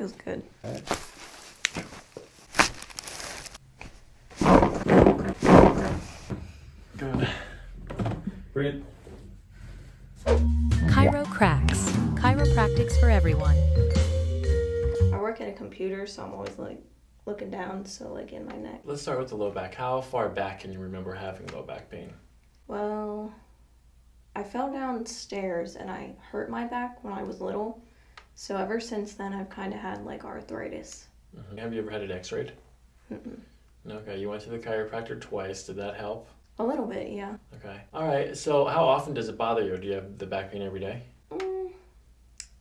Feels good. All right. Good. Breathe. Chiropractics for everyone. I work at a computer, so I'm always like looking down, so like in my neck. Let's start with the low back. How far back can you remember having low back pain? Well, I fell downstairs and I hurt my back when I was little. So ever since then, I've kind of had like arthritis. Mm-hmm. Have you ever had it x-rayed? Mm-mm. Okay, you went to the chiropractor twice. Did that help? A little bit, yeah. Okay. All right, so how often does it bother you? Do you have the back pain every day?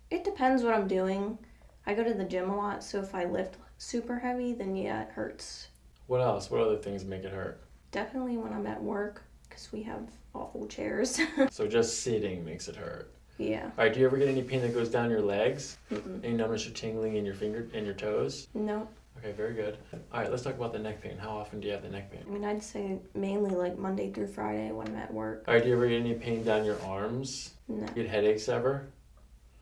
It depends what I'm doing. I go to the gym a lot, so if I lift super heavy, then yeah, it hurts. What else? What other things make it hurt? Definitely when I'm at work, because we have awful chairs. So just sitting makes it hurt. Yeah. All right, do you ever get any pain that goes down your legs? Mm-mm. Any numbness or tingling in your finger and your toes? No. Okay, very good. All right, let's talk about the neck pain. How often do you have the neck pain? I mean, I'd say mainly like Monday through Friday when I'm at work. All right, do you ever get any pain down your arms? No. Get headaches ever?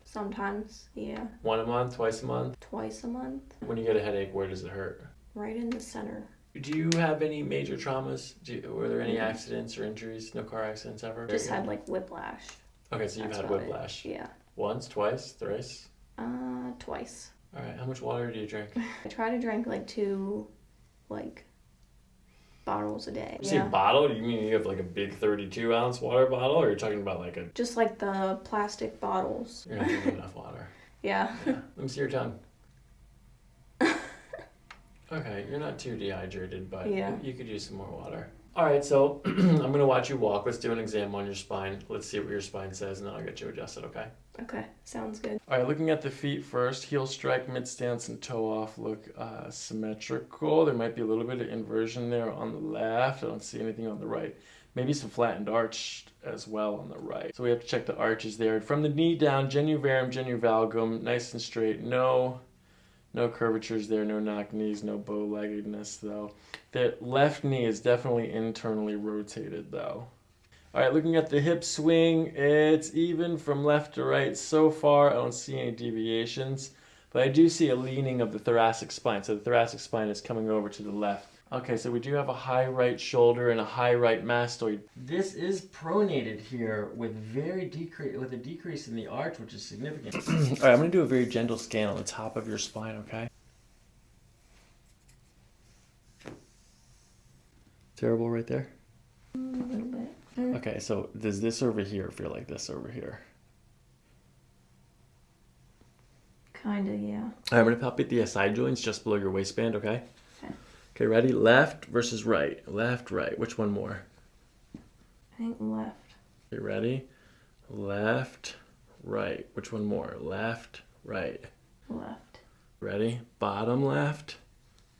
Sometimes, yeah. 1 a month, twice a month? Twice a month. When you get a headache, where does it hurt? Right in the center. Do you have any major traumas? Were there any accidents or injuries? No car accidents ever? Just had like whiplash. Okay, so you've That's had about it. whiplash. Yeah. Once, twice, thrice? Twice. All right, how much water do you drink? I try to drink like 2, like, bottles a day. You say bottle? Do you mean you have like a big 32-ounce water bottle, or you're talking about like a... Just like the plastic bottles. You're not drinking enough water. Yeah. Yeah. Let me see your tongue. Okay, you're not too dehydrated, but Yeah. you could use some more water. All right, so I'm going to watch you walk. Let's do an exam on your spine. Let's see what your spine says, and then I'll get you adjusted, okay? Okay, sounds good. All right, looking at the feet first. Heel strike, mid stance, and toe off look symmetrical. There might be a little bit of inversion there on the left. I don't see anything on the right. Maybe some flattened arch as well on the right. So we have to check the arches there. From the knee down, genu varum, genu valgum, nice and straight. No curvatures there, no knock knees, no bow-leggedness though. The left knee is definitely internally rotated though. All right, looking at the hip swing, it's even from left to right so far. I don't see any deviations, but I do see a leaning of the thoracic spine. So the thoracic spine is coming over to the left. Okay, so we do have a high right shoulder and a high right mastoid. This is pronated here with a decrease in the arch, which is significant. All right, I'm going to do a very gentle scan on the top of your spine, okay? Terrible right there? A little bit. Okay, so does this over here feel like this over here? Kinda, yeah. All right, I'm going to palpate the SI joints just below your waistband, okay? Okay. Okay, ready? Left versus right. Left, right. Which one more? I think left. Okay, ready? Left, right. Which one more? Left, right. Left. Ready? Bottom left,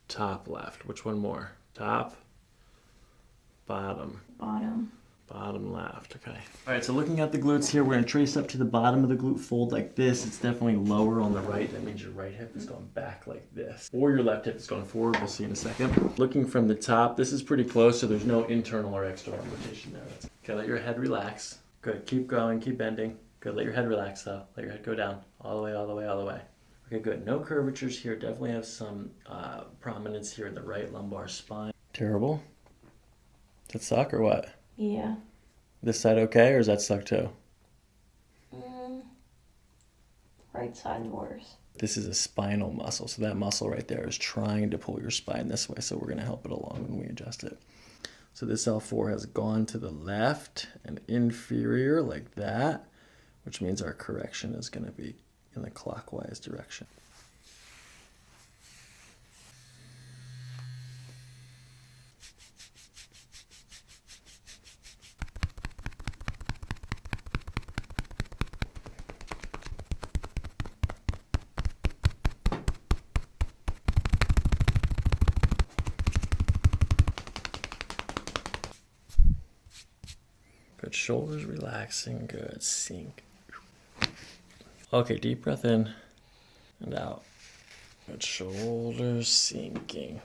top left. Which one more? Top, bottom. Bottom. Bottom left, okay. All right, so looking at the glutes here, we're gonna trace up to the bottom of the glute fold like this. It's definitely lower on the right. That means your right hip is going back like this. Or your left hip is going forward, we'll see in a second. Looking from the top, this is pretty close, so there's no internal or external rotation there. Okay, let your head relax. Good, keep going, keep bending. Good, let your head relax though. Let your head go down, all the way, all the way, all the way. Okay, good, no curvatures here. Definitely have some prominence here in the right lumbar spine. Terrible. Does that suck or what? Yeah. This side okay, or does that suck too? Right side's worse. This is a spinal muscle, so that muscle right there is trying to pull your spine this way, so we're going to help it along when we adjust it. So this L4 has gone to the left and inferior like that, which means our correction is going to be in the clockwise direction. Good, shoulders relaxing, good, sink. Okay, deep breath in and out. Good, shoulders sinking.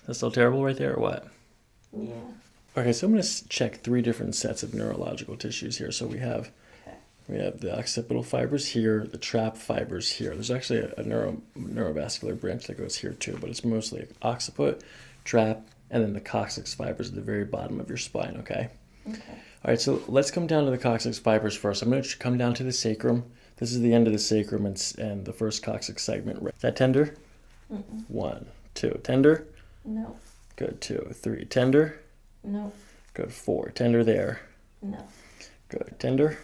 That's still terrible right there or what? Yeah. Okay, so I'm going to check 3 different sets of neurological tissues here. So we have We have the occipital fibers here, the trap fibers here. There's actually a neurovascular branch that goes here too, but it's mostly occiput, trap, and then the coccyx fibers at the very bottom of your spine, okay? Okay. All right, so let's come down to the coccyx fibers first. I'm going to come down to the sacrum. This is the end of the sacrum and the first coccyx segment. Is that tender? Mm-mm. 1, 2. Tender? No. Good. 2, 3. Tender? No. Good. 4. Tender there. No. Good. Tender?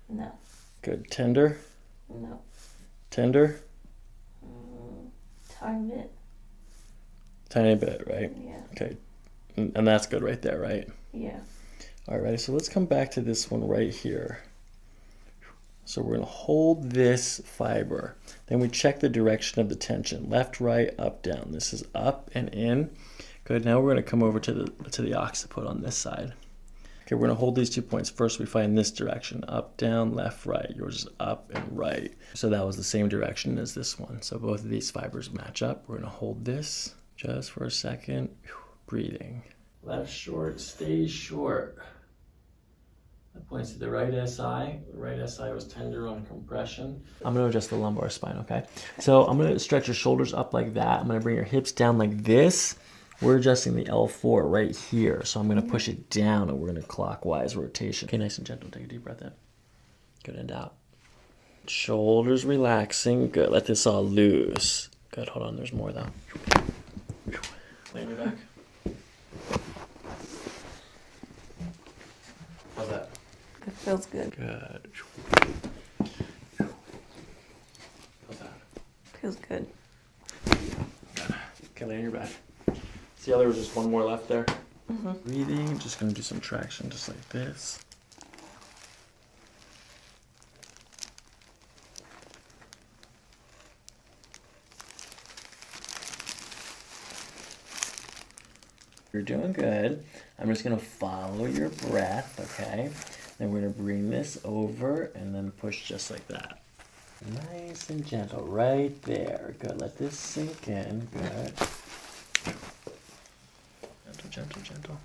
No. Good. Tender? No. Tender? Tiny bit. Tiny bit, right? Yeah. Okay. And that's good right there, right? Yeah. All right, so let's come back to this one right here. So we're going to hold this fiber. Then we check the direction of the tension. Left, right, up, down. This is up and in. Good. Now we're going to come over to the occiput on this side. Okay, we're going to hold these 2 points. First, we find this direction. Up, down, left, right. Yours is up and right. So that was the same direction as this one. So both of these fibers match up. We're going to hold this just for a second. Breathing. Left short, stays short. That points to the right SI. The right SI was tender on compression. I'm going to adjust the lumbar spine, okay? So I'm going to stretch your shoulders up like that. I'm going to bring your hips down like this. We're adjusting the L4 right here. So I'm going to push it down and we're going to clockwise rotation. Okay, nice and gentle. Take a deep breath in. Good, and out. Shoulders relaxing. Good. Let this all loose. Good. Hold on. There's more though. Lay on your back. How's that? It feels good. Good. How's that? Feels good. Okay, lay on your back. See how there was just one more left there? Mm-hmm. Breathing, just gonna do some traction just like this. You're doing good. I'm just gonna follow your breath, okay? Then we're gonna bring this over and then push just like that. Nice and gentle, right there. Good, let this sink in, good. Gentle, gentle, gentle.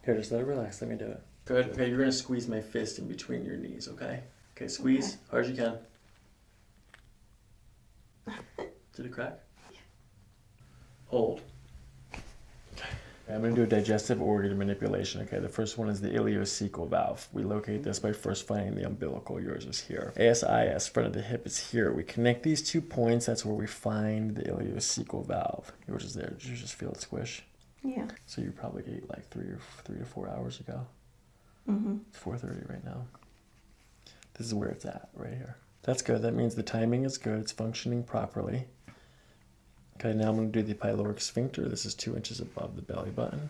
Here, just let it relax, let me do it. Good, okay, you're gonna squeeze my fist in between your knees, okay? Okay, squeeze, Okay. hard as you can. Did it crack? Yeah. Hold. Okay. I'm going to do a digestive organ manipulation. Okay, the first one is the ileocecal valve. We locate this by first finding the umbilical. Yours is here. ASIS, front of the hip, is here. We connect these 2 points. That's where we find the ileocecal valve. Yours is there. Did you just feel it squish? Yeah. So you probably ate like 3 to 4 hours ago. Mm-hmm. It's 4:30 right now. This is where it's at, right here. That's good. That means the timing is good. It's functioning properly. Okay, now I'm going to do the pyloric sphincter. This is 2 inches above the belly button.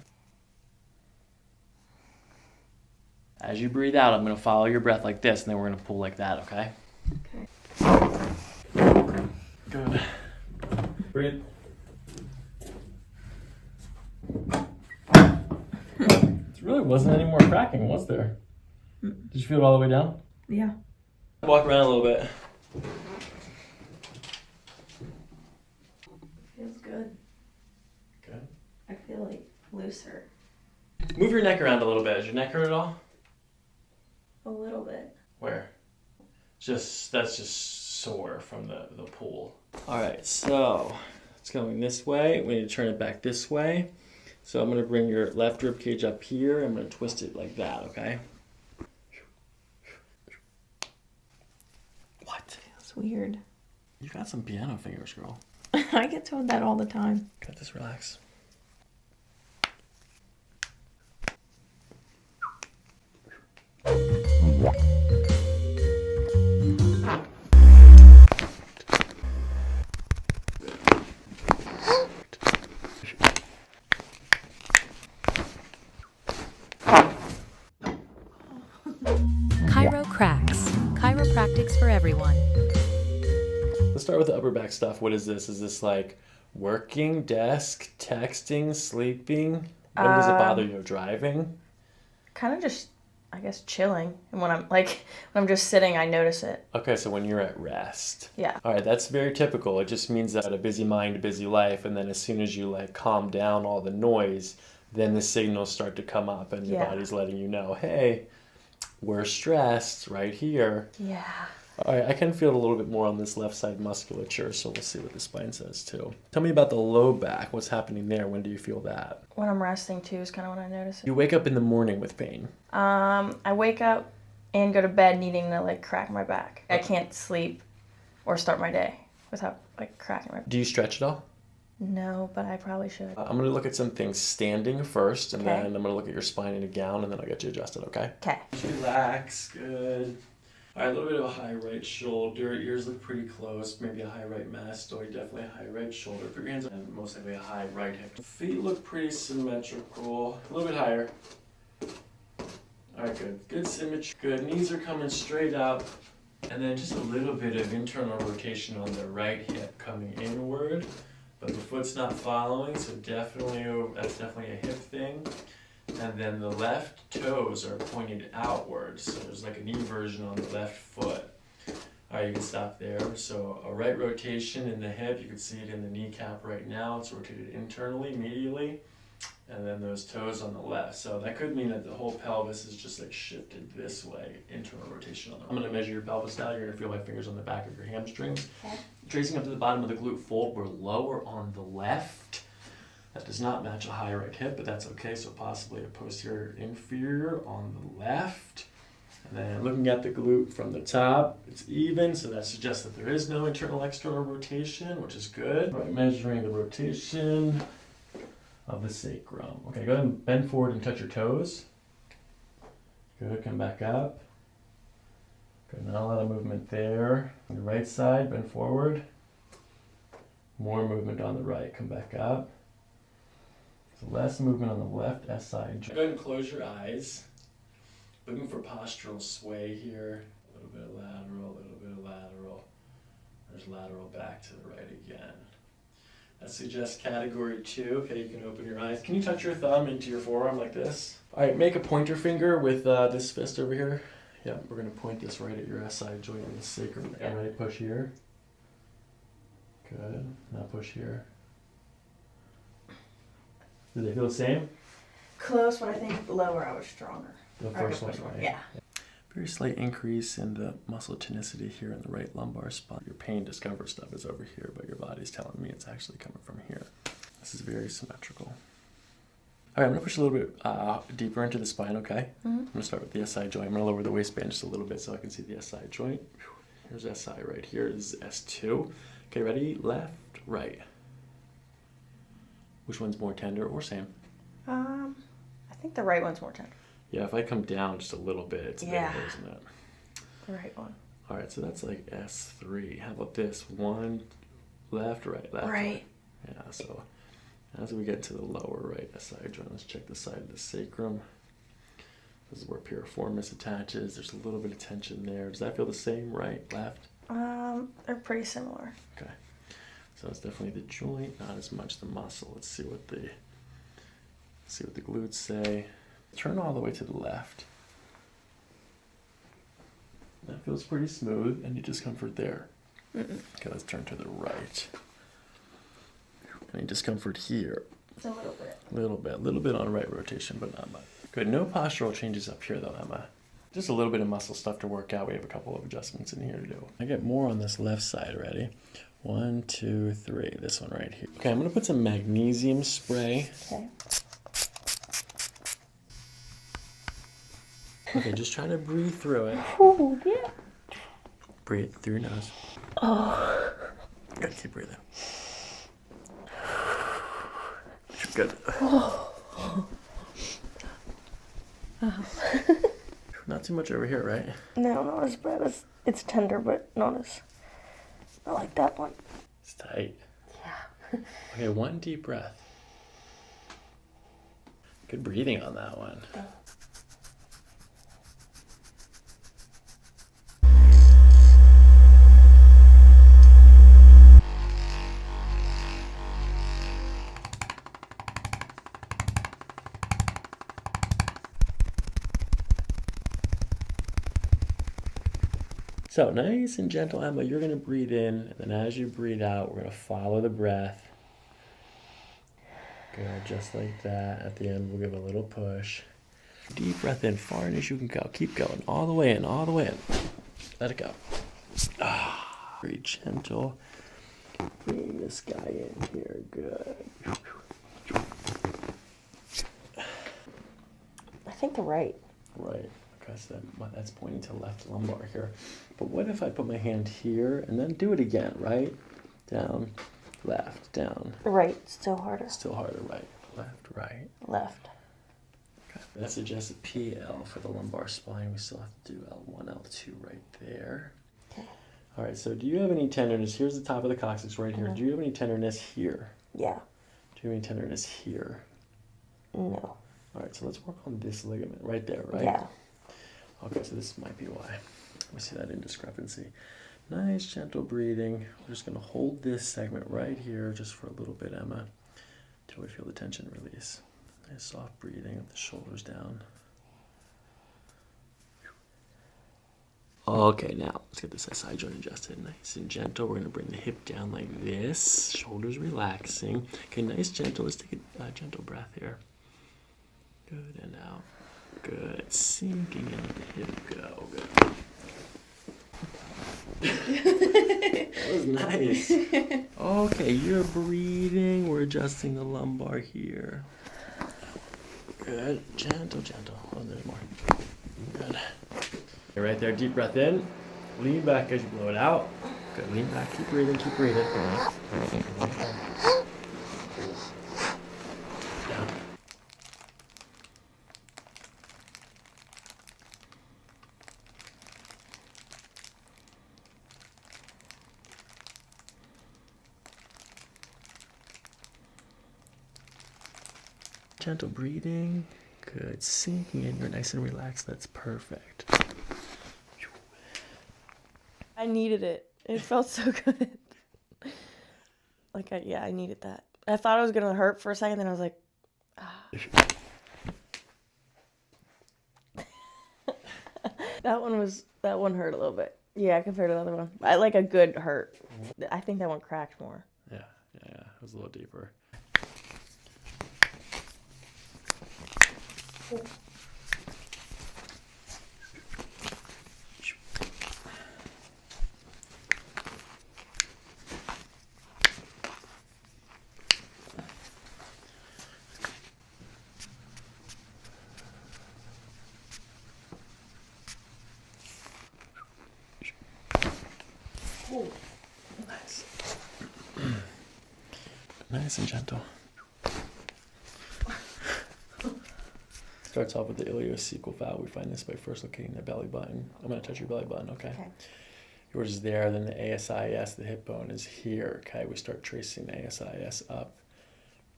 As you breathe out, I'm going to follow your breath like this, and then we're going to pull like that, okay? Okay. Good. Breathe. There really wasn't any more cracking, was there? Did you feel it all the way down? Yeah. Walk around a little bit. Feels good. Good. I feel like looser. Move your neck around a little bit. Is your neck hurt at all? A little bit. Where? That's just sore from the pull. All right, so it's going this way. We need to turn it back this way. So I'm going to bring your left rib cage up here. I'm going to twist it like that, okay? What? Feels weird. You got some piano fingers, girl. I get told that all the time. Got this, relax. Chiropractics for everyone. Let's start with the upper back stuff. What is this? Is this like working, desk, texting, sleeping? When does it bother you? Driving? Kind of just, I guess, chilling. And when I'm just sitting, I notice it. Okay, so when you're at rest. Yeah. All right, that's very typical. It just means that a busy mind, a busy life, and then as soon as you like calm down all the noise, then the signals start to come up and your body's letting you know, hey, we're stressed right here. Yeah. All right, I can feel a little bit more on this left side musculature, so we'll see what the spine says too. Tell me about the low back. What's happening there? When do you feel that? When I'm resting too is kind of when I notice it. You wake up in the morning with pain. I wake up and go to bed needing to like crack my back. I can't sleep or start my day without like cracking my back. Do you stretch at all? No, but I probably should. I'm going to look at some things standing first, and Okay. then I'm going to look at your spine in a gown, and then I'll get you adjusted, okay? Okay. Relax, good. All right, a little bit of a high right shoulder. Ears look pretty close. Maybe a high right mastoid, definitely a high right shoulder. Put your hands on, and most likely a high right hip. Feet look pretty symmetrical. A little bit higher. All right, good. Good symmetry. Good. Knees are coming straight up. And then just a little bit of internal rotation on the right hip coming inward. But the foot's not following, so that's definitely a hip thing. And then the left toes are pointed outwards, so there's like a knee version on the left foot. All right, you can stop there. So a right rotation in the hip, you can see it in the kneecap right now. It's rotated internally, medially, and then those toes on the left. So that could mean that the whole pelvis is just like shifted this way, internal rotation on the right. I'm gonna measure your pelvis now. You're gonna feel my fingers on the back of your hamstrings. Okay. Tracing up to the bottom of the glute fold, we're lower on the left. That does not match a high right hip, but that's okay. So possibly a posterior inferior on the left. And then looking at the glute from the top, it's even, so that suggests that there is no internal external rotation, which is good. Right, measuring the rotation of the sacrum. Okay, go ahead and bend forward and touch your toes. Good, come back up. Good, not a lot of movement there. On the right side, bend forward. More movement on the right, come back up. So less movement on the left SI. Go ahead and close your eyes. Looking for postural sway here. A little bit of lateral, a little bit of lateral. There's lateral back to the right again. That suggests category 2. Okay, you can open your eyes. Can you touch your thumb into your forearm like this? All right, make a pointer finger with this fist over here. Yeah, we're going to point this right at your SI joint in the sacrum. Yeah. Ready? Push here. Good. Now push here. Do they feel the same? Close, but I think lower I was stronger. The first one, right? Yeah. Very slight increase in the muscle tonicity here in the right lumbar spine. Your pain discomfort stuff is over here, but your body's telling me it's actually coming from here. This is very symmetrical. All right, I'm gonna push a little bit deeper into the spine, okay? I'm gonna start with the SI joint. I'm gonna lower the waistband just a little bit so I can see the SI joint. Here's SI right here. This is S2. Okay, ready? Left, right. Which one's more tender or same? I think the right one's more tender. Yeah, if I come down just a little bit, it's there, isn't it? The right one. All right, so that's like S3. How about this? One, left, right, left. Right. Yeah, so as we get to the lower right SI joint, let's check the side of the sacrum. This is where piriformis attaches. There's a little bit of tension there. Does that feel the same, right, left? They're pretty similar. Okay. So it's definitely the joint, not as much the muscle. Let's see what the glutes say. Turn all the way to the left. That feels pretty smooth. Any discomfort there? Okay, let's turn to the right. Any discomfort here? It's a little bit. A little bit on right rotation, but not much. Good, no postural changes up here though, Emma. Just a little bit of muscle stuff to work out. We have a couple of adjustments in here to do. I get more on this left side, ready? 1, 2, 3, this one right here. Okay, I'm gonna put some magnesium spray. Okay. Okay, just try to breathe through it. Ooh, yeah. Breathe through your nose. Oh. Good, keep breathing. Good. Not too much over here, right? No, not as bad as it's tender, but not like that one. It's tight. Yeah. Okay, one deep breath. Good breathing on that one. So nice and gentle, Emma. You're going to breathe in, and then as you breathe out, we're going to follow the breath. Good, just like that. At the end, we'll give a little push. Deep breath in, far in as you can go. Keep going, all the way in, all the way in. Let it go. Very gentle. Bring this guy in here. Good. I think the right. Right, because that's pointing to left lumbar here. But what if I put my hand here and then do it again, right? Down, left, down. Right, still harder. Still harder, right, left, right. Left. Okay. That suggests a PL for the lumbar spine. We still have to do L1, L2 right there. Okay. All right, so do you have any tenderness? Here's the top of the coccyx right here. Do you have any tenderness here? Yeah. Do you have any tenderness here? No. All right, so let's work on this ligament right there, right? Yeah. Okay, so this might be why. We see that indiscrepancy. Nice, gentle breathing. We're just going to hold this segment right here just for a little bit, Emma, until we feel the tension release. Nice, soft breathing with the shoulders down. Okay, now let's get this SI joint adjusted. Nice and gentle. We're going to bring the hip down like this. Shoulders relaxing. Okay, nice, gentle. Let's take a gentle breath here. Good, and out. Good. Sinking in the hip. Go. Good. That was nice. Okay, you're breathing. We're adjusting the lumbar here. Good. Gentle. Oh, there's more. Good. Okay, right there. Deep breath in. Lean back as you blow it out. Good. Lean back. Keep breathing. Down. Gentle breathing. Good. Sinking in. You're nice and relaxed. That's perfect. I needed it. It felt so good. I needed that. I thought it was gonna hurt for a second, then I was like, that one hurt a little bit. Yeah, compared to the other one. I like a good hurt. I think that one cracked more. Yeah. It was a little deeper. Nice. Nice and gentle. Starts off with the iliocecal valve. We find this by first locating the belly button. I'm going to touch your belly button, okay? Yours is there, then the ASIS, the hip bone, is here, okay? We start tracing the ASIS up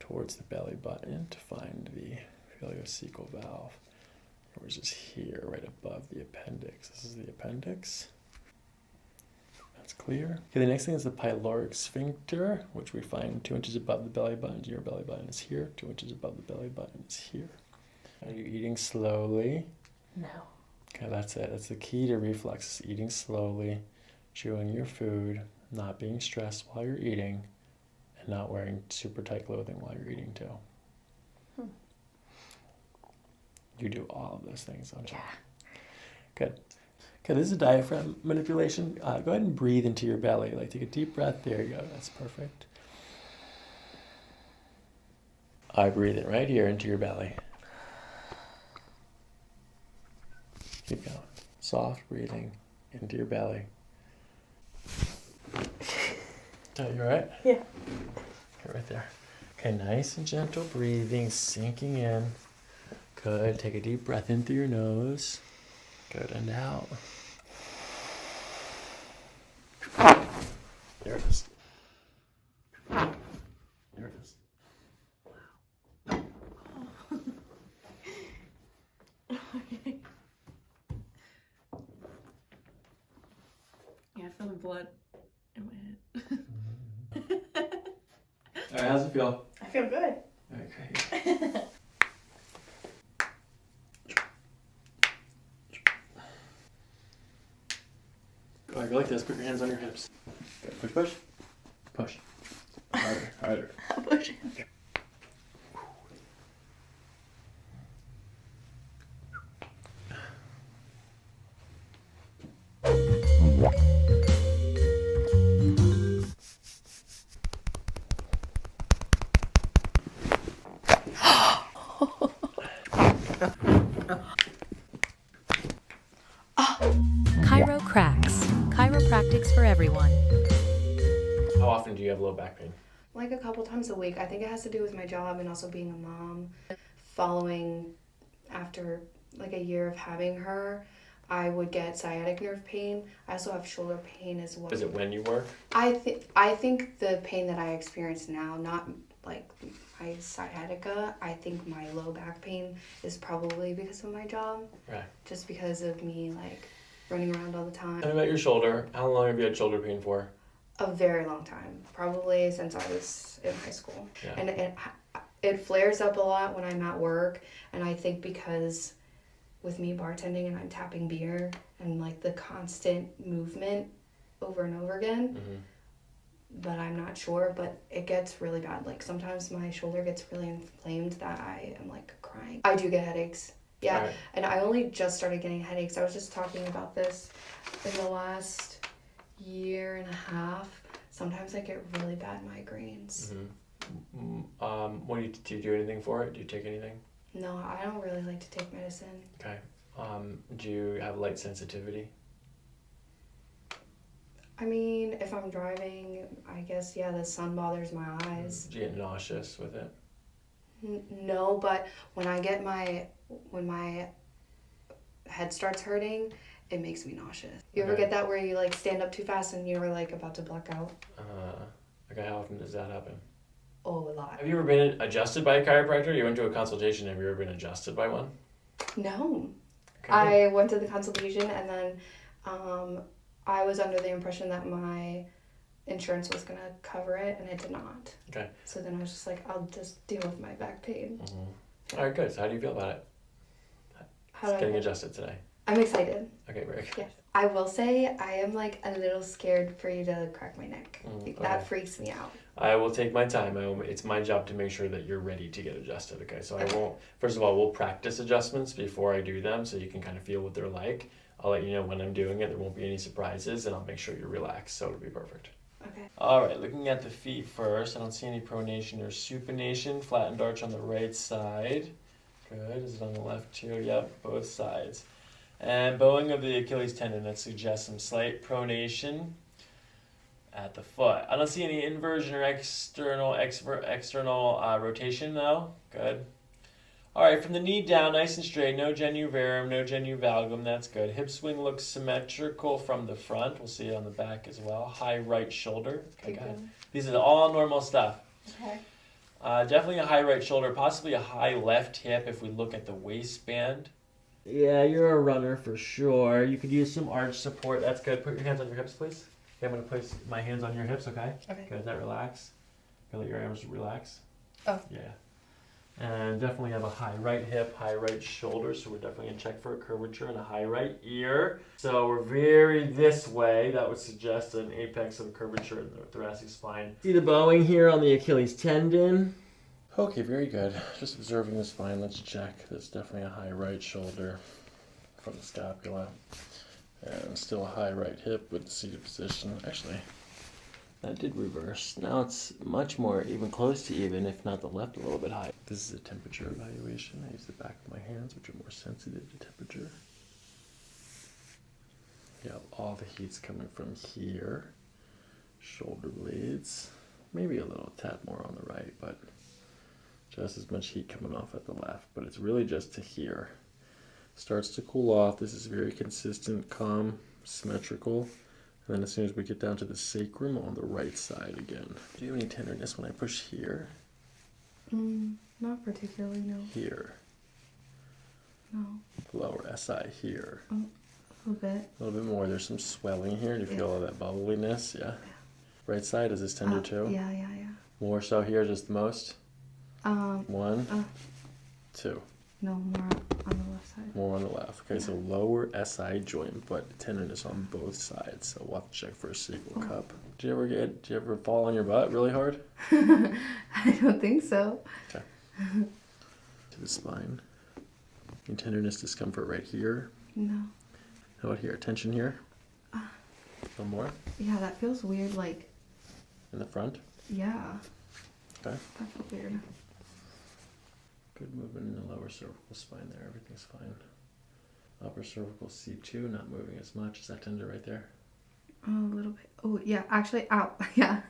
towards the belly button to find the iliocecal valve. Yours is here, right above the appendix. This is the appendix. That's clear. Okay, the next thing is the pyloric sphincter, which we find 2 inches above the belly button. Your belly button is here. 2 inches above the belly button is here. Are you eating slowly? No. Okay, that's it. That's the key to reflux, is eating slowly, chewing your food, not being stressed while you're eating, and not wearing super tight clothing while you're eating too. You do all of those things, don't you? Yeah. Good. Okay, this is a diaphragm manipulation. Go ahead and breathe into your belly. Like, take a deep breath. There you go. That's perfect. I breathe it right here into your belly. Keep going. Soft breathing into your belly. You all right? Yeah. Okay, right there. Okay, nice and gentle breathing, sinking in. Good. Take a deep breath in through your nose. Good, and out. There it is. There it is. Yeah, I feel the blood in my head. All right, how's it feel? I feel good. All right, great. Alright, go like this. Put your hands on your hips. Okay, push, push. Push. Harder, harder. Push. Chiro cracks. Chiropractics for everyone. How often do you have low back pain? Like a couple times a week. I think it has to do with my job and also being a mom. Following after like a year of having her, I would get sciatic nerve pain. I also have shoulder pain as well. Is it when you work? I think the pain that I experience now, not like my sciatica, I think my low back pain is probably because of my job. Right. Just because of me like running around all the time. Tell me about your shoulder. How long have you had shoulder pain for? A very long time, probably since I was in high school. Yeah. And it flares up a lot when I'm at work, and I think because with me bartending and I'm tapping beer and like the constant movement over and over again, but I'm not sure, but it gets really bad. Like sometimes my shoulder gets really inflamed that I am like crying. I do get headaches. Yeah, Right. And I only just started getting headaches. I was just talking about this in the last year and a half. Sometimes I get really bad migraines. Do you do anything for it? Do you take anything? No, I don't really like to take medicine. Okay. Do you have light sensitivity? I mean, if I'm driving, I guess, yeah, the sun bothers my eyes. Do you get nauseous with it? No, but when my head starts hurting, it makes me nauseous. You ever Okay. get that where you like stand up too fast and you're like about to black out? Okay, how often does that happen? Oh, a lot. Have you ever been adjusted by a chiropractor? You went to a consultation. Have you ever been adjusted by one? No. Okay. I went to the consultation and then I was under the impression that my insurance was going to cover it, and it did not. Okay. So then I was just like, I'll just deal with my back pain. All right, good. So how do you feel about it? How do I Getting feel? adjusted today. I'm excited. Okay, very good. Yes. I will say I am like a little scared for you to crack my neck. Like, that okay. freaks me out. I will take my time. It's my job to make sure that you're ready to get adjusted, okay? So I won't, first of all, we'll practice adjustments before I do them so you can kind of feel what they're like. I'll let you know when I'm doing it. There won't be any surprises, and I'll make sure you're relaxed, so it'll be perfect. Okay. All right, looking at the feet first. I don't see any pronation or supination. Flattened arch on the right side. Good. Is it on the left too? Yep, both sides. And bowing of the Achilles tendon. That suggests some slight pronation at the foot. I don't see any inversion or external rotation though. Good. All right, from the knee down, nice and straight. No genu varum, no genu valgum. That's good. Hip swing looks symmetrical from the front. We'll see it on the back as well. High right shoulder. Okay, Keep good. going. These are all normal stuff. Okay. Definitely a high right shoulder, possibly a high left hip if we look at the waistband. Yeah, you're a runner for sure. You could use some arch support. That's good. Put your hands on your hips, please. Okay, I'm going to place my hands on your hips, okay? Okay. Good. That relax. Good. Let your arms relax. Oh. Yeah. And definitely have a high right hip, high right shoulder, so we're definitely going to check for a curvature and a high right ear. So we're very this way. That would suggest an apex of curvature in the thoracic spine. See the bowing here on the Achilles tendon. Okay, very good. Just observing the spine. Let's check. That's definitely a high right shoulder from the scapula. And still a high right hip with the seated position. Actually, that did reverse. Now it's much more even, close to even, if not the left a little bit high. This is a temperature evaluation. I use the back of my hands, which are more sensitive to temperature. You have all the heat's coming from here. Shoulder blades. Maybe a little tap more on the right, but just as much heat coming off at the left. But it's really just to here. Starts to cool off. This is very consistent, calm, symmetrical. And then as soon as we get down to the sacrum on the right side again. Do you have any tenderness when I push here? Not particularly, no. Here. No. Lower SI here. A little bit. A little bit more. There's some swelling here. Do you feel all that bubbliness? Yeah. Right side, is this tender too? Yeah. More so here, just the most? 1, 2. No, more on the left side. More on the left. Okay, so lower SI joint, but tenderness on both sides. So we'll have to check for a sacral cup. Do you ever fall on your butt really hard? I don't think so. Okay. To the spine. Any tenderness, discomfort right here? No. How about here? Tension here? A little more? Yeah, that feels weird. Like, In the front? yeah, Okay. that feels weird. Good movement in the lower cervical spine there. Everything's fine. Upper cervical C2, not moving as much. Is that tender right there? Oh, a little bit. Oh, yeah, actually, ow. Yeah.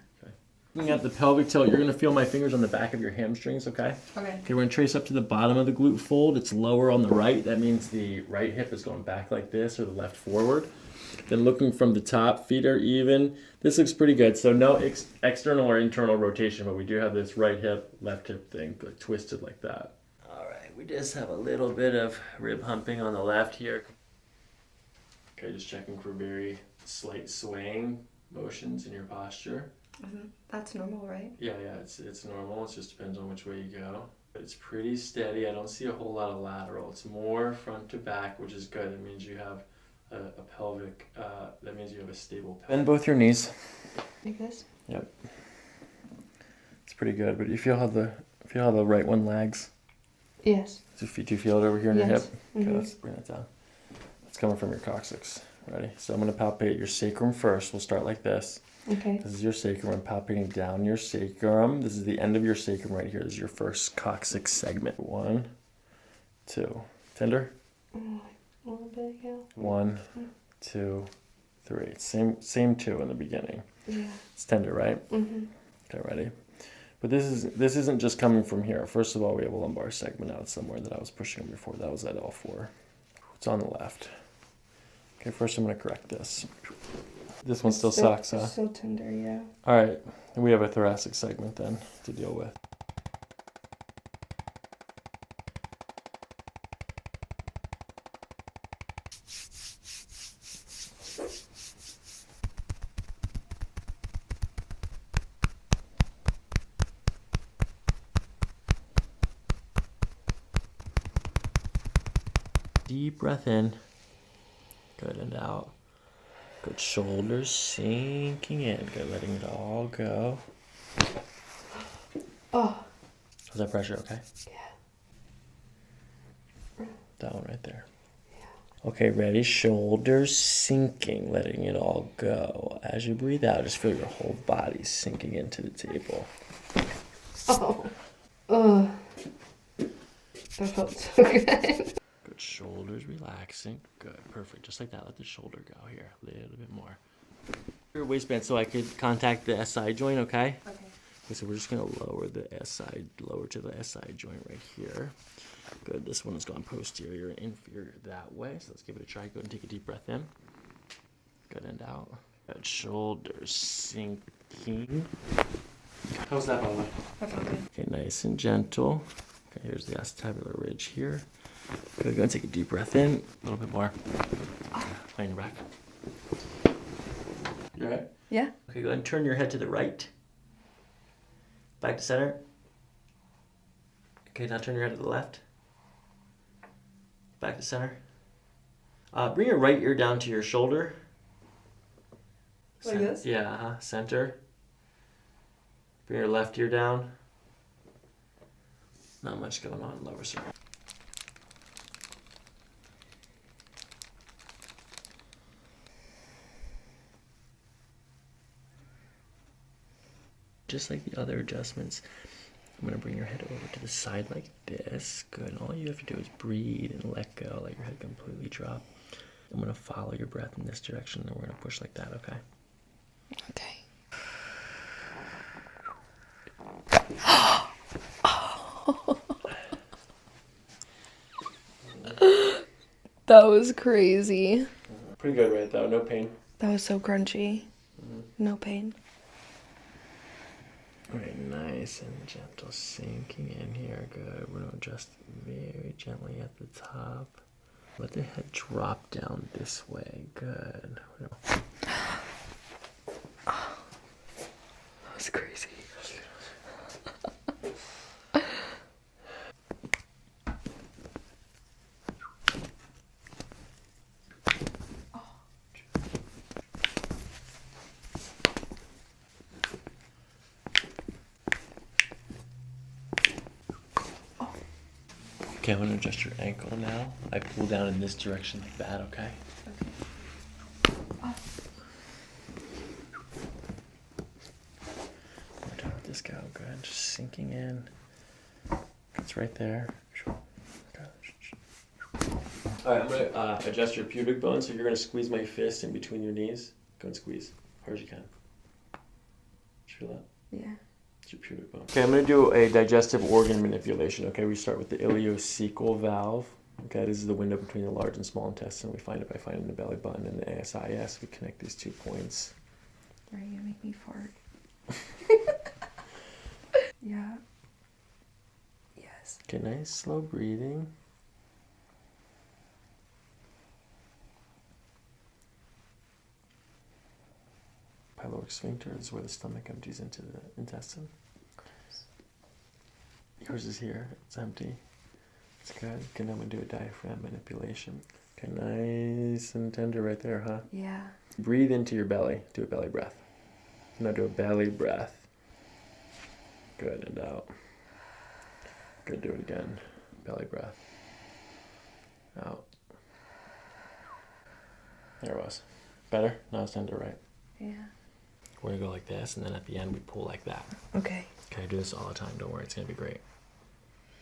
Looking at the pelvic tilt, you're going to feel my fingers on the back of your hamstrings, okay? Okay. Okay, we're going to trace up to the bottom of the glute fold. It's lower on the right. That means the right hip is going back like this or the left forward. Then looking from the top, feet are even. This looks pretty good. So no external or internal rotation, but we do have this right hip, left hip thing twisted like that. All right, we just have a little bit of rib humping on the left here. Okay, just checking for very slight swaying motions in your posture. That's normal, right? Yeah, it's normal. It just depends on which way you go. But it's pretty steady. I don't see a whole lot of lateral. It's more front to back, which is good. It means you have a pelvic, that means you have a stable pelvic. Bend both your knees. Like this? Yep. It's pretty good, but you feel how the right one lags? Yes. Do you feel it over here in your hip? Yes. Okay, let's bring that down. It's coming from your coccyx. Ready? So I'm going to palpate your sacrum first. We'll start like this. Okay. This is your sacrum. I'm palpating down your sacrum. This is the end of your sacrum right here. This is your first coccyx segment. 1, 2. Tender? A little bit, yeah. 1, 2, 3. Same 2 in the beginning. Yeah. It's tender, right? Mm-hmm. Okay, ready? But this isn't just coming from here. First of all, we have a lumbar segment out somewhere that I was pushing on before. That was at L4. It's on the left. Okay, first I'm going to correct this. This one still sucks, huh? So tender, yeah. All right, we have a thoracic segment then to deal with. Deep breath in. Good, and out. Good, shoulders sinking in. Good, letting it all go. Oh. How's that pressure, okay? Yeah. That one right there. Yeah. Okay, ready? Shoulders sinking, letting it all go. As you breathe out, just feel your whole body sinking into the table. Oh. Oh. That felt so good. Good, shoulders relaxing. Good, perfect. Just like that, let the shoulder go here. A little bit more. Your waistband so I could contact the SI joint, okay? Okay. Okay, so we're just gonna lower to the SI joint right here. Good, this one has gone posterior and inferior that way. So let's give it a try. Go ahead and take a deep breath in. Good, and out. Good, shoulders sinking. How's that, by the way? That felt good. Okay, nice and gentle. Okay, here's the acetabular ridge here. Good, go ahead and take a deep breath in. A little bit more. Lay on your back. You all right? Yeah. Okay, go ahead and turn your head to the right. Back to center. Okay, now turn your head to the left. Back to center. Bring your right ear down to your shoulder. Like this? Yeah, center. Bring your left ear down. Not much going on in lower cervical. Just like the other adjustments, I'm going to bring your head over to the side like this. Good. And all you have to do is breathe and let go. Let your head completely drop. I'm going to follow your breath in this direction, and we're going to push like that, okay? Okay. That was crazy. Pretty good, right, though? No pain. That was so crunchy. No pain. All right, nice and gentle, sinking in here. Good. We're going to adjust very gently at the top. Let the head drop down this way. Good. That was crazy. Okay, I'm gonna adjust your ankle now. I pull down in this direction like that, okay? We're done with this guy, good. Just sinking in. It's right there. Alright, I'm gonna adjust your pubic bone, so you're gonna squeeze my fist in between your knees. Go and squeeze, hard as you can. Feel that? Yeah. It's your pubic bone. Okay, I'm gonna do a digestive organ manipulation. Okay, we start with the ileocecal valve. Okay, this is the window between the large and small intestine. We find it by finding the belly button and the ASIS. We connect these 2 points. Are you gonna make me fart? Yeah. Yes. Okay, nice slow breathing. Pyloric sphincter is where the stomach empties into the intestine. Yours is here. It's empty. It's good. Okay, now I'm going to do a diaphragm manipulation. Okay, nice and tender right there, huh? Yeah. Breathe into your belly. Do a belly breath. Now do a belly breath. Good, and out. Good, do it again. Belly breath. Out. There it was. Better? Now it's tender, right? Yeah. We're gonna go like this, and then at the end we pull like that. Okay. Okay, I do this all the time. Don't worry, it's gonna be great.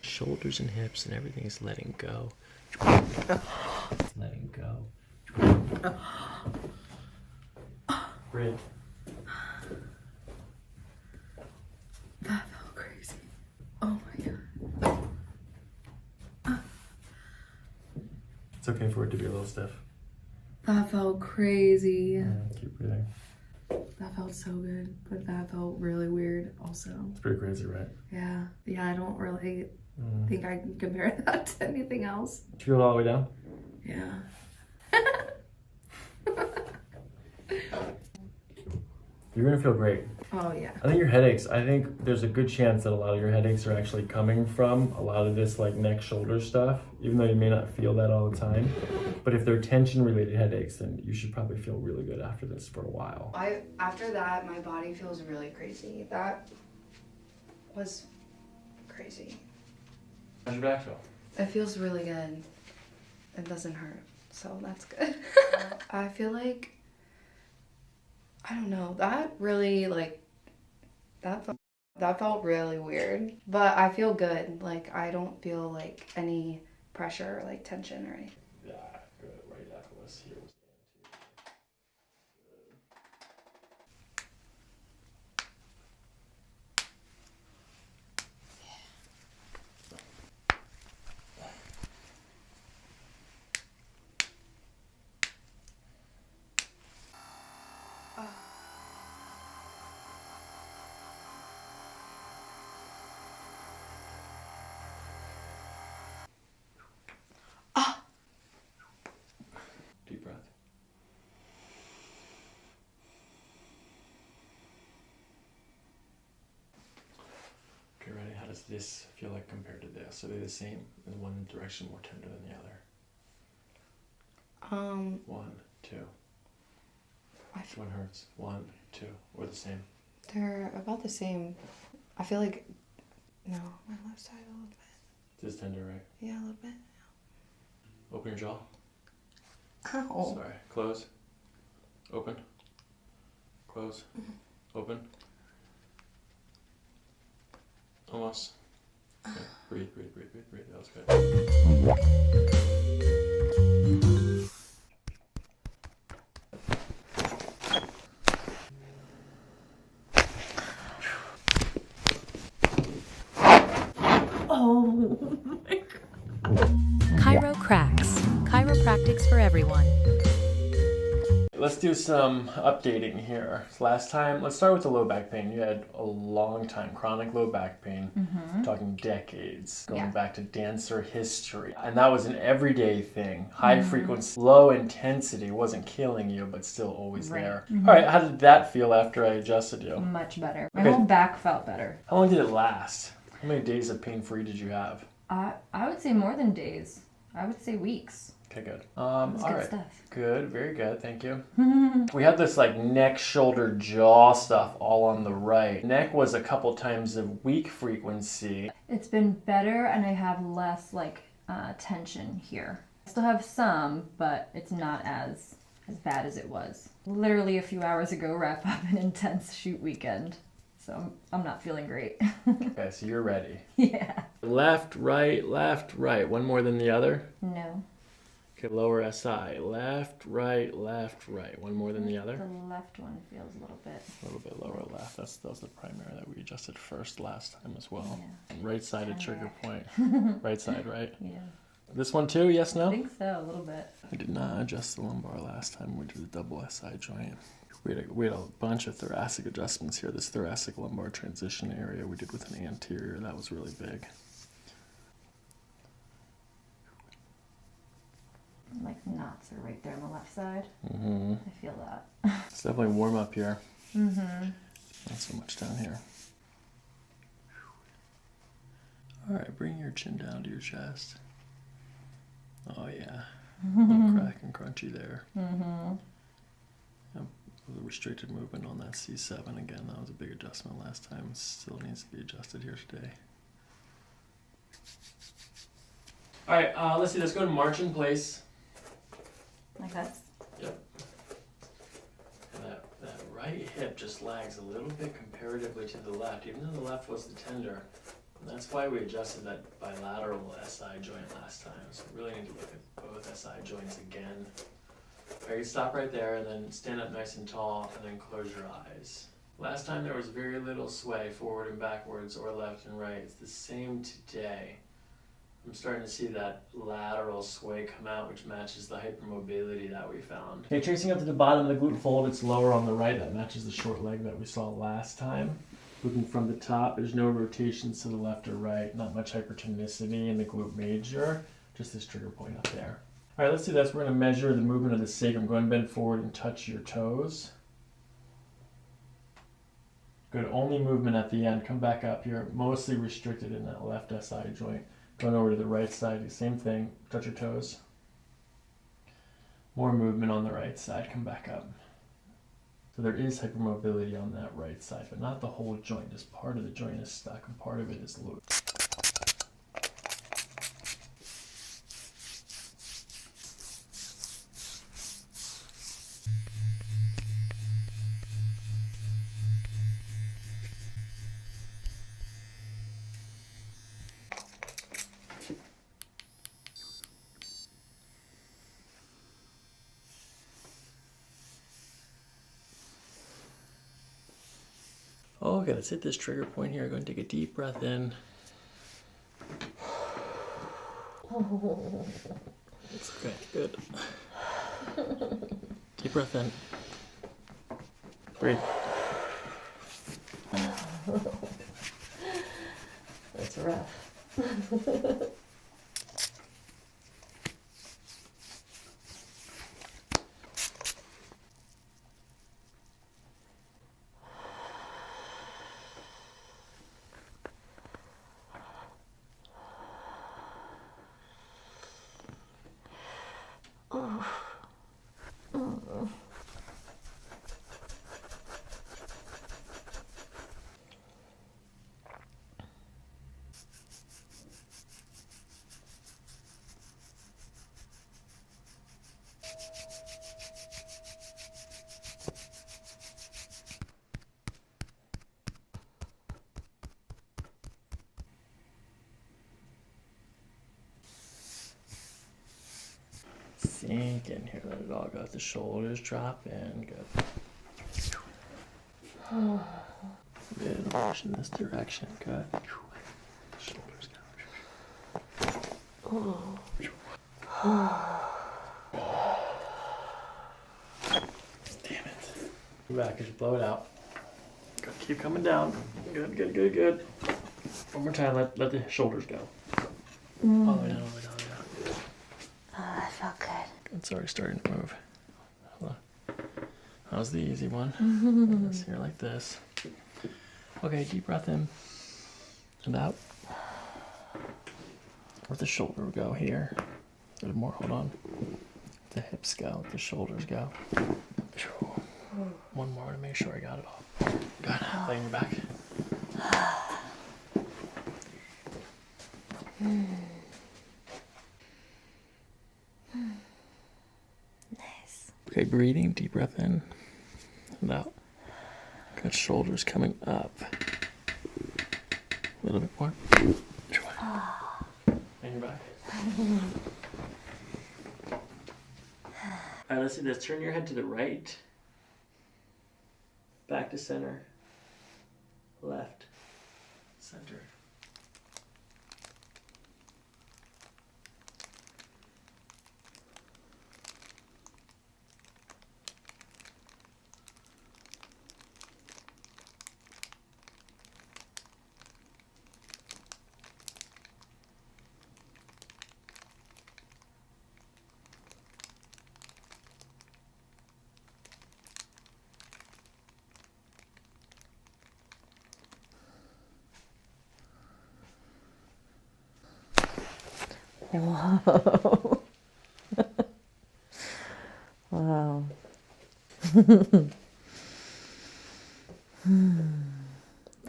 Shoulders and hips and everything is letting go. It's letting go. Brent. That felt crazy. Oh my god. It's okay for it to be a little stiff. That felt crazy. Keep breathing. That felt so good, but that felt really weird also. It's pretty crazy, right? Yeah. Yeah, I don't really think I can compare that to anything else. Feel it all the way down? Yeah. You're gonna feel great. Oh yeah. I think your headaches, I think there's a good chance that a lot of your headaches are actually coming from a lot of this like neck shoulder stuff, even though you may not feel that all the time. But if they're tension related headaches, then you should probably feel really good after this for a while. After that, my body feels really crazy. That was crazy. How's your back feel? It feels really good. It doesn't hurt, so that's good. I feel like, I don't know, that really that felt really weird, but I feel good. Like I don't feel like any pressure or like tension or anything. Yeah, good. Right after this here was deep breath. Okay, ready? How does this feel like compared to this? Are they the same? In one direction more tender than the other? 1, 2. Which one hurts? 1, 2. Or the same? They're about the same. I feel like, no, my left side a little bit. This is tender, right? Yeah, a little bit. Open your jaw. Ow. Sorry. Close. Open. Close. Open. Almost. Okay. Breathe, breathe, breathe, breathe, breathe. That was good. Chiro cracks. Chiropractics for everyone. Let's do some updating here. Last time, let's start with the low back pain. You had a long time, chronic low back pain, talking decades, going back to dancer history. And that was an everyday thing. High frequency, low intensity, wasn't killing you, but still always there. All right, how did that feel after I adjusted you? Much better. My Okay. whole back felt better. How long did it last? How many days of pain-free did you have? I would say more than days. I would say weeks. Okay, good. That's All good right. stuff. Good, very good, thank you. We had this like neck, shoulder, jaw stuff all on the right. Neck was a couple times a week frequency. It's been better, and I have less like tension here. I still have some, but it's not as bad as it was. Literally a few hours ago, wrap up an intense shoot weekend. So I'm not feeling great. Okay, so you're ready. Yeah. Left, right, left. One more than the other? No. Okay, lower SI. Left, right. One more than the other? The left one feels a little bit. Lower left. That was the primary that we adjusted first last time as well. Yeah. Right sided trigger point. Right side, right? Yeah. This one too, yes, no? I think so, a little bit. We did not adjust the lumbar last time. We did the double SI joint. We had a bunch of thoracic adjustments here. This thoracic lumbar transition area we did with an anterior. That was really big. Like knots are right there on the left side. Mm-hmm. I feel that. It's definitely warm up here. Mm-hmm. Not so much down here. All right, bring your chin down to your chest. Oh yeah, a little crack and crunchy there. Mm-hmm. Yep. The restricted movement on that C7 again. That was a big adjustment last time. Still needs to be adjusted here today. All right, let's see. Let's go to march in place. Like that's. Yep. And that right hip just lags a little bit comparatively to the left, even though the left was the tender. And that's why we adjusted that bilateral SI joint last time. So we really need to look at both SI joints again. All right, stop right there and then stand up nice and tall and then close your eyes. Last time there was very little sway forward and backwards or left and right. It's the same today. I'm starting to see that lateral sway come out, which matches the hypermobility that we found. Okay, tracing up to the bottom of the glute fold, it's lower on the right. That matches the short leg that we saw last time. Moving from the top, there's no rotations to the left or right, not much hypertonicity in the glute major, just this trigger point up there. All right, let's do this. We're going to measure the movement of the sacrum. Go ahead and bend forward and touch your toes. Good, only movement at the end. Come back up here, mostly restricted in that left SI joint. Going over to the right side, the same thing, touch your toes. More movement on the right side, come back up. So there is hypermobility on that right side, but not the whole joint. Just part of the joint is stuck and part of it is loose. Okay, let's hit this trigger point here. Go and take a deep breath in. It's okay, good. Deep breath in. Breathe. That's rough. Sink in here, let it all go. The shoulders drop in, good. Good, push in this direction, good. Shoulders go. Damn it. Come back as you blow it out. Good, keep coming down. Good, good, good, good. One more time, let the shoulders go. All the way down, all the way down, all the way down. Oh, that felt good. It's already starting to move. Hold on. That was the easy one. This here like this. Okay, deep breath in and out. Where'd the shoulder go here? A little more, hold on. The hips go, the shoulders go. One more to make sure I got it all. Good, laying your back. breathing. Deep breath in and out. Good, shoulders coming up. A little bit more. And you're back. Alright, let's do this. Turn your head to the right. Back to center. Left. Center. Whoa. Wow. That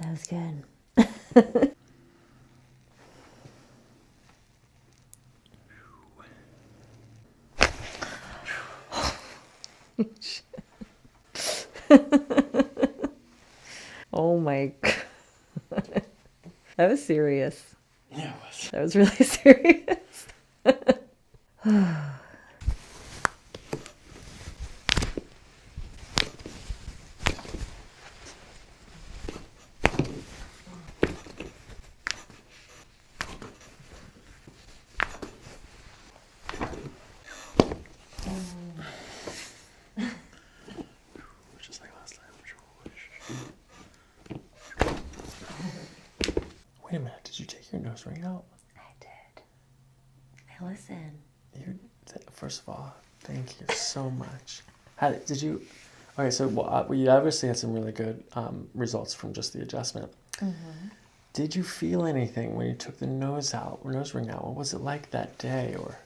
was good. Oh my God. That was serious. Yeah, it was. That was really serious. Just like last time. Wait a minute, did you take your nose ring out? I did. I listened. First of all, thank you so much. Did you? Okay, so we obviously had some really good results from just the adjustment. Mm-hmm. Did you feel anything when you took the nose ring out? What was it like that day, or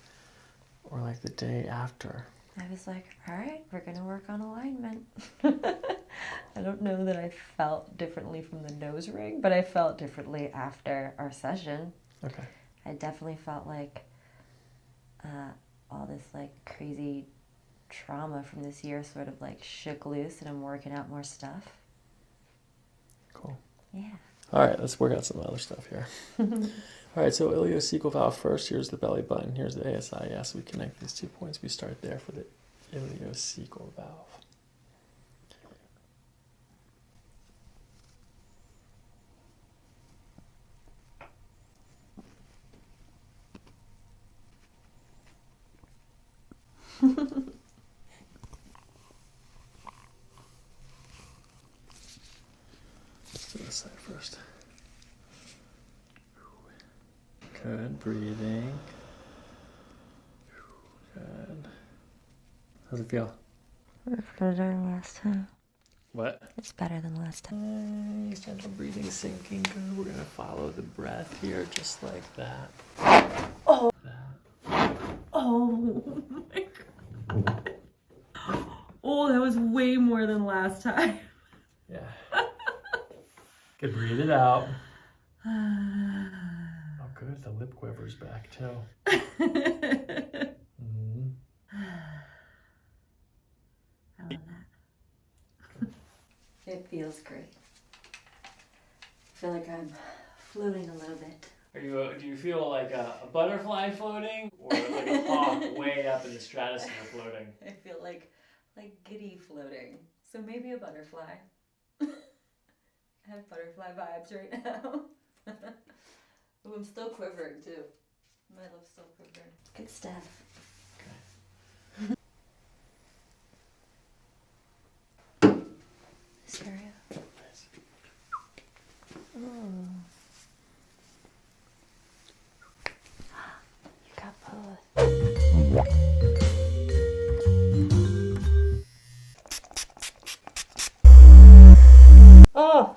like the day after? I was like, all right, we're going to work on alignment. I don't know that I felt differently from the nose ring, but I felt differently after our session. Okay. I definitely felt like all this like crazy trauma from this year sort of like shook loose, and I'm working out more stuff. Cool. Yeah. All right, let's work out some other stuff here. All right, so ileocecal valve first. Here's the belly button. Here's the ASI. Yes, we connect these 2 points. We start there for the ileocecal valve. Let's do this side first. Good, breathing. Good. How's it feel? It's better than last time. What? It's better than last time. Nice, gentle breathing, sinking. Good. We're gonna follow the breath here, just like that. Oh. That. Oh my God. Oh, that was way more than last time. Yeah. Good. Breathe it out. Oh, good. The lip quiver's back too. Mm-hmm. I love that. It feels great. I feel like I'm floating a little bit. Do you feel like a butterfly floating, or like a hawk way up in the stratosphere floating? I feel like giddy floating. So maybe a butterfly. I have butterfly vibes right now. Ooh, I'm still quivering too. My lip's still quivering. Good stuff. Okay. Stereo. Nice. Oh. You got both. Oh!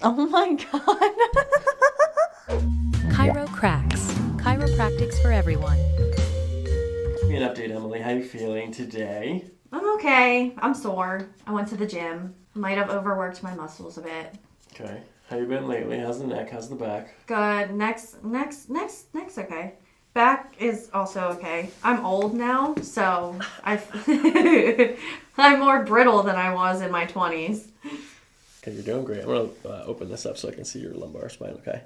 Oh my God! ChiroPractic, chiropractics for everyone. Give me an update, Emily. How are you feeling today? I'm okay. I'm sore. I went to the gym. Might have overworked my muscles a bit. Okay. How you been lately? How's the neck? How's the back? Good. Next, okay. Back is also okay. I'm old now, so I'm more brittle than I was in my 20s. Okay, you're doing great. I'm going to open this up so I can see your lumbar spine, okay?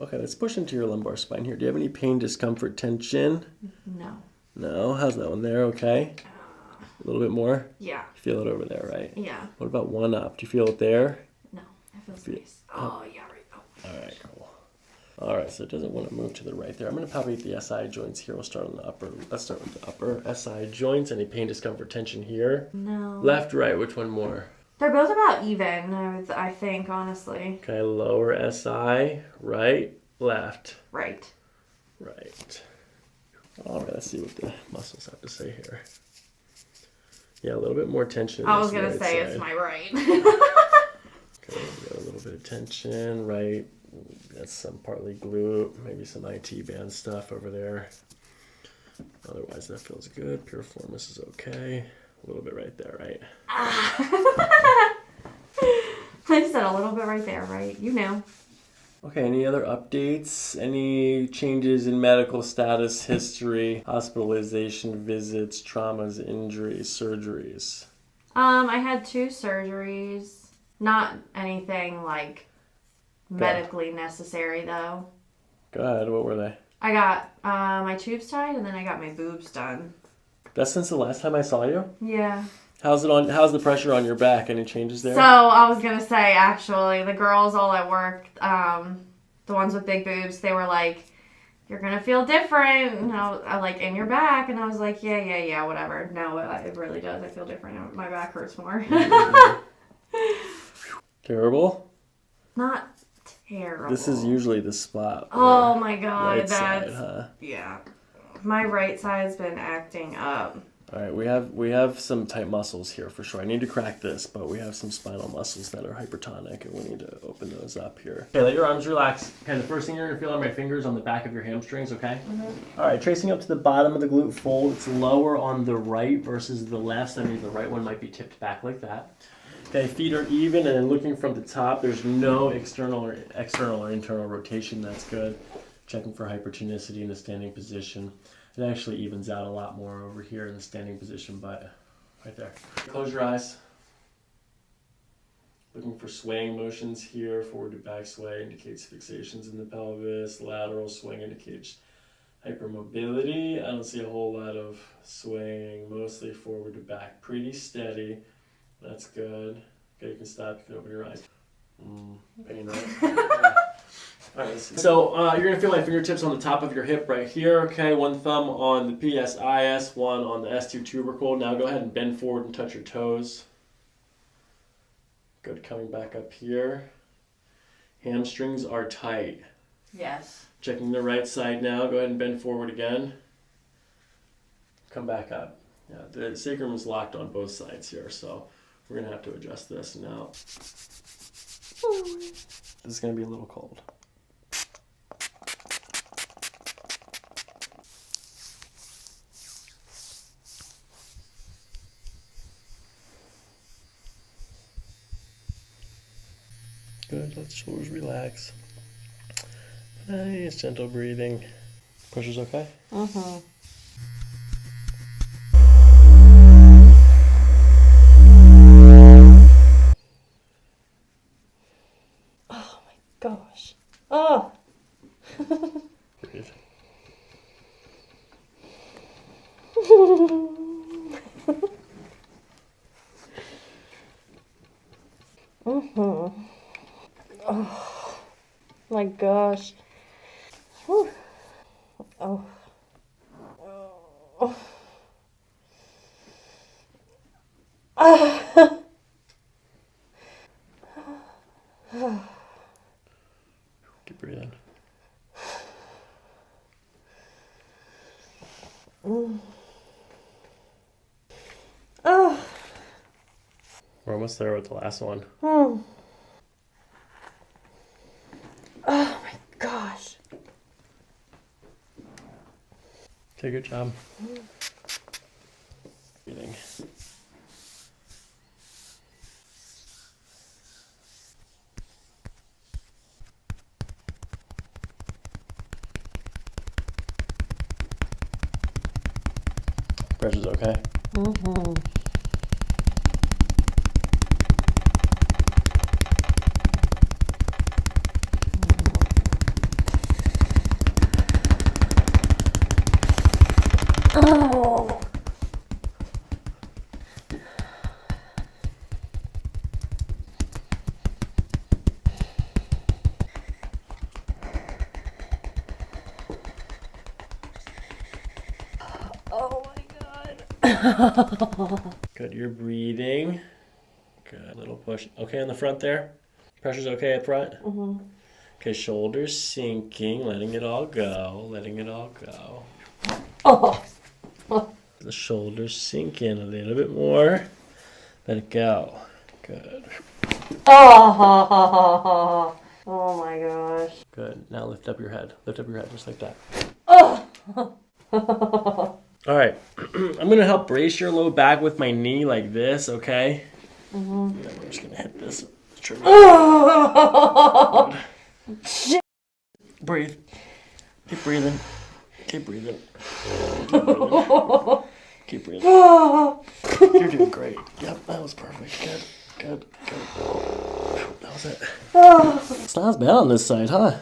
Okay, let's push into your lumbar spine here. Do you have any pain, discomfort, tension? No. No? How's that one there, okay? A little bit more? Yeah. You feel it over there, right? Yeah. What about one up? Do you feel it there? No. It feels nice. Oh, yeah, right. Oh. All right, cool. All right, so it doesn't want to move to the right there. I'm going to palpate the SI joints here. We'll start on the upper. Let's start with the upper SI joints. Any pain, discomfort, tension here? No. Left, right, which one more? They're both about even, I think, honestly. Okay, lower SI, right, left. Right. Right. All right, let's see what the muscles have to say here. Yeah, a little bit more tension. I was going to right say side. it's my right. Okay, we got a little bit of tension, right. That's some partly glute, maybe some IT band stuff over there. Otherwise, that feels good. Piriformis is okay. A little bit right there, right? I said a little bit right there, right? You know. Okay, any other updates? Any changes in medical status, history, hospitalization, visits, traumas, injuries, surgeries? I had 2 surgeries. Not anything like medically necessary though. Go ahead, what were they? I got my tubes tied and then I got my boobs done. That's since the last time I saw you? Yeah. How's the pressure on your back? Any changes there? So I was gonna say actually the girls all at work, the ones with big boobs, they were like, "You're gonna feel different," and I like in your back, and I was like, yeah, whatever. No, it really does. I feel different. My back hurts more. Terrible? Not terrible. This is usually the spot. Oh my god, Right that's side, huh? yeah. My right side's been acting up. All right, we have some tight muscles here for sure. I need to crack this, but we have some spinal muscles that are hypertonic, and we need to open those up here. Okay, let your arms relax. Okay, the first thing you're gonna feel are my fingers on the back of your hamstrings, okay? Mm-hmm. All right, tracing up to the bottom of the glute fold. It's lower on the right versus the left. That means the right one might be tipped back like that. Okay, feet are even, and then looking from the top, there's no external or internal rotation. That's good. Checking for hypertonicity in the standing position. It actually evens out a lot more over here in the standing position, but right there. Close your eyes. Looking for swaying motions here. Forward to back sway indicates fixations in the pelvis. Lateral swing indicates hypermobility. I don't see a whole lot of swaying, mostly forward to back. Pretty steady. That's good. Okay, you can stop. You can open your eyes. Pain, right? All right, so you're going to feel my fingertips on the top of your hip right here, okay? One thumb on the PSIS, one on the S2 tubercle. Now go ahead and bend forward and touch your toes. Good, coming back up here. Hamstrings are tight. Yes. Checking the right side now. Go ahead and bend forward again. Come back up. Yeah, the sacrum is locked on both sides here, so we're going to have to adjust this now. This is going to be a little cold. Good, let the shoulders relax. Nice, gentle breathing. Pressure's okay? Mm-hmm. Oh my gosh. Oh! Breathe. Mm-hmm. Oh my gosh. Whew. Oh. Oh. Ah. Keep breathing. Oh. We're almost there with the last one. Oh my gosh. Okay, good job. Breathing. Pressure's okay? Mm-hmm. Oh. Oh my god. Good, you're breathing. Good, little push. Okay on the front there? Pressure's okay up front? Mm-hmm. Okay, shoulders sinking, letting it all go, letting it all go. Oh. The shoulders sink in a little bit more. Let it go. Good. Oh. Oh my gosh. Good. Now lift up your head. Lift up your head just like that. Oh. All right. I'm going to help brace your low back with my knee like this, okay? Mm-hmm. And then we're just going to hit this trigger. Oh. Good. Breathe. Keep breathing. Keep breathing. Keep breathing. Keep breathing. You're doing great. Yep, that was perfect. Good. Good. Good. That was it. It's not as bad on this side, huh?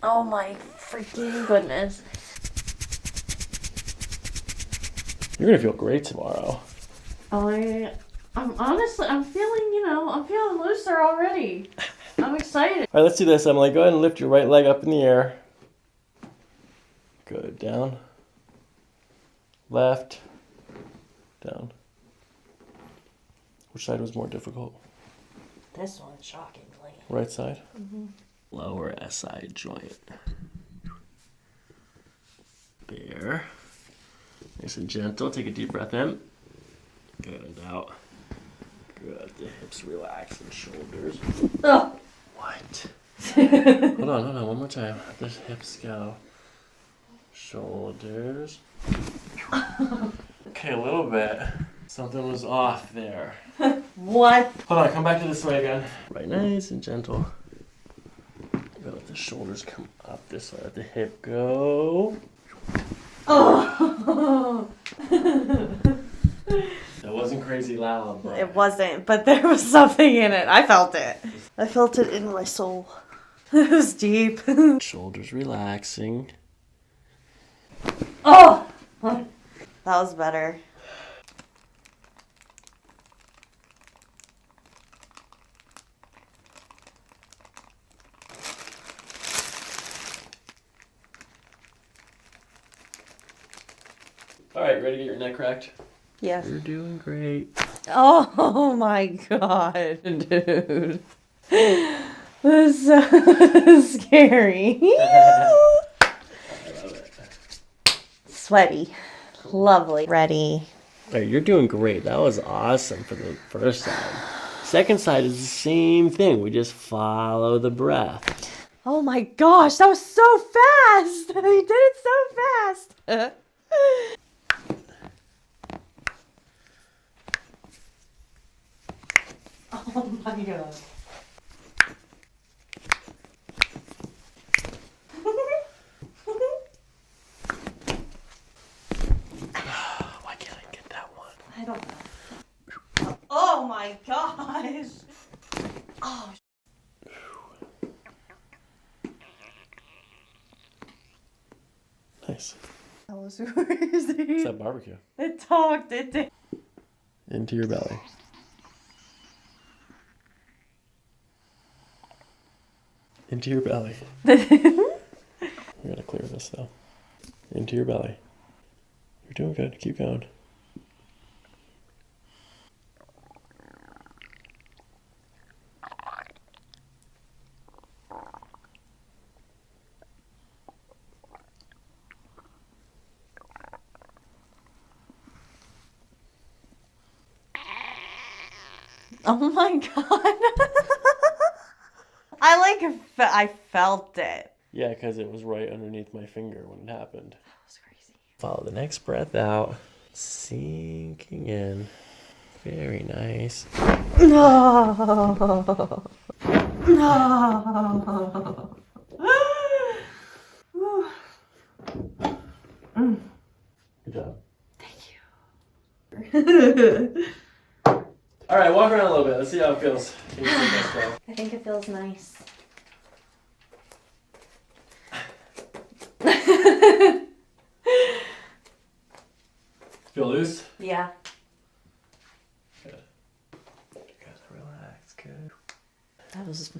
Oh my freaking goodness. You're going to feel great tomorrow. I'm honestly, I'm feeling looser already. I'm excited. All right, let's do this, Emily. Go ahead and lift your right leg up in the air. Good. Down. Left. Down. Which side was more difficult? This one, shockingly. Right side? Mm-hmm. Lower SI joint. There. Nice and gentle. Take a deep breath in. Good, and out. Good. The hips relax and shoulders. Oh. What? Hold on. One more time. Let the hips go. Shoulders. Okay, a little bit. Something was off there. What? Hold on, come back to this way again. Right, nice and gentle. Gotta let the shoulders come up this way. Let the hip go. Oh. That wasn't crazy loud, but It wasn't, but there was something in it. I felt it. I felt it in my soul. It was deep. shoulders relaxing. Oh! That was better. All right, ready to get your neck cracked? Yes. You're doing great. Oh my god, dude. This is so scary. I love it. Sweaty. Lovely. Ready. All right, you're doing great. That was awesome for the first side. Second side is the same thing. We just follow the breath. Oh my gosh, that was so fast. He did it so fast. Oh my god. Why can't I get that one? I don't know. Oh my gosh. Oh. Nice. That was crazy. It's that barbecue. It talked. It did. Into your belly. Into your belly. We gotta clear this though. Into your belly. You're doing good. Keep going. Oh my god. I felt it. Yeah, because it was right underneath my finger when it happened. That was crazy. Follow the next breath out. Sinking in. Very nice. No. No. Good job. Thank you. All right, walk around a little bit. Let's see how it feels. I think it feels nice. Feel loose? Yeah. Good. Good. Relax. Good. That was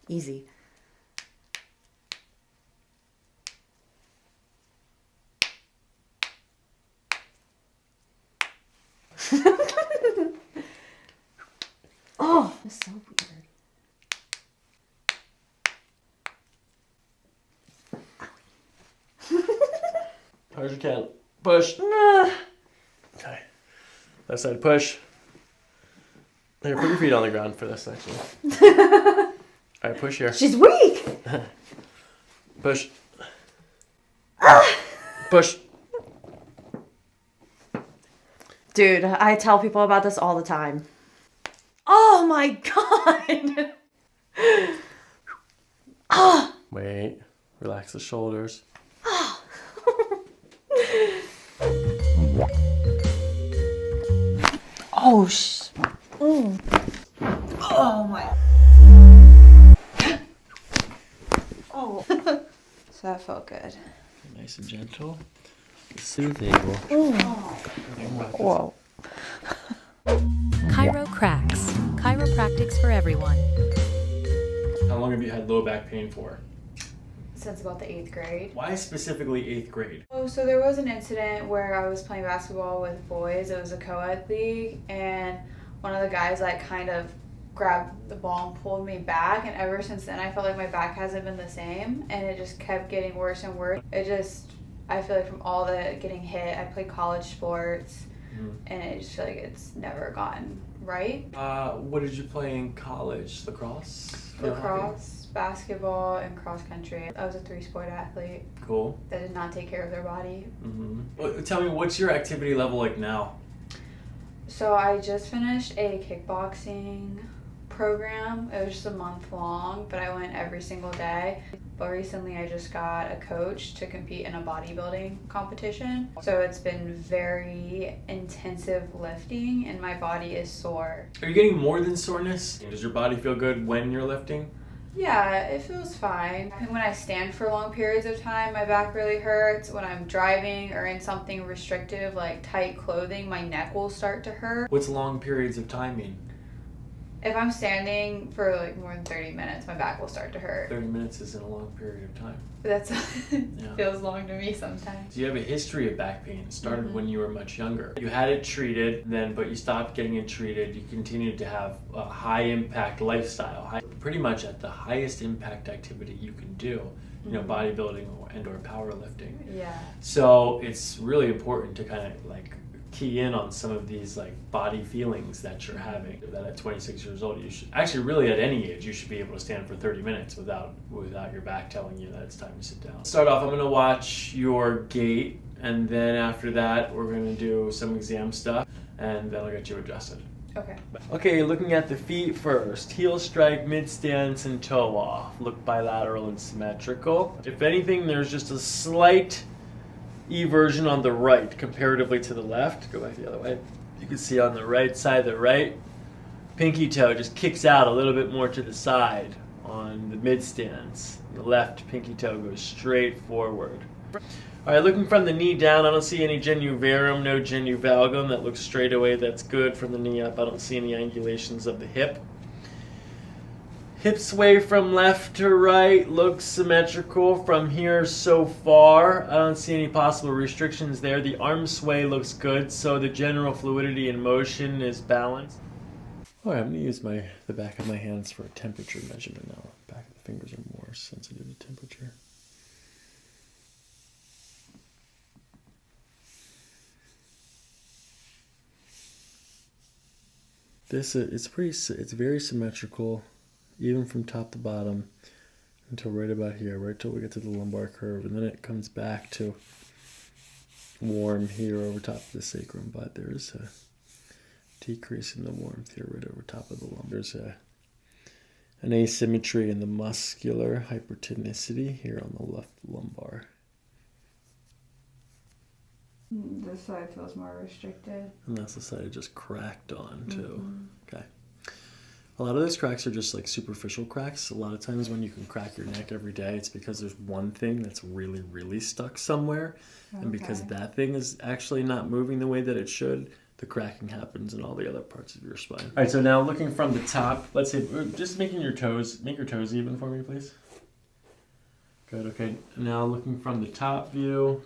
easy. Oh, it's so weird. Hard as you can. Push. Okay. Left side push. Here, put your feet on the ground for this section. All right, push here. She's weak. Push. Push. Dude, I tell people about this all the time. Oh my god. Oh. Wait. Relax the shoulders. Oh Oh my. Oh. So that felt good. Nice and gentle. Soothing. Whoa. ChiroPractic. Chiropractics for everyone. How long have you had low back pain for? Since about the 8th grade. Why specifically 8th grade? Oh, so there was an incident where I was playing basketball with boys. It was a co-ed league, and one of the guys like kind of grabbed the ball and pulled me back, and ever since then I felt like my back hasn't been the same, and it just kept getting worse and worse. I feel like from all the getting hit, I played college sports, and I just feel like it's never gotten right. What did you play in college? Lacrosse? Lacrosse, basketball, and cross country. I was a 3-sport athlete. Cool. That did not take care of their body. Well, tell me, what's your activity level like now? So I just finished a kickboxing program. It was just a month long, but I went every single day. But recently I just got a coach to compete in a bodybuilding competition. So it's been very intensive lifting and my body is sore. Are you getting more than soreness? Does your body feel good when you're lifting? Yeah, it feels fine. And when I stand for long periods of time, my back really hurts. When I'm driving or in something restrictive like tight clothing, my neck will start to hurt. What's long periods of time mean? If I'm standing for like more than 30 minutes, my back will start to hurt. 30 minutes isn't a long period of time. That's Yeah. feels long to me sometimes. So you have a history of back pain. It started when you were much younger. You had it treated, but you stopped getting it treated. You continued to have a high impact lifestyle, pretty much at the highest impact activity you can do, bodybuilding or powerlifting. Yeah. So it's really important to kind of like key in on some of these like body feelings that you're having. That at 26 years old, you should actually really at any age you should be able to stand for 30 minutes without your back telling you that it's time to sit down. Start off, I'm going to watch your gait, and then after that we're going to do some exam stuff, and then I'll get you adjusted. Okay. Okay, looking at the feet first. Heel strike, mid stance, and toe off. Look bilateral and symmetrical. If anything, there's just a slight eversion on the right comparatively to the left. Go back the other way. You can see on the right side, the right pinky toe just kicks out a little bit more to the side on the mid stance. The left pinky toe goes straight forward. All right, looking from the knee down, I don't see any genu varum, no genu valgum. That looks straight away. That's good. From the knee up, I don't see any angulations of the hip. Hip sway from left to right looks symmetrical from here so far. I don't see any possible restrictions there. The arm sway looks good, so the general fluidity and motion is balanced. All right, I'm going to use the back of my hands for a temperature measurement now. Back of the fingers are more sensitive to temperature. It's very symmetrical, even from top to bottom until right about here, right till we get to the lumbar curve, and then it comes back to warm here over top of the sacrum, but there is a decrease in the warmth here right over top of the lumbar. There's an asymmetry in the muscular hypertonicity here on the left lumbar. this side feels more restricted. And that's the side it just cracked on too. Okay. A lot of those cracks are just like superficial cracks. A lot of times when you can crack your neck every day, it's because there's one thing that's really, really stuck somewhere. Okay. And because that thing is actually not moving the way that it should, the cracking happens in all the other parts of your spine. All right, so now looking from the top, let's say, just making your toes, make your toes even for me, please. Good, okay. Now looking from the top view,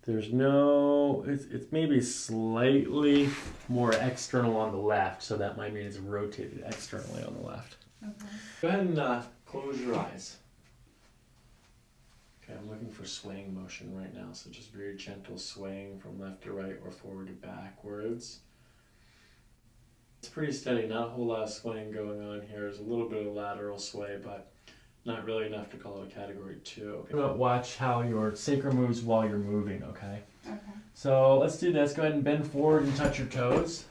there's no, it's maybe slightly more external on the left, so that might mean it's rotated externally on the left. Okay. Go ahead and close your eyes. Okay, I'm looking for swaying motion right now, so just very gentle swaying from left to right or forward to backwards. It's pretty steady, not a whole lot of swaying going on here. There's a little bit of lateral sway, but not really enough to call it a category 2. Okay. Watch how your sacrum moves while you're moving, okay? Okay. So let's do this. Go ahead and bend forward and touch your toes.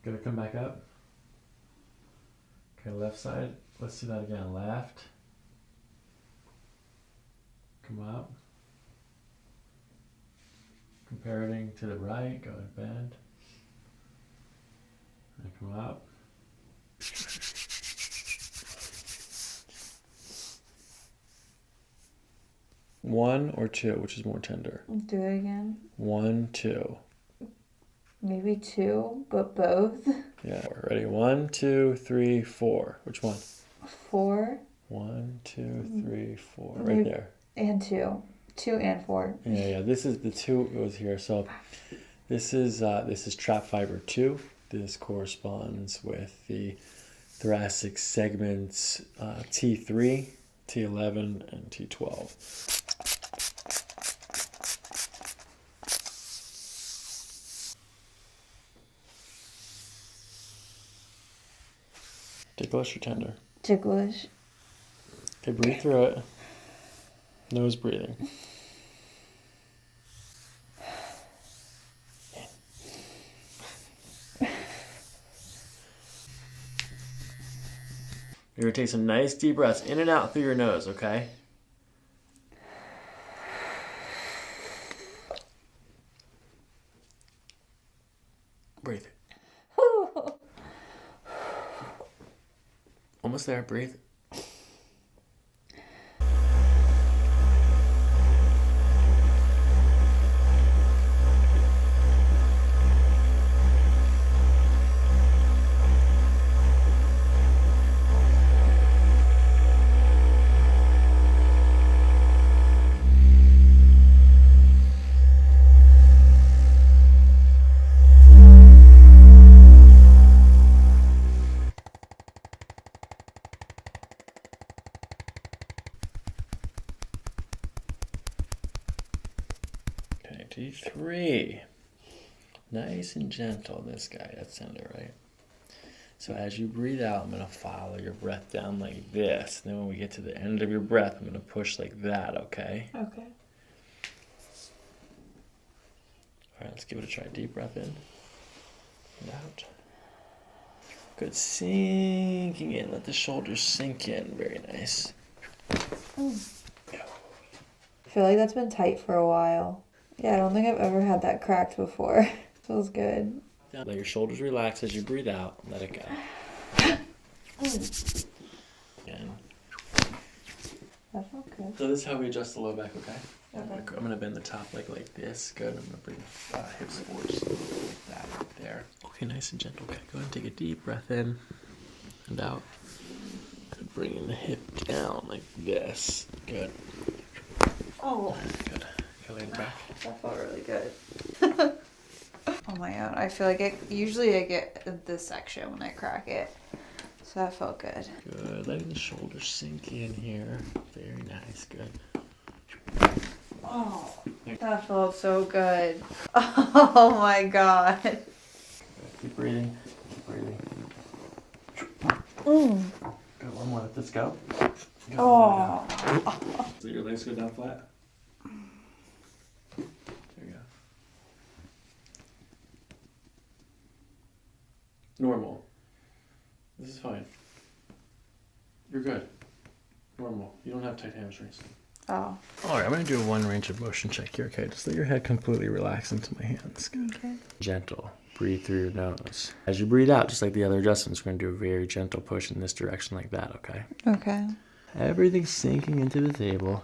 Good, come back up. Okay, left side. Let's do that again. Left. Come up. Comparing to the right. Go ahead, bend. And come up. One or two, which is more tender? Do it again. 1, 2. Maybe 2, but both. Yeah, we're ready. 1, 2, 3, 4. Which one? 4. 1, 2, 3, 4. Right there. And 2. 2 and 4. Yeah. This is the 2 goes here. So this is trap fiber 2. This corresponds with the thoracic segments T3, T11, and T12. Ticklish or tender? Ticklish. Okay, breathe through it. Nose breathing. You're going to take some nice deep breaths in and out through your nose, okay? Breathe. Almost there, breathe. T3. Nice and gentle, this guy. That's tender, right? So as you breathe out, I'm going to follow your breath down like this. Then when we get to the end of your breath, I'm going to push like that, okay? Okay. All right, let's give it a try. Deep breath in and out. Good. Sinking in. Let the shoulders sink in. Very nice. I feel like that's been tight for a while. Yeah, I don't think I've ever had that cracked before. Feels good. Let your shoulders relax as you breathe out. Let it go. Again. That felt good. So this is how we adjust the low back, okay? Okay. I'm going to bend the top leg like this. Good. I'm going to bring hips forward just a little bit like that right there. Okay, nice and gentle. Okay, go ahead and take a deep breath in and out. Good. Bringing the hip down like this. Good. Oh. Good. Go lay back. That felt really good. Oh my god, I feel like usually I get this section when I crack it. So that felt good. Good. Letting the shoulders sink in here. Very nice. Good. Oh, that felt so good. Oh my god. Good. Keep breathing. Keep breathing. Good. One more. Let this go. Good. Oh. So your legs go down flat. There you go. Normal. This is fine. You're good. Normal. You don't have tight hamstrings. Oh. All right, I'm gonna do a 1 range of motion check here. Okay, just let your head completely relax into my hands. Good. Okay. Gentle. Breathe through your nose. As you breathe out, just like the other adjustments, we're gonna do a very gentle push in this direction like that, okay? Okay. Everything's sinking into the table.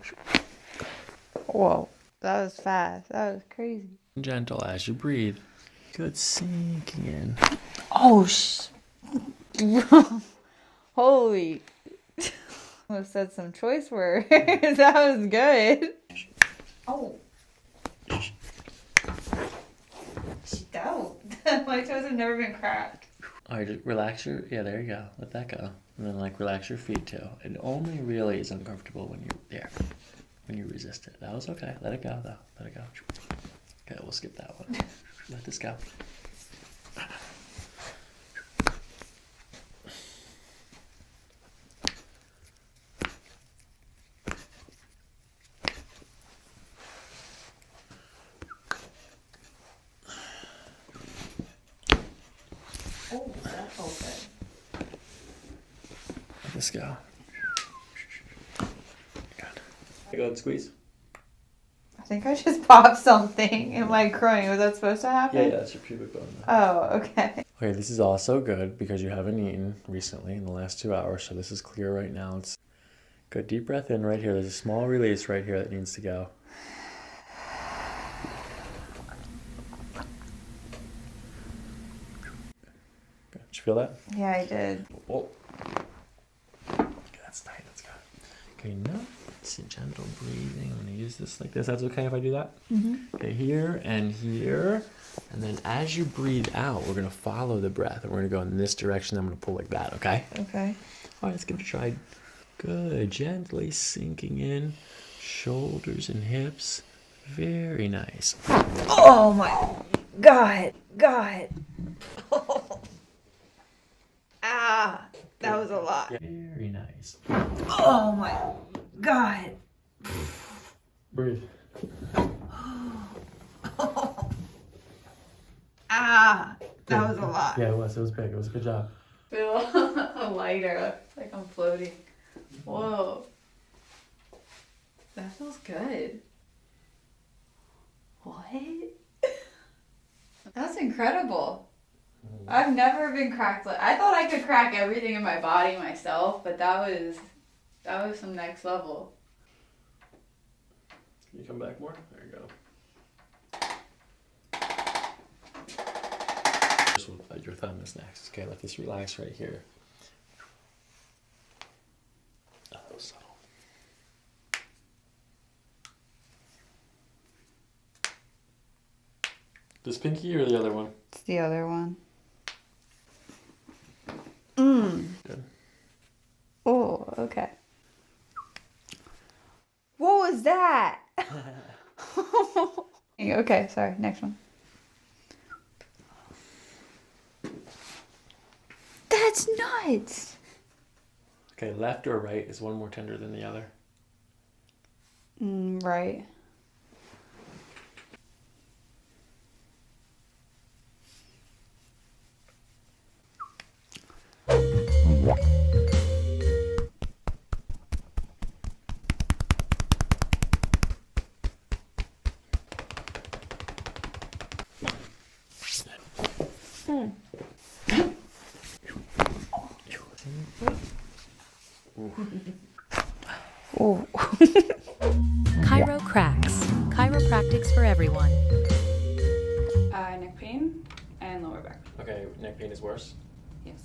Whoa. That was fast. That was crazy. Gentle as you breathe. Good, sinking in. Oh, holy. I said some choice words. That was good. Oh. Don't. My toes have never been cracked. All right, just relax your, yeah, there you go. Let that go. And then like relax your feet too. It only really is uncomfortable when you're there, when you resist it. That was okay. Let it go though. Let it go. Okay, we'll skip that one. Let this go. Oh, that felt good. Let this go. Good. Go ahead and squeeze. I think I just popped something in my groin. Was that supposed to happen? Yeah, that's your pubic bone. Oh, okay. Okay, this is also good because you haven't eaten recently in the last 2 hours, so this is clear right now. It's good. Deep breath in right here. There's a small release right here that needs to go. Good. Did you feel that? Yeah, I did. Oh. Okay, that's tight. That's good. Okay, now let's see. Gentle breathing. I'm gonna use this like this. That's okay if I do that? Mm-hmm. Okay, here and here. And then as you breathe out, we're gonna follow the breath and we're gonna go in this direction. I'm gonna pull like that, okay? Okay. All right, let's give it a try. Good. Gently sinking in. Shoulders and hips. Very nice. Oh my God. God. Ah, that was a lot. Very nice. Oh my God. Breathe. Ah, that was a lot. Yeah, it was. It was big. It was a good job. Feel lighter. Like I'm floating. Whoa. That feels good. What? That's incredible. I've never been cracked. I thought I could crack everything in my body myself, but that was some next level. Can you come back more? There you go. Your thumb is next. Okay, let this relax right here. Oh, that was subtle. This pinky or the other one? It's the other one. Good. Oh, okay. What was that? Okay, sorry. Next one. That's nuts. Okay, left or right is one more tender than the other. Right. Oh. Chiro cracks. Chiropractics for everyone. Neck pain and lower back. Okay, neck pain is worse. Yes.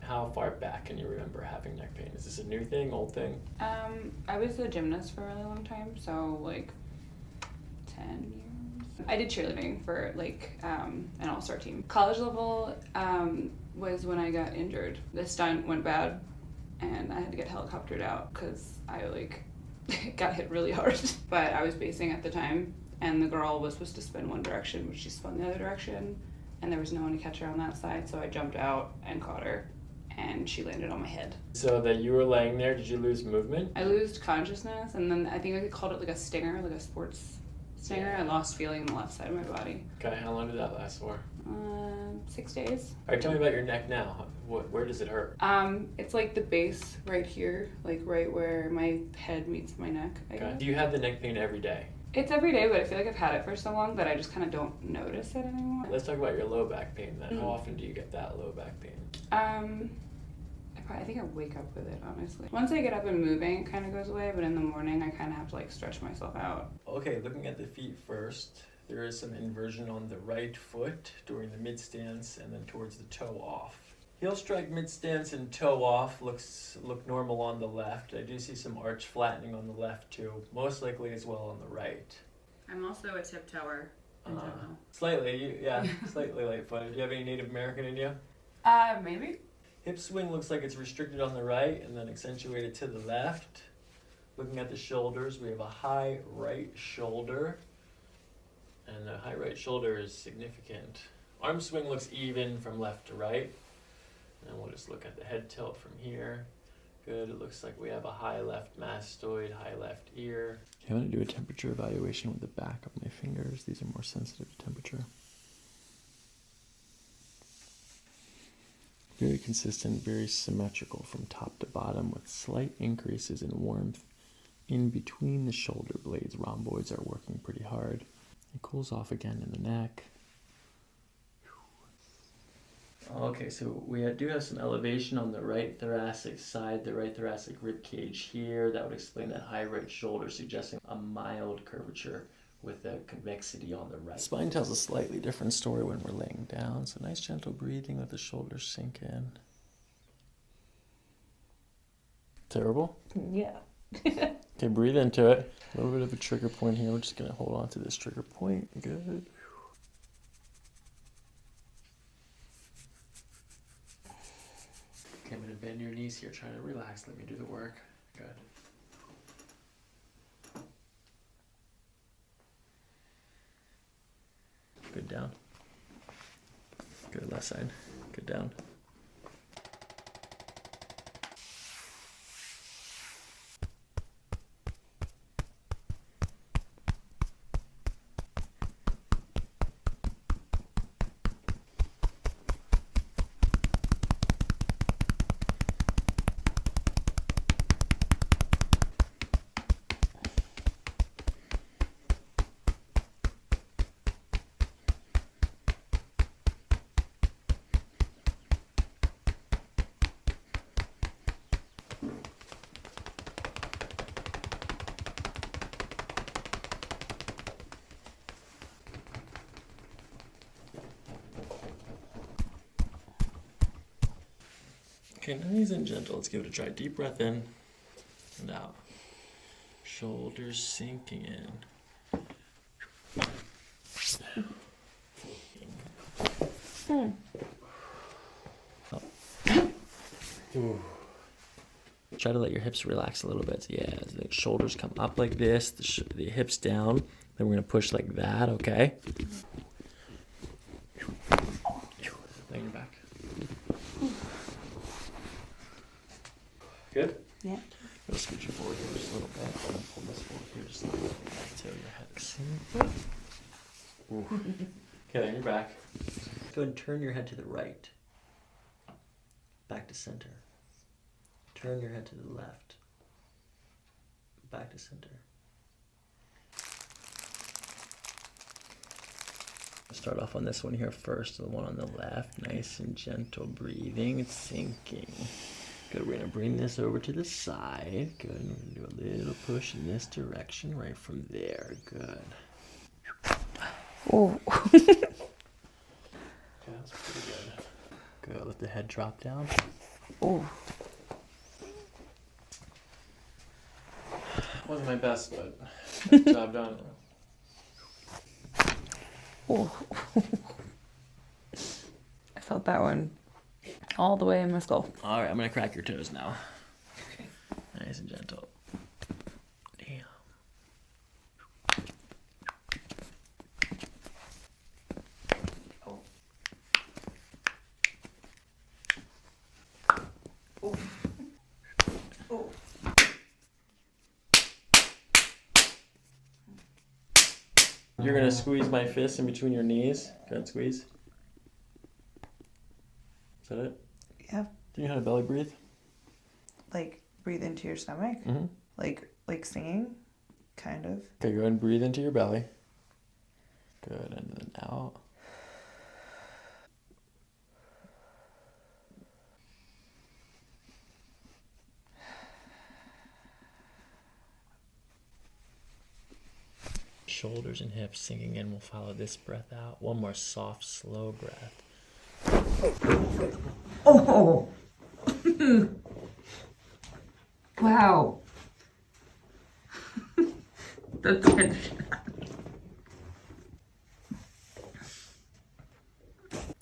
How far back can you remember having neck pain? Is this a new thing, old thing? I was a gymnast for a really long time, so like 10 years. I did cheerleading for like an all-star team. College level was when I got injured. The stunt went bad and I had to get helicoptered out because I like got hit really hard. But I was basing at the time and the girl was supposed to spin one direction, but she spun the other direction and there was no one to catch her on that side, so I jumped out and caught her and she landed on my head. So that you were laying there, did you lose movement? I lost consciousness and then I think I called it like a stinger, like a sports stinger. I lost feeling in the left side of my body. Okay, how long did that last for? 6 days. All right, tell me about your neck now. Where does it hurt? It's like the base right here, like right where my head meets my neck, I guess. Do you have the neck pain every day? It's every day, but I feel like I've had it for so long that I just kind of don't notice it anymore. Let's talk about your low back pain then. How often do you get that low back pain? I think I wake up with it, honestly. Once I get up and moving, it kind of goes away, but in the morning, I kind of have to like stretch myself out. Okay, looking at the feet first, there is some inversion on the right foot during the mid stance and then towards the toe off. Heel strike, mid stance, and toe off look normal on the left. I do see some arch flattening on the left too, most likely as well on the right. I'm also a tiptoeer in general. Slightly, yeah, slightly light-footed. Do you have any Native American in you? Maybe. Hip swing looks like it's restricted on the right and then accentuated to the left. Looking at the shoulders, we have a high right shoulder. And the high right shoulder is significant. Arm swing looks even from left to right. And we'll just look at the head tilt from here. Good, it looks like we have a high left mastoid, high left ear. I'm going to do a temperature evaluation with the back of my fingers. These are more sensitive to temperature. Very consistent, very symmetrical from top to bottom with slight increases in warmth in between the shoulder blades. Rhomboids are working pretty hard. It cools off again in the neck. Okay, so we do have some elevation on the right thoracic side, the right thoracic rib cage here. That would explain that high right shoulder, suggesting a mild curvature with a convexity on the right. Spine tells a slightly different story when we're laying down, so nice gentle breathing, let the shoulders sink in. Terrible? Yeah. Okay, breathe into it. A little bit of a trigger point here. We're just going to hold on to this trigger point. Good. Okay, I'm going to bend your knees here. Try to relax. Let me do the work. Good. Good down. Good left side. Good down. Okay, nice and gentle. Let's give it a try. Deep breath in and out. Shoulders sinking in. Ooh. Try to let your hips relax a little bit. Yeah, the shoulders come up like this, the hips down. Then we're going to push like that, okay? Lay your back. Good? Yeah. I'll scoot you forward here just a little bit. I'm going to pull this forward here just a little bit. Till your head. Okay, on your back. Go ahead and turn your head to the right. Back to center. Turn your head to the left. Back to center. Start off on this one here first, the one on the left. Nice and gentle breathing. It's sinking. Good, we're going to bring this over to the side. Good, we're going to do a little push in this direction right from there. Good. Oh. Okay, that's pretty good. Good, let the head drop down. Oh. Wasn't my best, but good job done. Oh. I felt that one all the way in my skull. All right, I'm going to crack your toes now. Okay. Nice and gentle. Damn. Oh. Oh. You're gonna squeeze my fist in between your knees. Go ahead, squeeze. Is that it? Yeah. Do you know how to belly breathe? Like breathe into your stomach? Mm-hmm. Like singing? Kind of. Okay, go ahead and breathe into your belly. Good, and then out. Shoulders and hips sinking in. We'll follow this breath out. One more soft, slow breath. Oh! Wow. That's good.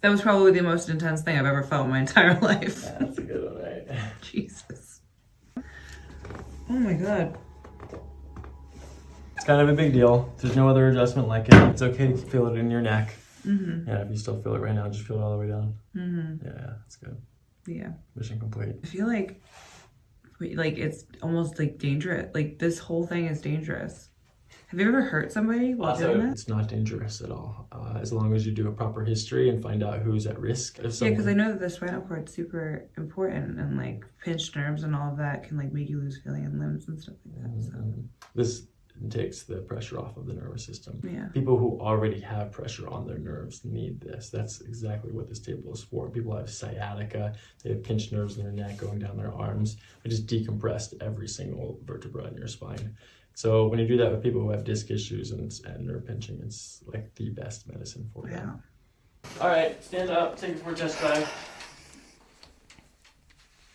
That was probably the most intense thing I've ever felt in my entire life. That's a good one, right? Jesus. Oh my god. It's kind of a big deal. There's no other adjustment like it. It's okay to feel it in your neck. Mm-hmm. Yeah, if you still feel it right now, just feel it all the way down. Mm-hmm. Yeah, that's good. Yeah. Mission complete. I feel like it's almost like dangerous. Like this whole thing is dangerous. Have you ever hurt somebody while doing that? It's not dangerous at all, as long as you do a proper history and find out who's at risk. If Yeah, someone... because I know that the spinal cord is super important, and like pinched nerves and all of that can like make you lose feeling in limbs and stuff like that. So This takes the pressure off of the nervous system. yeah. People who already have pressure on their nerves need this. That's exactly what this table is for. People have sciatica, they have pinched nerves in their neck going down their arms. I just decompressed every single vertebra in your spine. So when you do that with people who have disc issues and nerve pinching, it's like the best medicine for them. All right, stand up, take it for a test drive.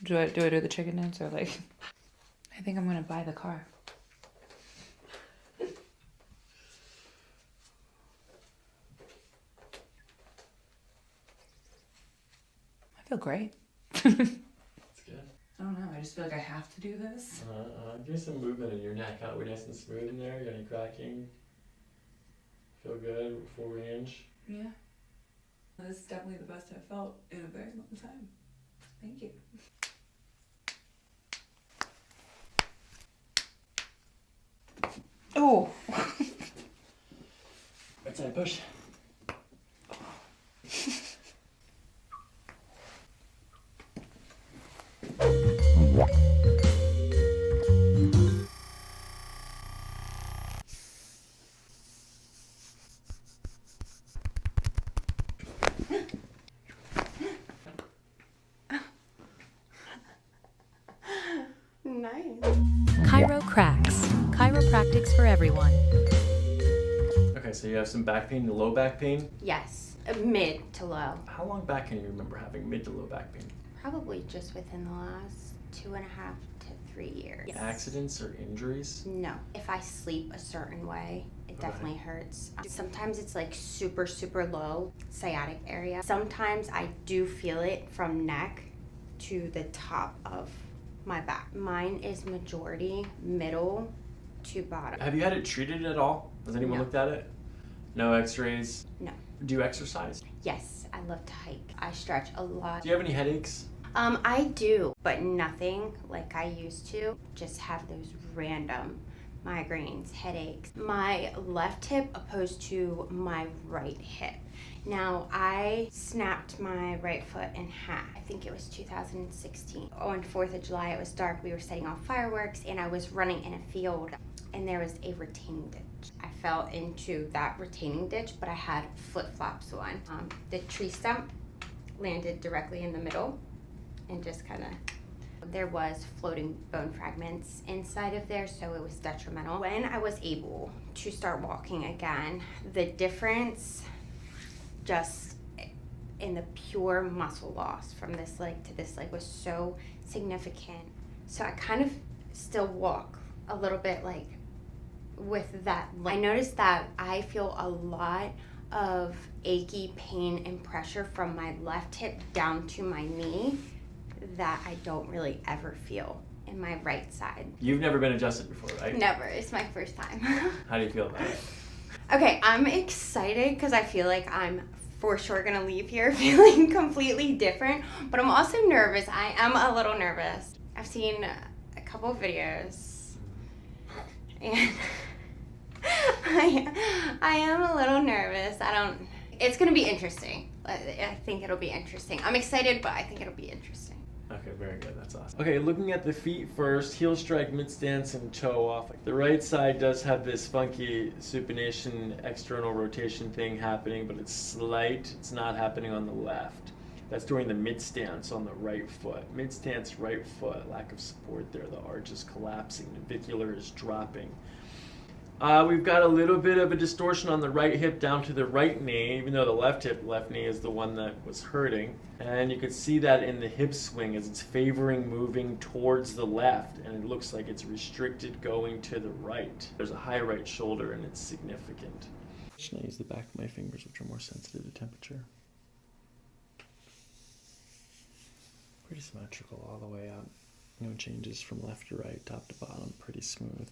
Do I do the chicken dance or like? I think I'm gonna buy the car. I feel great. That's good. I don't know. I just feel like I have to do this. Give me some movement in your neck. How are we nice and smooth in there? You got any cracking? Feel good? Full range? Yeah. This is definitely the best I've felt in a very long time. Thank you. Oh. Right side push. Nice. Chiro cracks. Chiropractics for everyone. Okay, so you have some back pain, low back pain. Yes, mid to low. How long back can you remember having mid to low back pain? Probably just within the last 2.5 to 3 years. Accidents or injuries? No. If I sleep a certain way, it definitely hurts. Sometimes it's like super, super low, sciatic area. Sometimes I do feel it from neck to the top of my back. Mine is majority middle to bottom. Have you had it treated at all? Has anyone No. looked at it? No x-rays? No. Do you exercise? Yes, I love to hike. I stretch a lot. Do you have any headaches? I do, but nothing like I used to. Just have those random migraines, headaches. My left hip opposed to my right hip. Now, I snapped my right foot in half. I think it was 2016. On 4th of July, it was dark. We were setting off fireworks, and I was running in a field, and there was a retaining ditch. I fell into that retaining ditch, but I had flip-flops on. The tree stump landed directly in the middle, and just kind of, there was floating bone fragments inside of there, so it was detrimental. When I was able to start walking again, the difference just in the pure muscle loss from this leg to this leg was so significant. So I kind of still walk a little bit like with that. I noticed that I feel a lot of achy pain and pressure from my left hip down to my knee that I don't really ever feel in my right side. You've never been adjusted before, right? Never. It's my first time. How do you feel about it? Okay, I'm excited because I feel like I'm for sure gonna leave here feeling completely different, but I'm also nervous. I am a little nervous. I've seen a couple of videos and I am a little nervous. It's gonna be interesting. I think it'll be interesting. I'm excited, but I think it'll be interesting. Okay, very good. That's awesome. Okay, looking at the feet first, heel strike, mid stance, and toe off. The right side does have this funky supination external rotation thing happening, but it's slight. It's not happening on the left. That's during the mid stance on the right foot. Mid stance, right foot, lack of support there. The arch is collapsing. Navicular is dropping. We've got a little bit of a distortion on the right hip down to the right knee, even though the left knee is the one that was hurting. And you can see that in the hip swing as it's favoring moving towards the left, and it looks like it's restricted going to the right. There's a high right shoulder, and it's significant. Should I use the back of my fingers, which are more sensitive to temperature? Pretty symmetrical all the way up. No changes from left to right, top to bottom, pretty smooth.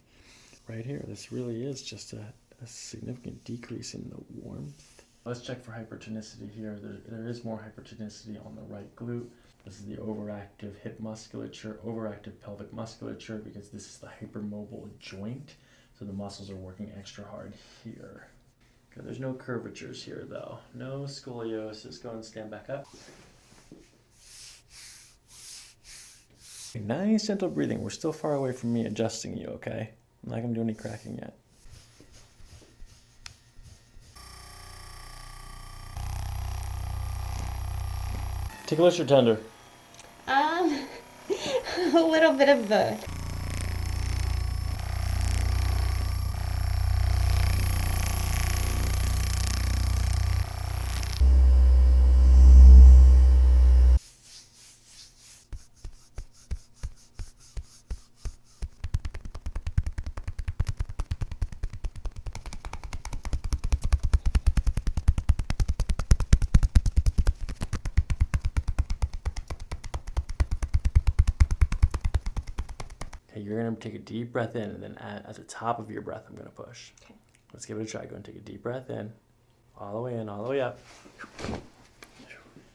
Right here, this really is just a significant decrease in the warmth. Let's check for hypertonicity here. There is more hypertonicity on the right glute. This is the overactive hip musculature, overactive pelvic musculature, because this is the hypermobile joint. So the muscles are working extra hard here. Okay, there's no curvatures here though. No scoliosis. Go and stand back up. Okay, nice gentle breathing. We're still far away from me adjusting you, okay? I'm not gonna do any cracking yet. Ticklish or tender? A little bit of both. You're going to take a deep breath in, and then at the top of your breath, I'm going to push. Okay. Let's give it a try. Go and take a deep breath in, all the way in, all the way up.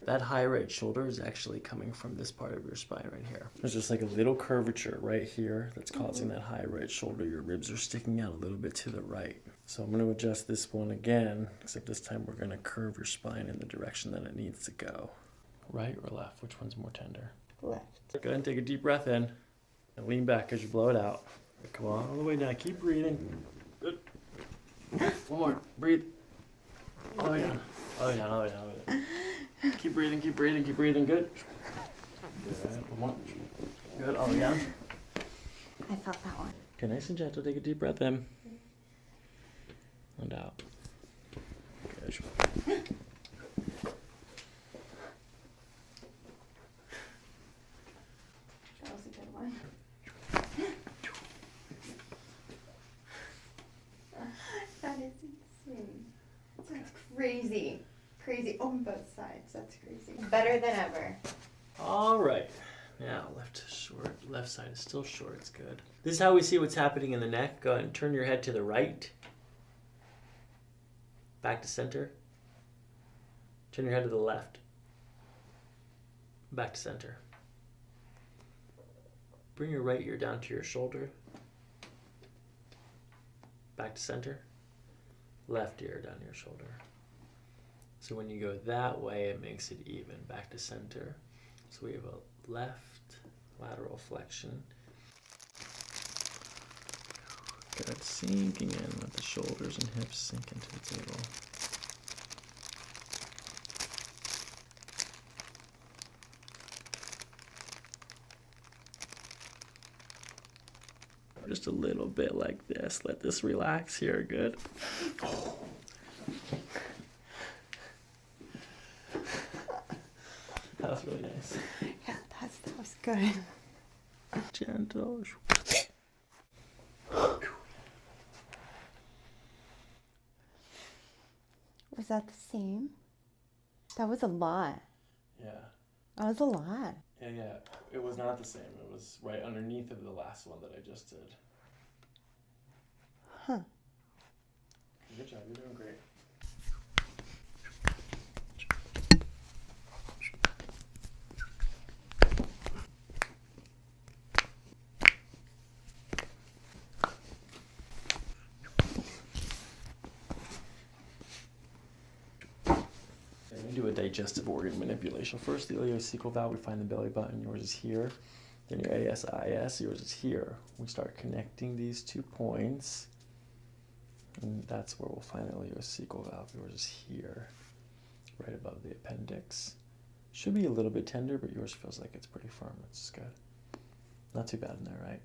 That high right shoulder is actually coming from this part of your spine right here. There's just like a little curvature right here that's causing that high right shoulder. Your ribs are sticking out a little bit to the right. So I'm going to adjust this one again, except this time we're going to curve your spine in the direction that it needs to go. Right or left? Which one's more tender? Left. Go ahead and take a deep breath in. And lean back as you blow it out. Come on, all the way down. Keep breathing. Good. One more. Breathe. All the way down. All the way down, all the way down, all the way down. Keep breathing, keep breathing, keep breathing. Good. Good. One more. Good. All the way down. I felt that one. Okay, nice and gentle. Take a deep breath in. And out. Good. That was a good one. That is insane. That's crazy. Crazy on both sides. That's crazy. Better than ever. All right. Now, left short. Left side is still short. It's good. This is how we see what's happening in the neck. Go ahead and turn your head to the right. Back to center. Turn your head to the left. Back to center. Bring your right ear down to your shoulder. Back to center. Left ear down your shoulder. So when you go that way, it makes it even. Back to center. So we have a left lateral flexion. Good. Sinking in. Let the shoulders and hips sink into the table. Just a little bit like this. Let this relax here. Good. Oh. That was really nice. Yeah, that was good. Gentle. Was that the same? That was a lot. Yeah. That was a lot. Yeah. It was not the same. It was right underneath of the last one that I just did. Huh. Good job. You're doing great. and do a digestive organ manipulation. First, the ileocecal valve, we find the belly button, yours is here. Then your ASIS, yours is here. We start connecting these 2 points, and that's where we'll find the ileocecal valve, yours is here, right above the appendix. Should be a little bit tender, but yours feels like it's pretty firm, which is good. Not too bad in there, right?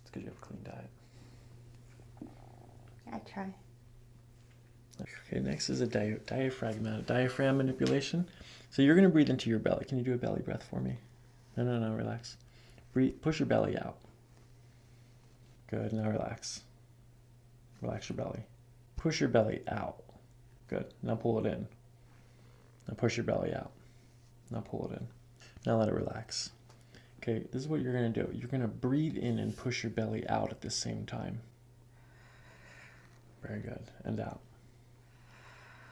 It's because you have a clean diet. I try. Okay, next is a diaphragm manipulation. So you're going to breathe into your belly. Can you do a belly breath for me? No, relax. Breathe, push your belly out. Good, now relax. Relax your belly. Push your belly out. Good, now pull it in. Now push your belly out. Now pull it in. Now let it relax. Okay, this is what you're going to do. You're going to breathe in and push your belly out at the same time. Very good, and out.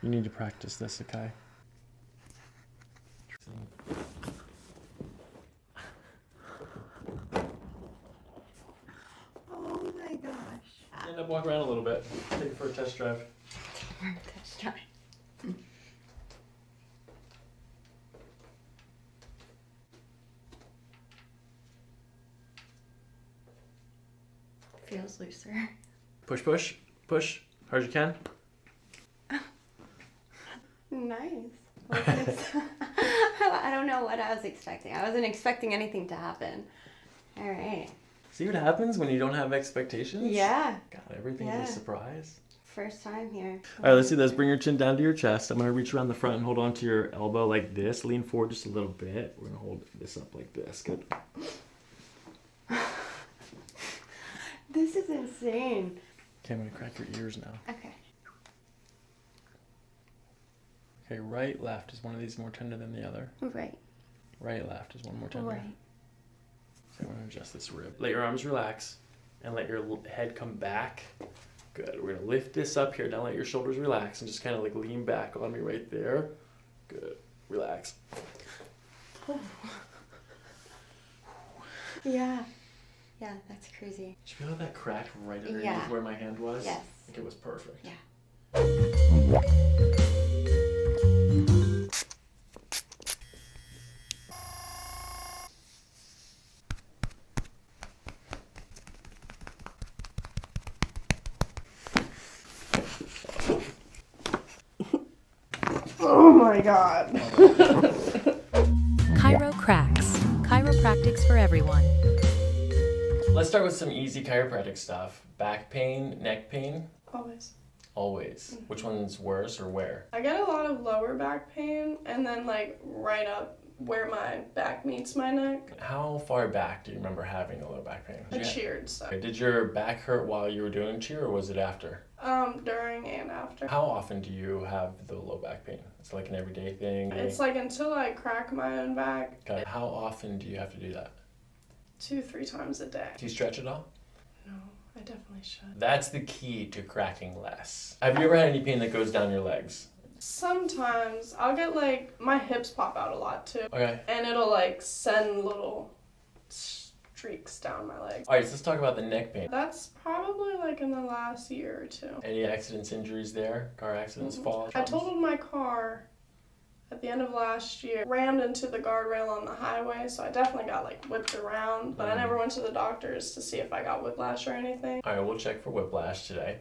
You need to practice this, okay? Oh my gosh. End up walking around a little bit. Take it for a test drive. Test drive. Feels looser. Push, push, push. Hard as you can. Nice. I don't know what I was expecting. I wasn't expecting anything to happen. All right. See what happens when you don't have expectations? Yeah. God, everything's a surprise. First time here. All right, let's do this. Bring your chin down to your chest. I'm going to reach around the front and hold on to your elbow like this. Lean forward just a little bit. We're going to hold this up like this. Good. This is insane. Okay, I'm going to crack your ears now. Okay. Okay, right, left. Is one of these more tender than the other? Right. Right, left. Is one more tender? Right. So I'm going to adjust this rib. Let your arms relax and let your head come back. Good. We're going to lift this up here. Now let your shoulders relax and just kind of like lean back on me right there. Good. Relax. Yeah. Yeah, that's crazy. Did you feel that crack right underneath where my hand was? Yes. I think it was perfect. Yeah. Oh my god. ChiroPractic. Chiropractics for everyone. Let's start with some easy chiropractic stuff. Back pain, neck pain? Always. Always. Which one's worse or where? I get a lot of lower back pain and then like right up where my back meets my neck. How far back do you remember having a low back pain? I cheered so. Okay, did your back hurt while you were doing cheer or was it after? During and after. How often do you have the low back pain? It's like an everyday thing? It's like until I crack my own back. Okay. How often do you have to do that? 2-3 times a day. Do you stretch at all? No, I definitely should. That's the key to cracking less. Have you ever had any pain that goes down your legs? Sometimes I'll get like, my hips pop out a lot too. Okay. And it'll like send little streaks down my legs. Alright, so let's talk about the neck pain. That's probably like in the last year or two. Any accidents, injuries there? Car accidents, falls? I totaled my car at the end of last year, rammed into the guardrail on the highway, so I definitely got like whipped around, but I never went to the doctors to see if I got whiplash or anything. Alright, we'll check for whiplash today.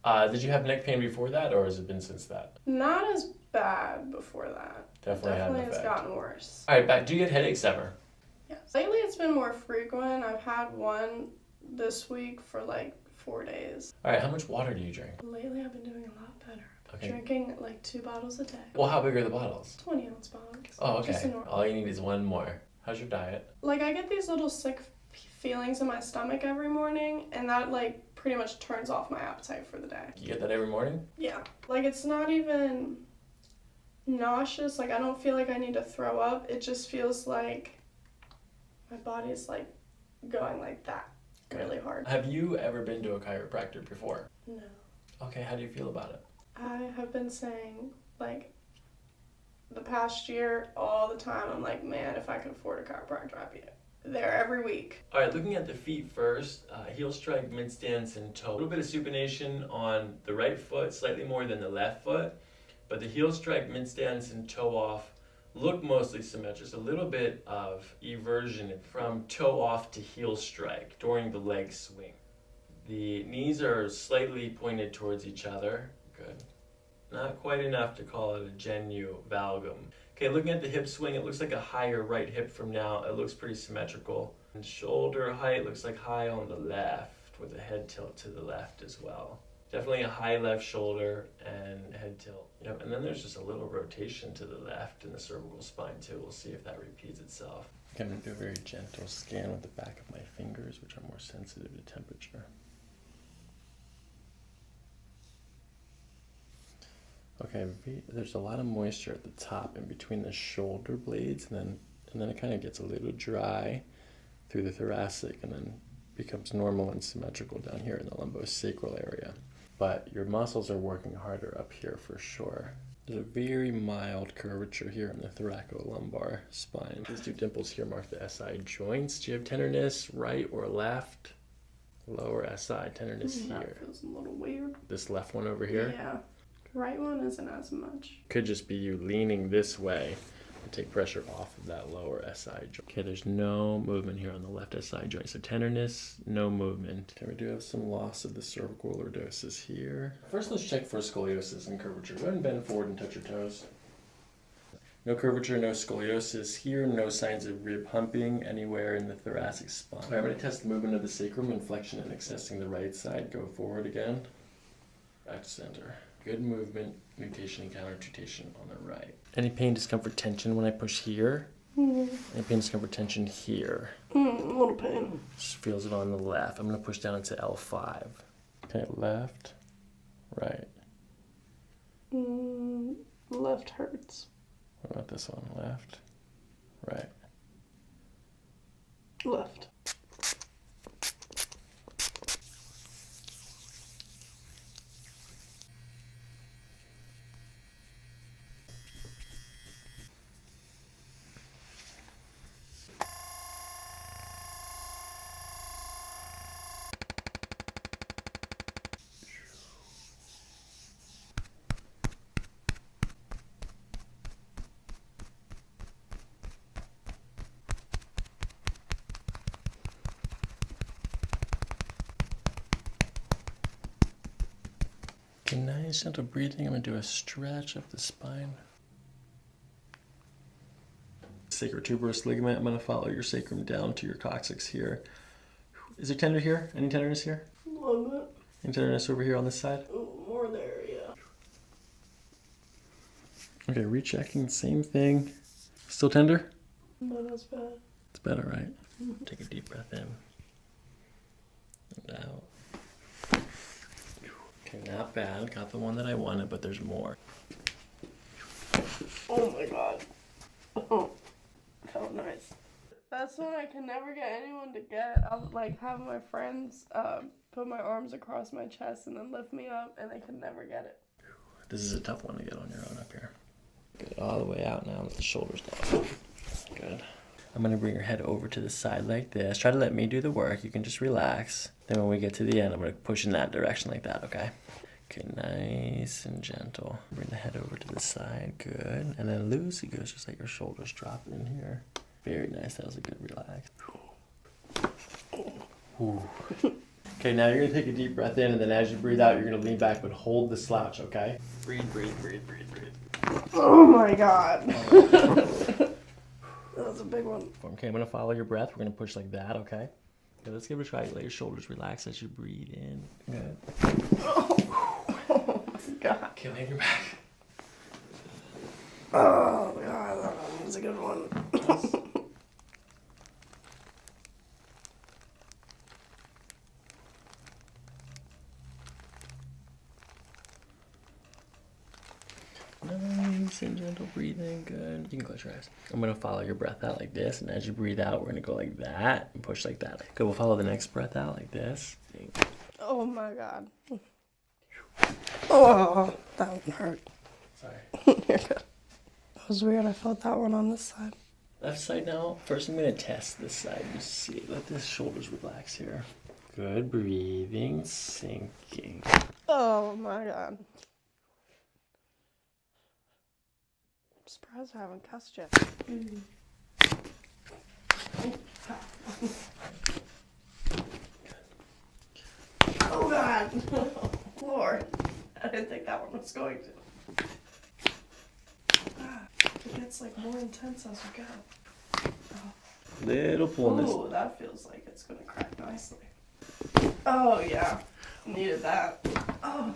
Did you have neck pain before that, or has it been since that? Not as bad before that. Definitely has gotten worse. Alright, back. Do you get headaches ever? Yes. Lately it's been more frequent. I've had one this week for like 4 days. Alright, how much water do you drink? Lately I've been doing a lot better. Okay. Drinking like 2 bottles a day. Well, how big are the bottles? 20-ounce bottles. Oh, Just a okay. normal. All you need is one more. How's your diet? Like I get these little sick feelings in my stomach every morning, and that like pretty much turns off my appetite for the day. You get that every morning? Yeah. Like it's not even nauseous, like I don't feel like I need to throw up. It just feels like my body's like going like that really hard. Have you ever been to a chiropractor before? No. Okay, how do you feel about it? I have been saying like the past year all the time, I'm like, man, if I could afford a chiropractor, I'd be there every week. Alright, looking at the feet first, heel strike, mid stance, and toe. A little bit of supination on the right foot, slightly more than the left foot, But the heel strike, mid stance, and toe off look mostly symmetric. A little bit of eversion from toe off to heel strike during the leg swing. The knees are slightly pointed towards each other. Good. Not quite enough to call it a genu valgum. Okay, looking at the hip swing, it looks like a higher right hip from now. It looks pretty symmetrical. And shoulder height looks like high on the left with a head tilt to the left as well. Definitely a high left shoulder and head tilt. Yep, and then there's just a little rotation to the left in the cervical spine too. We'll see if that repeats itself. Okay, I'm gonna do a very gentle scan with the back of my fingers, which are more sensitive to temperature. Okay, there's a lot of moisture at the top in between the shoulder blades, and then it kind of gets a little dry through the thoracic, and then becomes normal and symmetrical down here in the lumbosacral area. But your muscles are working harder up here for sure. There's a very mild curvature here in the thoracolumbar spine. These two dimples here mark the SI joints. Do you have tenderness right or left? Lower SI, tenderness here. That feels a little weird. This left one over here? Yeah. Right one isn't as much. Could just be you leaning this way to take pressure off of that lower SI joint. Okay, there's no movement here on the left SI joint. So tenderness, no movement. Okay, we do have some loss of the cervical lordosis here. First, let's check for scoliosis and curvature. Go ahead and bend forward and touch your toes. No curvature, no scoliosis here, no signs of rib humping anywhere in the thoracic spine. Okay, I'm going to test the movement of the sacrum, inflection and accessing the right side. Go forward again. Back to center. Good movement, nutation and counter-nutation on the right. Any pain, discomfort, tension when I push here? Any pain, discomfort, tension here? A little pain. Just feels it on the left. I'm going to push down into L5. Okay, left, right. Left hurts. What about this one? Left, right. Left. Okay, nice gentle breathing. I'm going to do a stretch up the spine. Sacrotuberous ligament. I'm going to follow your sacrum down to your coccyx here. Is it tender here? Any tenderness here? A little bit. Any tenderness over here on this side? Ooh, more there, yeah. Okay, rechecking, same thing. Still tender? Not as bad. It's better, right? Take a deep breath in and out. Okay, not bad. Got the one that I wanted, but there's more. Oh my god. Oh, felt nice. That's one I can never get anyone to get. I'll like have my friends put my arms across my chest and then lift me up, and they can never get it. This is a tough one to get on your own up here. Good, all the way out now with the shoulders down. Good. I'm gonna bring your head over to the side like this. Try to let me do the work. You can just relax. Then when we get to the end, I'm gonna push in that direction like that, okay? Okay, nice and gentle. Bring the head over to the side, good. And then loose it goes, just like your shoulders drop in here. Very nice, that was a good relax. Ooh. Okay, now you're gonna take a deep breath in, and then as you breathe out, you're gonna lean back, but hold the slouch, okay? Breathe, breathe, breathe, breathe, breathe. Oh my god. That was a big one. Okay, I'm gonna follow your breath. We're gonna push like that, okay? Okay, let's give it a try. Let your shoulders relax as you breathe in. Good. Oh my god. Okay, lay on your back. Oh my god, that was a good one. Nice and gentle breathing, good. You can close your eyes. I'm gonna follow your breath out like this, and as you breathe out, we're gonna go like that and push like that. Good, we'll follow the next breath out like this. Oh my god. Oh, that one hurt. Sorry. You're good. That was weird, I felt that one on this side. Left side now. First I'm gonna test this side. You see, let the shoulders relax here. Good, breathing, sinking. Oh my god. surprised I haven't cussed yet. Oh God! Lord, I didn't think that one was going to. It gets like more intense as we go. Little pullness. Ooh, that feels like it's gonna crack nicely. Oh yeah, needed that. Oh.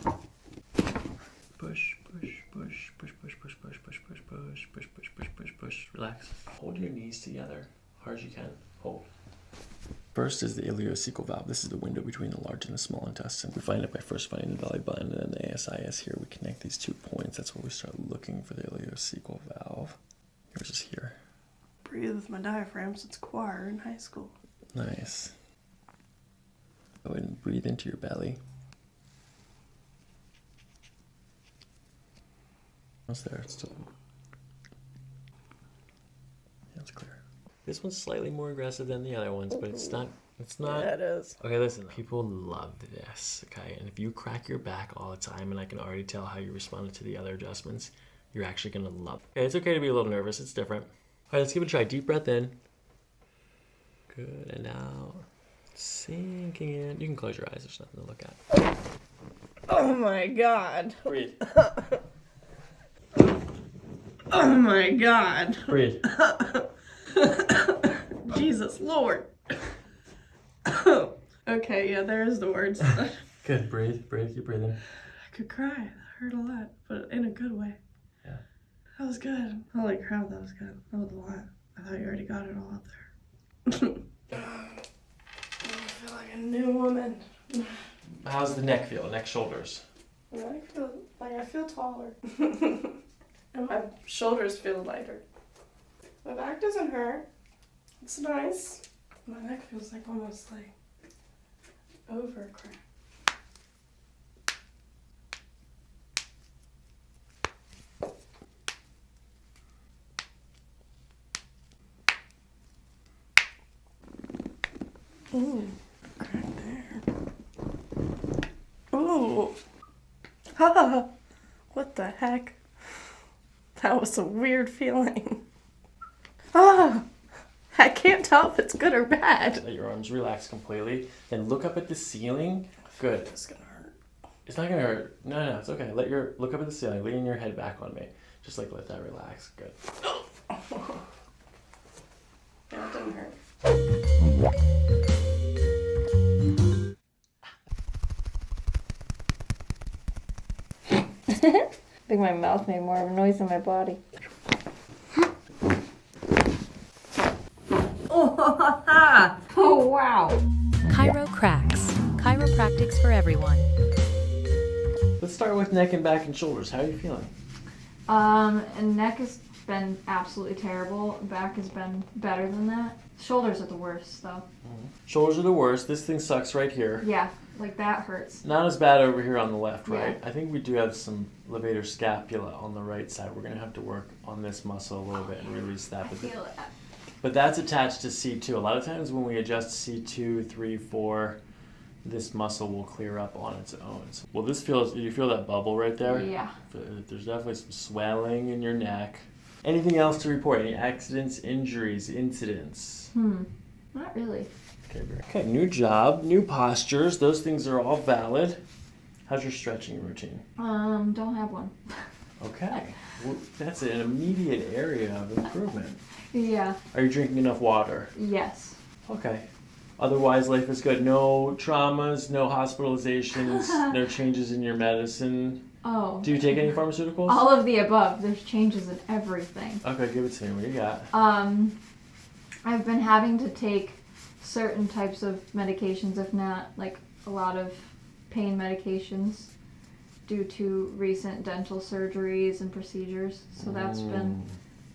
Push, push, push, push, push, push, push, push, push, push, push, push, push, push, push. Relax. Hold your knees together, hard as you can. Hold. First is the ileocecal valve. This is the window between the large and the small intestine. We find it by first finding the belly button and then the ASIS here. We connect these 2 points. That's where we start looking for the ileocecal valve. Yours is here. Breathe with my diaphragm since choir in high school. Nice. Go ahead and breathe into your belly. What's there? It's still. Yeah, it's clear. This one's slightly more aggressive than the other ones, but it's not. Yeah, it is. Okay, listen. People love this, okay? And if you crack your back all the time, and I can already tell how you responded to the other adjustments, you're actually going to love it. Okay, it's okay to be a little nervous. It's different. All right, let's give it a try. Deep breath in. Good, and out. Sinking in. You can close your eyes. There's nothing to look at. Oh my God. Breathe. Oh my God. Breathe. Jesus Lord. Okay, yeah, there's the words. Good. Breathe. Breathe. Keep breathing. I could cry. That hurt a lot, but in a good way. Yeah. That was good. Holy crap, that was good. That was a lot. I thought you already got it all up there. I feel like a new woman. How's the neck feel? Neck, shoulders. I feel taller. And my shoulders feel lighter. My back doesn't hurt. It's nice. My neck feels like almost like over cramp. Ooh, crack there. Ooh. Ha! What the heck? That was a weird feeling. Ah! I can't tell if it's good or bad. Let your arms relax completely. Then look up at the ceiling. Good. It's gonna hurt. It's not gonna hurt. No, it's okay. Look up at the ceiling. Lean your head back on me. Just like let that relax. Good. Yeah, it didn't hurt. I think my mouth made more of a noise than my body. Oh wow. Chiro cracks. Chiropractics for everyone. Let's start with neck and back and shoulders. How are you feeling? And neck has been absolutely terrible. Back has been better than that. Shoulders are the worst, though. Shoulders are the worst. This thing sucks right here. Yeah, like that hurts. Not as bad over here on the left, right? Yeah. I think we do have some levator scapula on the right side. We're gonna have to work on this muscle a little bit and release that. But that's attached to C2. A lot of times when we adjust C2, 3, 4, this muscle will clear up on its own. Well, this feels, you feel that bubble right there? Yeah. There's definitely some swelling in your neck. Anything else to report? Any accidents, injuries, incidents? Not really. Okay, new job, new postures. Those things are all valid. How's your stretching routine? Don't have one. Okay. Well, that's an immediate area of improvement. Yeah. Are you drinking enough water? Yes. Okay. Otherwise, life is good. No traumas, no hospitalizations, no changes in your medicine. Oh. Do you take any pharmaceuticals? All of the above. There's changes in everything. Okay, give it to me. What do you got? I've been having to take certain types of medications, if not like a lot of pain medications, due to recent dental surgeries and procedures. So that's been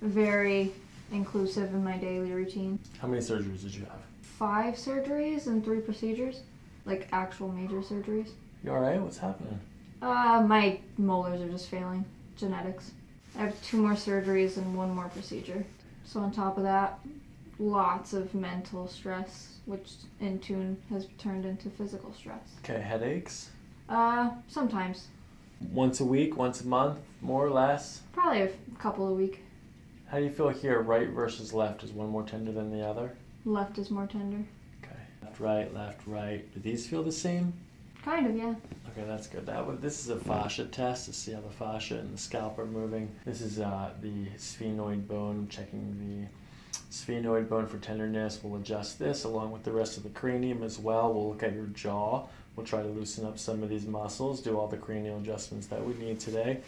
very inclusive in my daily routine. How many surgeries did you have? 5 surgeries and 3 procedures, like actual major surgeries. You alright? What's happening? My molars are just failing. Genetics. I have 2 more surgeries and 1 more procedure. So on top of that, lots of mental stress, which in tune has turned into physical stress. Okay, headaches? Sometimes. Once a week, once a month, more or less? Probably a couple a week. How do you feel here, right versus left? Is one more tender than the other? Left is more tender. Okay. Left, right. Do these feel the same? Kind of, yeah. Okay, that's good. This is a fascia test to see how the fascia and the scalp are moving. This is the sphenoid bone, checking the sphenoid bone for tenderness. We'll adjust this along with the rest of the cranium as well. We'll look at your jaw. We'll try to loosen up some of these muscles, do all the cranial adjustments that we need today.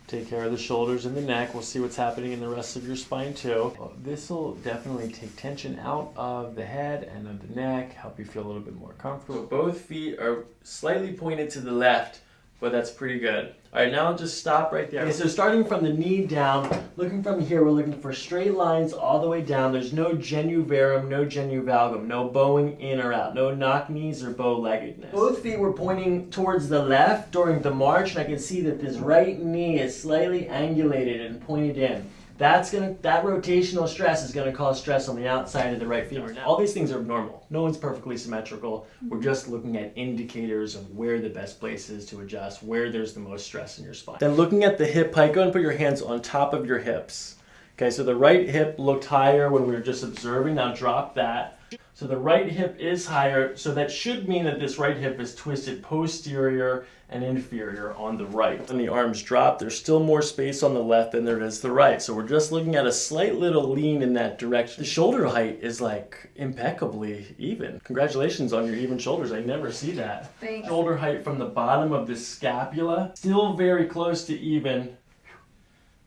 Take care of the shoulders and the neck. We'll see what's happening in the rest of your spine too. This will definitely take tension out of the head and of the neck, help you feel a little bit more comfortable. Both feet are slightly pointed to the left, but that's pretty good. All right, now I'll just stop right there. Okay, so starting from the knee down, looking from here, we're looking for straight lines all the way down. There's no genu varum, no genu valgum, no bowing in or out, no knock knees or bow-leggedness. Both feet were pointing towards the left during the march, and I can see that this right knee is slightly angulated and pointed in. That rotational stress is going to cause stress on the outside of the right femur. Now, all these things are normal. No one's perfectly symmetrical. We're just looking at indicators of where the best place is to adjust, where there's the most stress in your spine. Then looking at the hip height, go and put your hands on top of your hips. Okay, so the right hip looked higher when we were just observing. Now drop that. So the right hip is higher, so that should mean that this right hip is twisted posterior and inferior on the right. When the arms drop, there's still more space on the left than there is the right. So we're just looking at a slight little lean in that direction. The shoulder height is like impeccably even. Congratulations on your even shoulders. I never see that. Thanks. Shoulder height from the bottom of the scapula, still very close to even,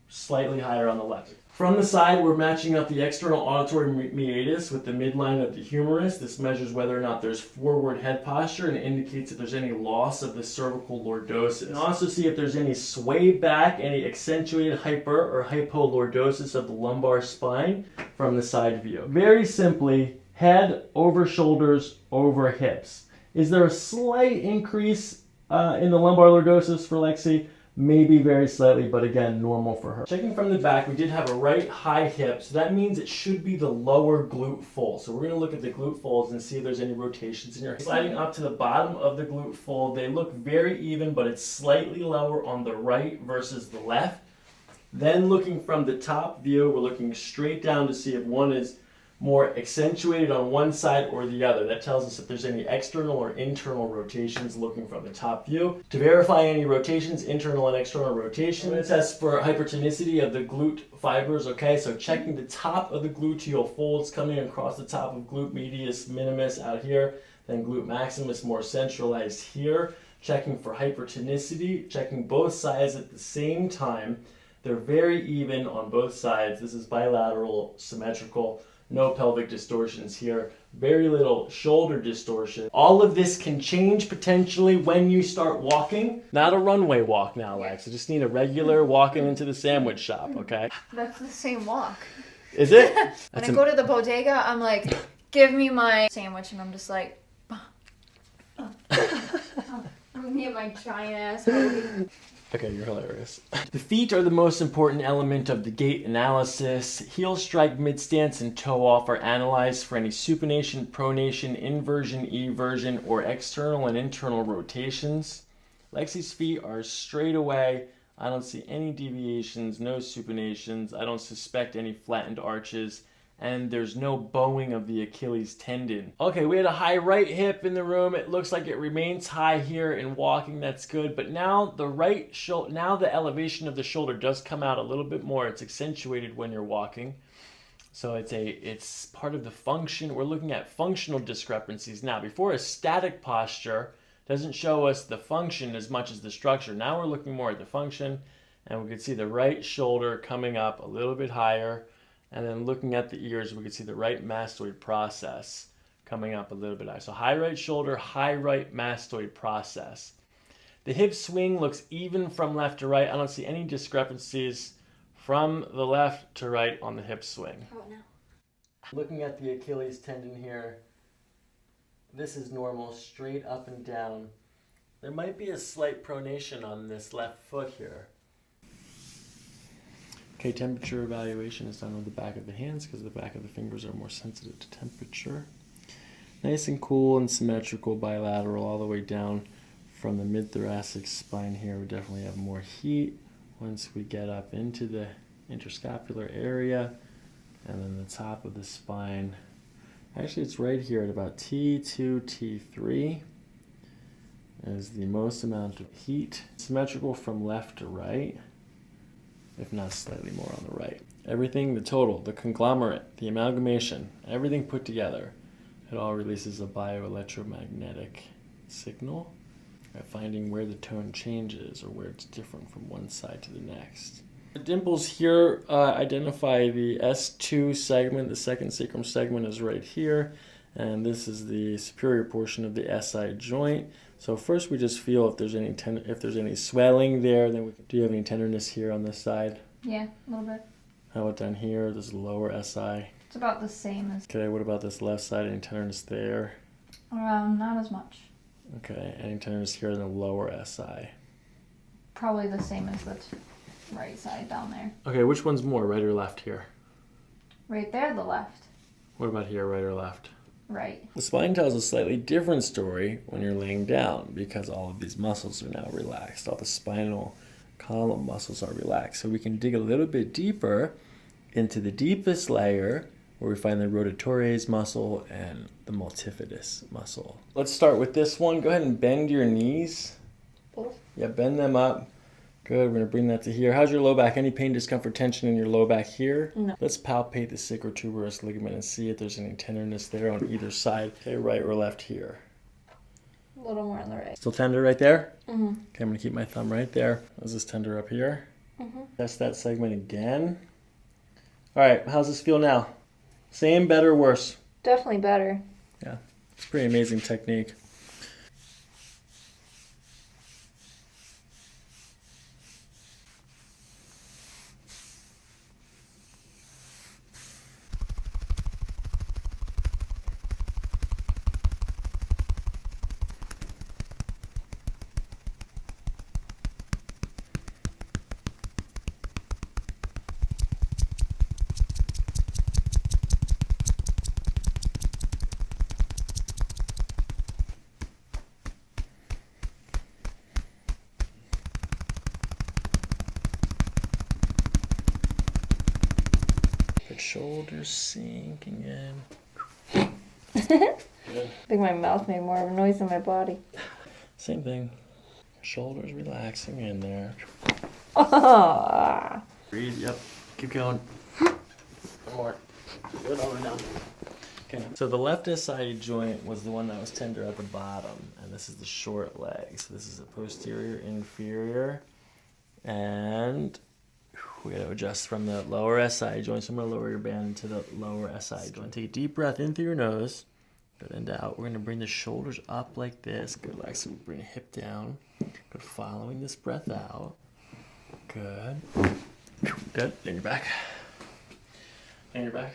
slightly higher on the left. From the side, we're matching up the external auditory meatus with the midline of the humerus. This measures whether or not there's forward head posture and indicates if there's any loss of the cervical lordosis. You can also see if there's any sway back, any accentuated hyper or hypolordosis of the lumbar spine from the side view. Very simply, head over shoulders over hips. Is there a slight increase in the lumbar lordosis for Lexi? Maybe very slightly, but again, normal for her. Checking from the back, we did have a right high hip, so that means it should be the lower glute fold. So we're gonna look at the glute folds and see if there's any rotations in your hip. Sliding up to the bottom of the glute fold, they look very even, but it's slightly lower on the right versus the left. Then looking from the top view, we're looking straight down to see if one is more accentuated on one side or the other. That tells us if there's any external or internal rotations looking from the top view. To verify any rotations, internal and external rotations, it tests for hypertonicity of the glute fibers, okay? So checking the top of the gluteal folds coming across the top of glute medius minimus out here, then glute maximus more centralized here. Checking for hypertonicity, checking both sides at the same time. They're very even on both sides. This is bilateral, symmetrical. No pelvic distortions here, very little shoulder distortion. All of this can change potentially when you start walking. Not a runway walk now, Lex. I just need a regular walking into the sandwich shop, okay? That's the same walk. Is it? When I go to the bodega, I'm like, give me my sandwich, and I'm just like, give me my giant ass hoagie. Okay, you're hilarious. The feet are the most important element of the gait analysis. Heel strike, mid stance, and toe off are analyzed for any supination, pronation, inversion, eversion, or external and internal rotations. Lexi's feet are straight away. I don't see any deviations, no supinations. I don't suspect any flattened arches. And there's no bowing of the Achilles tendon. Okay, we had a high right hip in the room. It looks like it remains high here in walking. That's good. But now the right shoulder, now the elevation of the shoulder does come out a little bit more. It's accentuated when you're walking. So it's part of the function. We're looking at functional discrepancies now. Before, a static posture doesn't show us the function as much as the structure. Now we're looking more at the function, and we can see the right shoulder coming up a little bit higher. And then looking at the ears, we can see the right mastoid process coming up a little bit higher. So high right shoulder, high right mastoid process. The hip swing looks even from left to right. I don't see any discrepancies from the left to right on the hip swing. Oh, no. Looking at the Achilles tendon here, this is normal, straight up and down. There might be a slight pronation on this left foot here. Okay, temperature evaluation is done on the back of the hands because the back of the fingers are more sensitive to temperature. Nice and cool and symmetrical, bilateral all the way down from the mid-thoracic spine here. We definitely have more heat once we get up into the interscapular area, and then the top of the spine. Actually, it's right here at about T2, T3 is the most amount of heat. Symmetrical from left to right, if not slightly more on the right. Everything, the total, the conglomerate, the amalgamation, everything put together, it all releases a bioelectromagnetic signal, finding where the tone changes or where it's different from one side to the next. The dimples here identify the S2 segment. The second sacrum segment is right here, and this is the superior portion of the SI joint. So first we just feel if there's any swelling there. Then do you have any tenderness here on this side? Yeah, a little bit. How about down here? This is lower SI. It's about the same as. Okay, what about this left side? Any tenderness there? Not as much. Okay, any tenderness here in the lower SI? Probably the same as the right side down there. Okay, which one's more, right or left here? Right there, the left. What about here, right or left? Right. The spine tells a slightly different story when you're laying down because all of these muscles are now relaxed. All the spinal column muscles are relaxed. So we can dig a little bit deeper into the deepest layer where we find the rotatories muscle and the multifidus muscle. Let's start with this one. Go ahead and bend your knees. Both? Yeah, bend them up. Good, we're gonna bring that to here. How's your low back? Any pain, discomfort, tension in your low back here? No. Let's palpate the sacrotuberous ligament and see if there's any tenderness there on either side. Okay, right or left here? A little more on the right. Still tender right there? Mm-hmm. Okay, I'm gonna keep my thumb right there. Is this tender up here? Mm-hmm. Test that segment again. All right, how's this feel now? Same, better, worse? Definitely better. Yeah, it's a pretty amazing technique. Shoulders sinking in. I think my mouth made more of a noise than my body. Same thing. Shoulders relaxing in there. Oh. Breathe, yep. Keep going. One more. Good, all the way down. Okay. So the left SI joint was the one that was tender at the bottom, and this is the short leg. So this is the posterior, inferior, and we got to adjust from the lower SI joint. So I'm going to lower your band into the lower SI joint. Take a deep breath in through your nose. Good, and out. We're going to bring the shoulders up like this. Good, like so. Bring the hip down. Good, following this breath out. Good. Good. Then you're back. And you're back.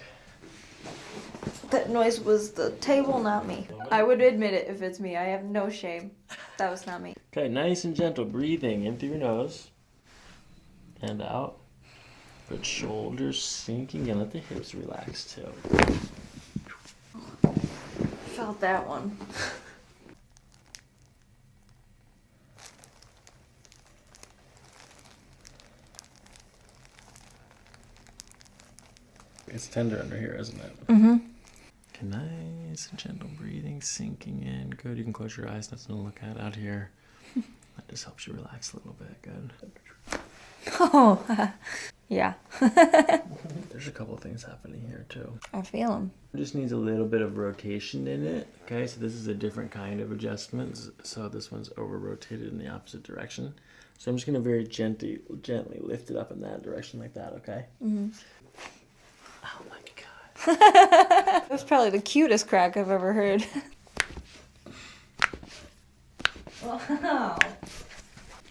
That noise was the table, not me. I would admit it if it's me. I have no shame. That was not me. Okay, nice and gentle. Breathing in through your nose. And out. Good, shoulders sinking in. Let the hips relax too. Felt that one. It's tender under here, isn't it? Mm-hmm. Okay, nice and gentle breathing, sinking in. Good, you can close your eyes, nothing to look at out here. That just helps you relax a little bit. Good. Oh, yeah. There's a couple of things happening here too. I feel them. It just needs a little bit of rotation in it. Okay, so this is a different kind of adjustment. So this one's over rotated in the opposite direction. So I'm just gonna very gently lift it up in that direction like that, okay? Mm-hmm. Oh my God. That's probably the cutest crack I've ever heard. Wow.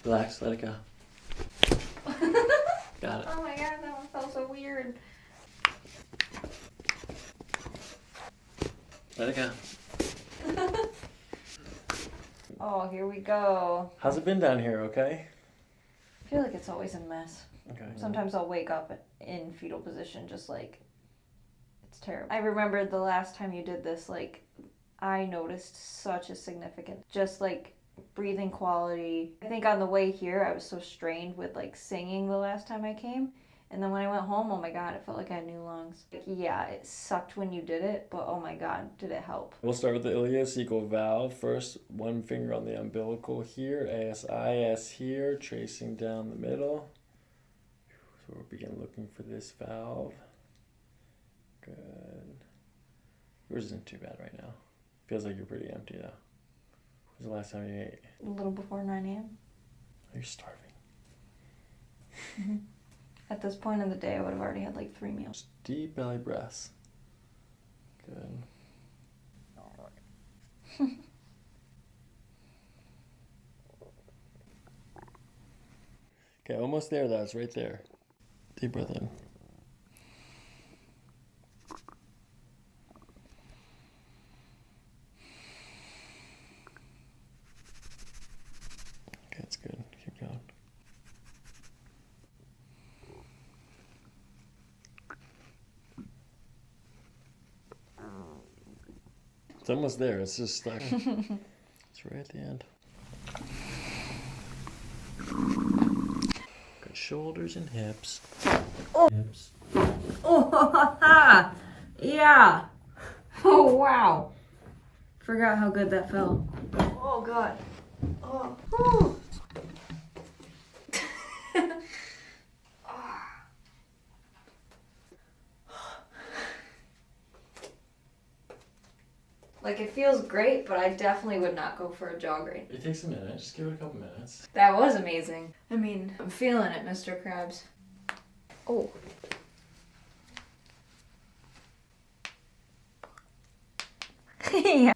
Relax, let it go. Got it. Oh my God, that one felt so weird. Let it go. Oh, here we go. How's it been down here, okay? I feel like it's always a mess. Okay. Sometimes I'll wake up in fetal position just like, it's terrible. I remember the last time you did this, like, I noticed such a significant, just like breathing quality. I think on the way here, I was so strained with like singing the last time I came. And then when I went home, oh my God, it felt like I had new lungs. Like, yeah, it sucked when you did it, but oh my God, did it help. We'll start with the ileocecal valve first. One finger on the umbilical here, ASIS here, tracing down the middle. So we'll begin looking for this valve. Good. Yours isn't too bad right now. Feels like you're pretty empty though. When's the last time you ate? A little before 9 a.m. You're starving. Mm-hmm. At this point in the day, I would have already had like 3 meals. Deep belly breaths. Good. Okay, almost there though. It's right there. Deep breath in. Okay, that's good. Keep going. It's almost there. It's just stuck. It's right at the end. Good shoulders and hips. Oh. Hips. Oh, yeah. Oh, wow. Forgot how good that felt. Oh, God. Oh. Whew. Like, it feels great, but I definitely would not go for a jog right now. It takes a minute. Just give it a couple minutes. That was amazing. I mean, I'm feeling it, Mr. Krabs. Oh. Yeah.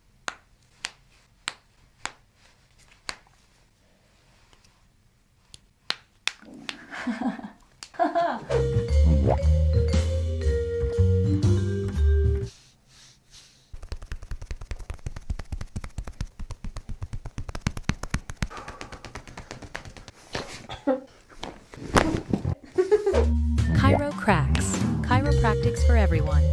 Chiropractics for everyone.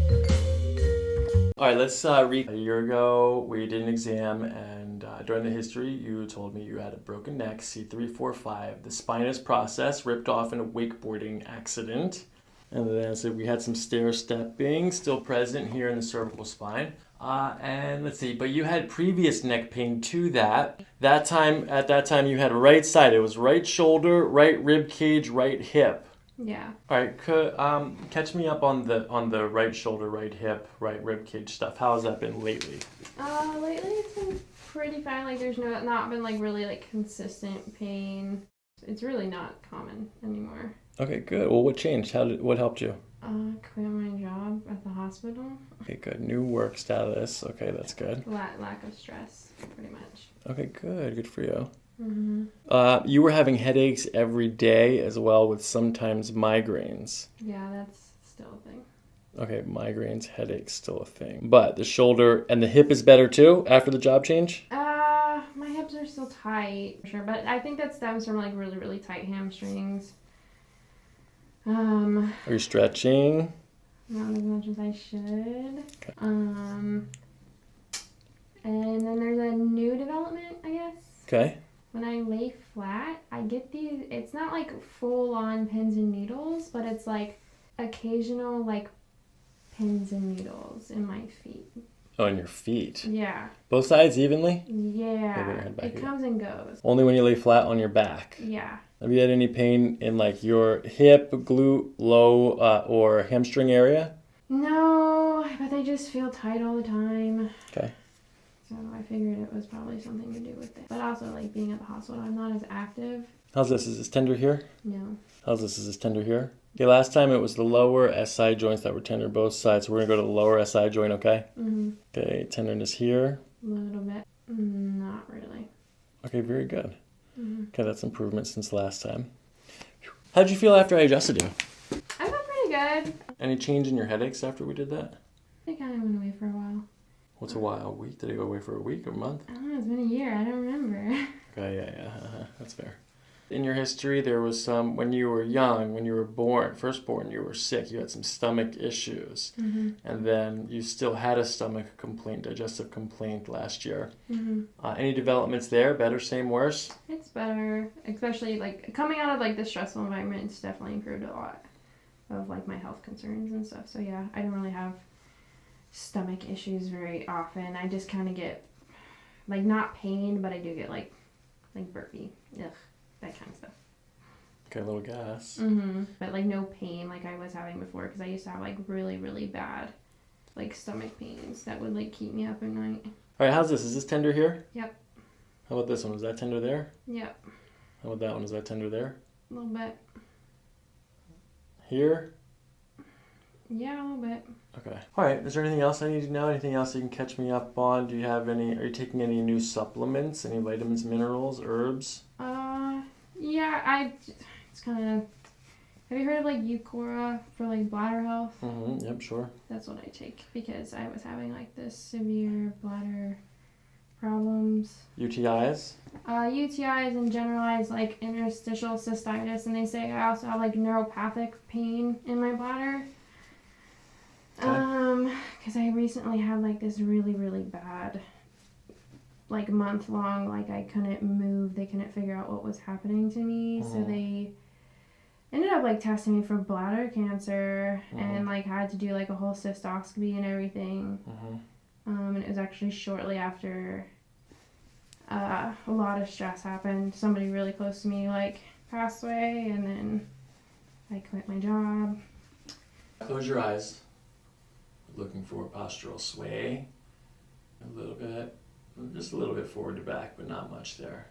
All right, let's read. A year ago, we did an exam, and during the history, you told me you had a broken neck, C345. The spinous process ripped off in a wakeboarding accident. And then so we had some stair stepping still present here in the cervical spine. And let's see, but you had previous neck pain to that. At that time, you had right side. It was right shoulder, right rib cage, right hip. Yeah. All right, catch me up on the right shoulder, right hip, right rib cage stuff. How has that been lately? Lately it's been pretty fine. Like there's not been like really like consistent pain. It's really not common anymore. Okay, good. Well, what changed? What helped you? Quit my job at the hospital. Okay, good. New work status. Okay, that's good. Lack of stress, pretty much. Okay, good. Good for you. Mm-hmm. You were having headaches every day as well with sometimes migraines. Yeah, that's still a thing. Okay, migraines, headaches, still a thing. But the shoulder and the hip is better too after the job change? My hips are still tight, for sure, but I think that stems from like really, really tight hamstrings. Are you stretching? Not as much as I should. Okay. And then there's a new development, I guess. Okay. When I lay flat, I get these, it's not like full-on pins and needles, but it's like occasional like pins and needles in my feet. Oh, in your feet? Yeah. Both sides evenly? Yeah. It comes and goes. Only when you lay flat on your back? Yeah. Have you had any pain in like your hip, glute, low, or hamstring area? No, but they just feel tight all the time. Okay. So I figured it was probably something to do with it. But also like being at the hospital, I'm not as active. How's this? Is this tender here? No. How's this? Is this tender here? Okay, last time it was the lower SI joints that were tender both sides. So we're going to go to the lower SI joint, okay? Mm-hmm. Okay, tenderness here. A little bit. Not really. Okay, very good. Mm-hmm. Okay, that's improvement since last time. How'd you feel after I adjusted you? I felt pretty good. Any change in your headaches after we did that? I kind of went away for a while. What's a while? A week? Did I go away for a week or a month? I don't know, it's been a year. I don't remember. Okay, yeah. That's fair. In your history, there was some, when you were young, when you were first born, you were sick. You had some stomach issues. Mm-hmm. And then you still had a stomach complaint, digestive complaint last year. Mm-hmm. Any developments there? Better, same, worse? It's better. Especially, like, coming out of, like, the stressful environment, it's definitely improved a lot. of like my health concerns and stuff. So yeah, I don't really have stomach issues very often. I just kind of get like not pain, but I do get like burpy, ugh, that kind of stuff. Okay, a little gas. But like no pain like I was having before, because I used to have like really, really bad like stomach pains that would like keep me up at night. All right, how's this? Is this tender here? Yep. How about this one? Is that tender there? Yep. How about that one? Is that tender there? A little bit. Here? Yeah, a little bit. Okay. All right. Is there anything else I need to know? Anything else you can catch me up on? Are you taking any new supplements? Any vitamins, minerals, herbs? Yeah, it's kind of, have you heard of like Eucora for like bladder health? Yep, sure. That's what I take because I was having like this severe bladder problems. UTIs? UTIs and generalized like interstitial cystitis, and they say I also have like neuropathic pain in my bladder. Because I recently had like this really, really bad, like month long, like I couldn't move. They couldn't figure out what was happening to me. So they ended up like testing me for bladder cancer and like had to do like a whole cystoscopy and everything. And it was actually shortly after a lot of stress happened. Somebody really close to me like passed away, and then I quit my job. Close your eyes. Looking for postural sway. A little bit. Just a little bit forward to back, but not much there.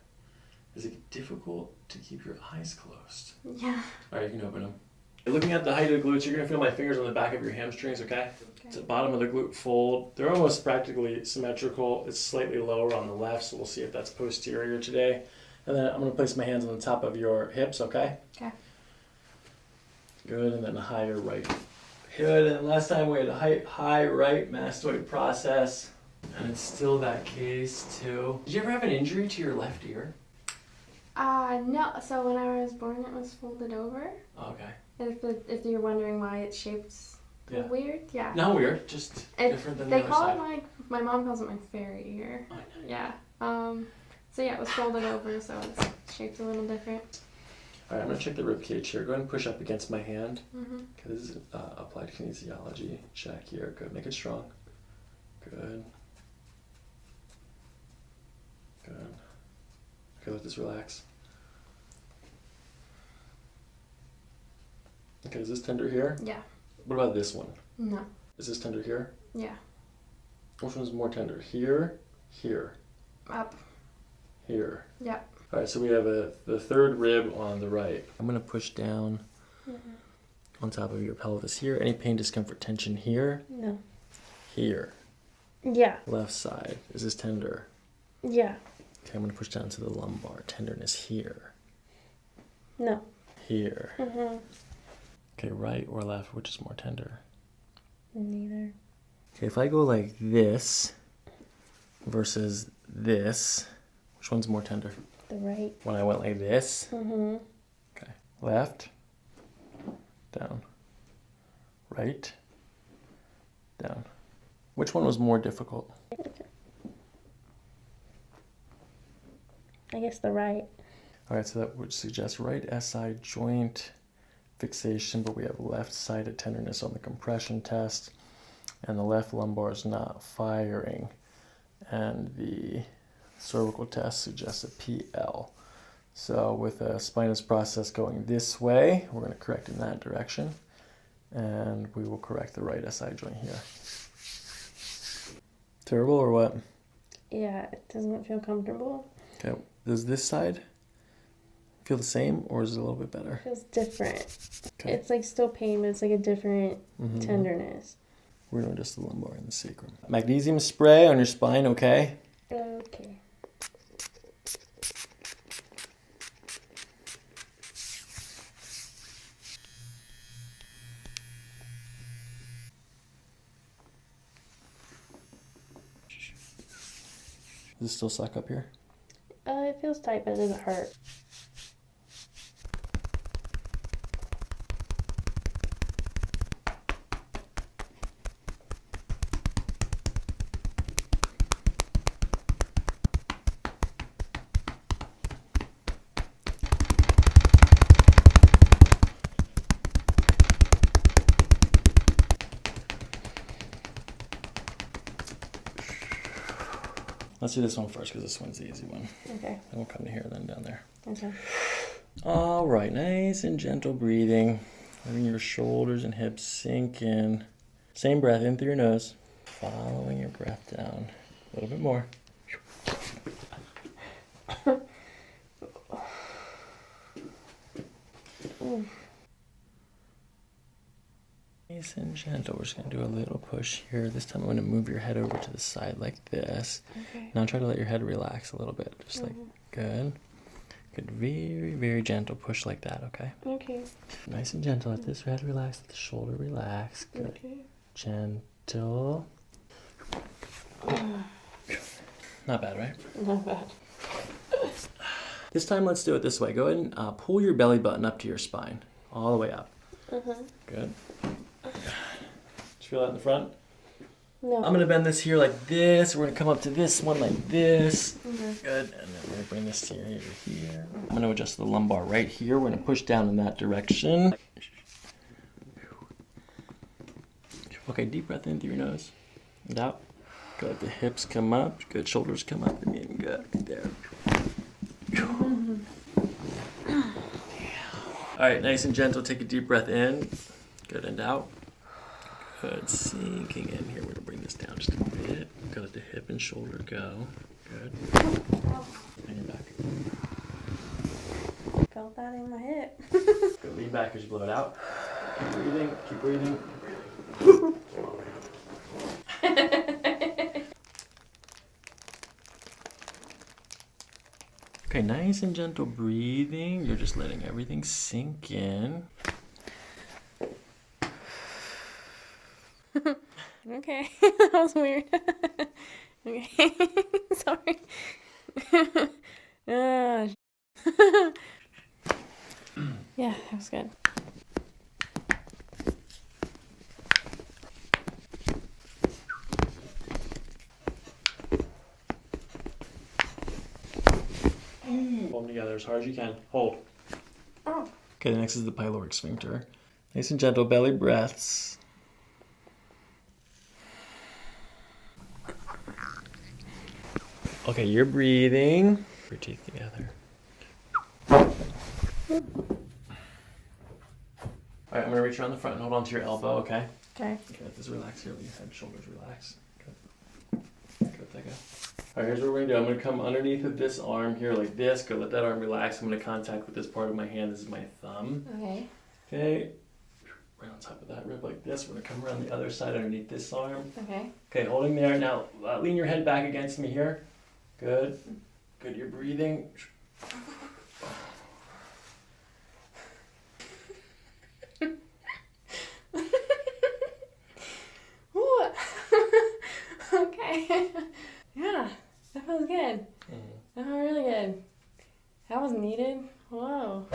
Is it difficult to keep your eyes closed? Yeah. All right, you can open them. Looking at the height of the glutes, you're going to feel my fingers on the back of your hamstrings, okay? It's the bottom of the glute fold. They're almost practically symmetrical. It's slightly lower on the left, so we'll see if that's posterior today. And then I'm going to place my hands on the top of your hips, okay? Okay. Good, and then a higher right. Good, and last time we had a high right mastoid process, and it's still that case too. Did you ever have an injury to your left ear? No. So when I was born, it was folded over. Okay. If you're wondering why it's shaped weird, yeah. Not weird, just different than the they other call side. it like, my mom calls it my fairy ear. Oh, nice. Yeah. So yeah, it was folded over, so it's shaped a little different. All right, I'm gonna check the rib cage here. Go ahead and push up against my hand. Mm-hmm. Okay, this is applied kinesiology check here. Good, make it strong. Good. Good. Okay, let this relax. Okay, is this tender here? Yeah. What about this one? No. Is this tender here? Yeah. Which one's more tender? Here, here, Up. here. Yep. All right, so we have the third rib on the right. I'm gonna push down on top of your pelvis here. Any pain, discomfort, tension here? No. Here. Yeah. Left side. Is this tender? Yeah. Okay, I'm gonna push down to the lumbar. Tenderness here. No. Here. Mm-hmm. Okay, right or left, which is more tender? Neither. Okay, if I go like this versus this, which one's more tender? The right. When I went like this? Mm-hmm. Okay. Left, down, right, down. Which one was more difficult? I guess the right. All right, so that would suggest right SI joint fixation, but we have left-sided tenderness on the compression test, and the left lumbar is not firing, and the cervical test suggests a PL. So with a spinous process going this way, we're going to correct in that direction, and we will correct the right SI joint here. Terrible or what? Yeah, it doesn't feel comfortable. Okay, does this side feel the same, or is it a little bit better? It feels different. Okay. It's like still pain, but it's like a different tenderness. We're doing just the lumbar and the sacrum. Magnesium spray on your spine, okay? Okay. Does this still suck up here? It feels tight, but it doesn't hurt. Let's do this one first because this one's the easy one. Okay. Then we'll come to here, then down there. Okay. All right, nice and gentle breathing. Letting your shoulders and hips sink in. Same breath in through your nose. Following your breath down. A little bit more. Nice and gentle. We're just going to do a little push here. This time I'm going to move your head over to the side like this. Okay. Now try to let your head relax a little bit. Just like, good. Good. Very, very gentle push like that, okay? Okay. Nice and gentle. Let this head relax. Let the shoulder relax. Good. Okay. Gentle. Not bad, right? Not bad. This time let's do it this way. Go ahead and pull your belly button up to your spine. All the way up. Good. Just feel that in the front? No. I'm going to bend this here like this. We're going to come up to this one like this. Good. And then we're going to bring this to your here. I'm going to adjust the lumbar right here. We're going to push down in that direction. Okay, deep breath in through your nose and out. Good. Let the hips come up. Good. Shoulders come up again. Good. There. All right, nice and gentle. Take a deep breath in. Good, and out. Good, sinking in here. We're gonna bring this down just a bit. Good, let the hip and shoulder go. Good. And your back. Felt that in my hip. Good, lean back as you blow it out. Keep breathing, keep breathing. Okay, nice and gentle breathing. You're just letting everything sink in. Okay, that was weird. Okay, sorry. Yeah, that was good. Pull them together as hard as you can. Hold. Oh. Okay, the next is the pyloric sphincter. Nice and gentle belly breaths. Okay, you're breathing. Your teeth together. Alright, I'm gonna reach around the front and hold on to your elbow, okay? Okay. Okay, let this relax here. Let your head, shoulders relax. Good. Good, there you go. Alright, here's what we're gonna do. I'm gonna come underneath of this arm here like this. Good, let that arm relax. I'm gonna contact with this part of my hand. This is my thumb. Okay. Okay. Right on top of that rib like this. We're gonna come around the other side underneath this arm. Okay. Okay, holding there. Now lean your head back against me here. Good. Good, you're breathing. Okay. Yeah, that feels good. That felt really good. That was needed. Whoa.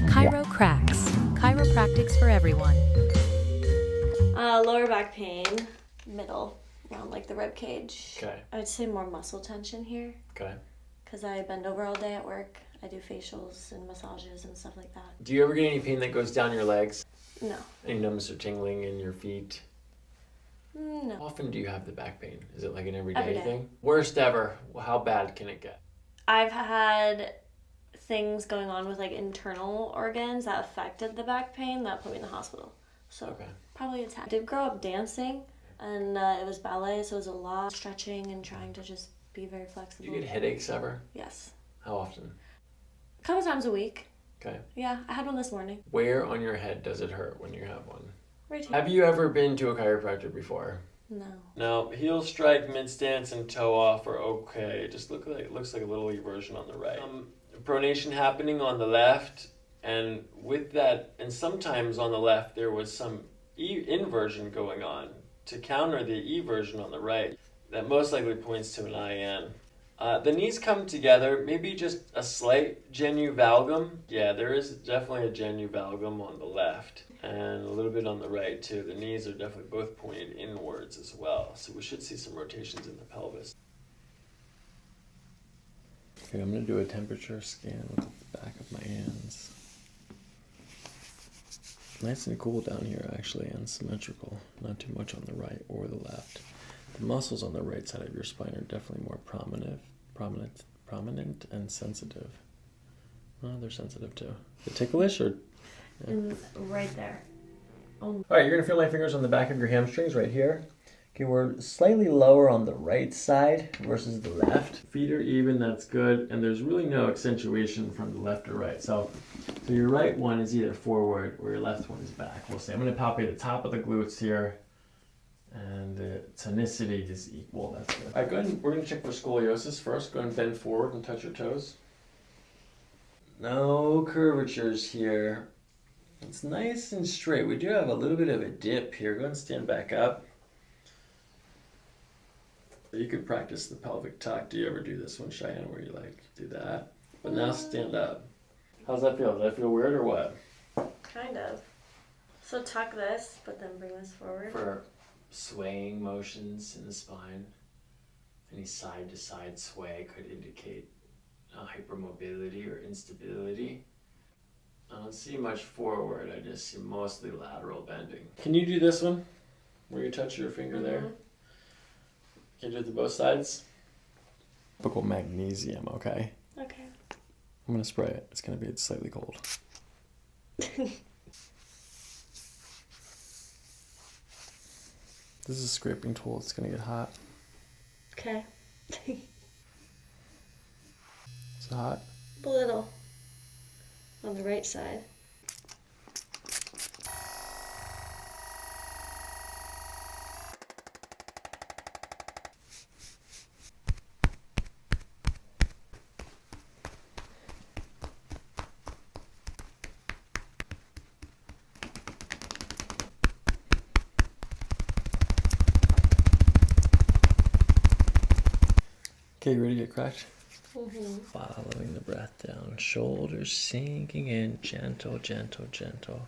ChiroPractic. Chiropractics for everyone. Lower back pain, middle, around like the rib cage. Okay. I'd say more muscle tension here. Okay. Because I bend over all day at work. I do facials and massages and stuff like that. Do you ever get any pain that goes down your legs? No. Any numbness or tingling in your feet? No. How often do you have the back pain? Is it like an everyday Every day. thing? Worst ever. How bad can it get? I've had things going on with like internal organs that affected the back pain that put me in the hospital. So Okay. probably a tad. I did grow up dancing and it was ballet, so it was a lot of stretching and trying to just be very Do flexible. you get headaches ever? Yes. How often? A couple times a week. Okay. Yeah, I had one this morning. Where on your head does it hurt when you have one? Right here. Have you ever been to a chiropractor before? No. No, heel strike, mid stance, and toe off are okay. It just looks like a little eversion on the right. Pronation happening on the left, and with that, and sometimes on the left there was some inversion going on to counter the eversion on the right. That most likely points to an IN. The knees come together, maybe just a slight genu valgum. Yeah, there is definitely a genu valgum on the left. And a little bit on the right too. The knees are definitely both pointed inwards as well. So we should see some rotations in the pelvis. Okay, I'm going to do a temperature scan with the back of my hands. Nice and cool down here actually, and symmetrical. Not too much on the right or the left. The muscles on the right side of your spine are definitely more prominent and sensitive. Oh, they're sensitive too. The ticklish or? Yeah. And right there. Oh. All right, you're gonna feel my fingers on the back of your hamstrings right here. Okay, we're slightly lower on the right side versus the left. Feet are even, that's good. And there's really no accentuation from the left or right. So your right one is either forward or your left one is back. We'll see. I'm gonna palpate the top of the glutes here. And the tonicity is equal, that's good. All right, go ahead and we're gonna check for scoliosis first. Go ahead and bend forward and touch your toes. No curvatures here. It's nice and straight. We do have a little bit of a dip here. Go ahead and stand back up. You could practice the pelvic tuck. Do you ever do this one, Cheyenne, where you like do that? But now stand up. How's that feel? Does that feel weird or what? Kind of. So tuck this, but then bring this forward. For swaying motions in the spine, any side to side sway could indicate hypermobility or instability. I don't see much forward, I just see mostly lateral bending. Can you do this one? Where you touch your finger there? Can you do it to both sides? Typical magnesium, okay? Okay. I'm gonna spray it. It's gonna be slightly cold. This is a scraping tool. It's gonna get hot. Okay. Is it hot? A little. On the right side. Okay, you ready to get cracked? Mm-hmm. Following the breath down, shoulders sinking in, gentle, gentle, gentle.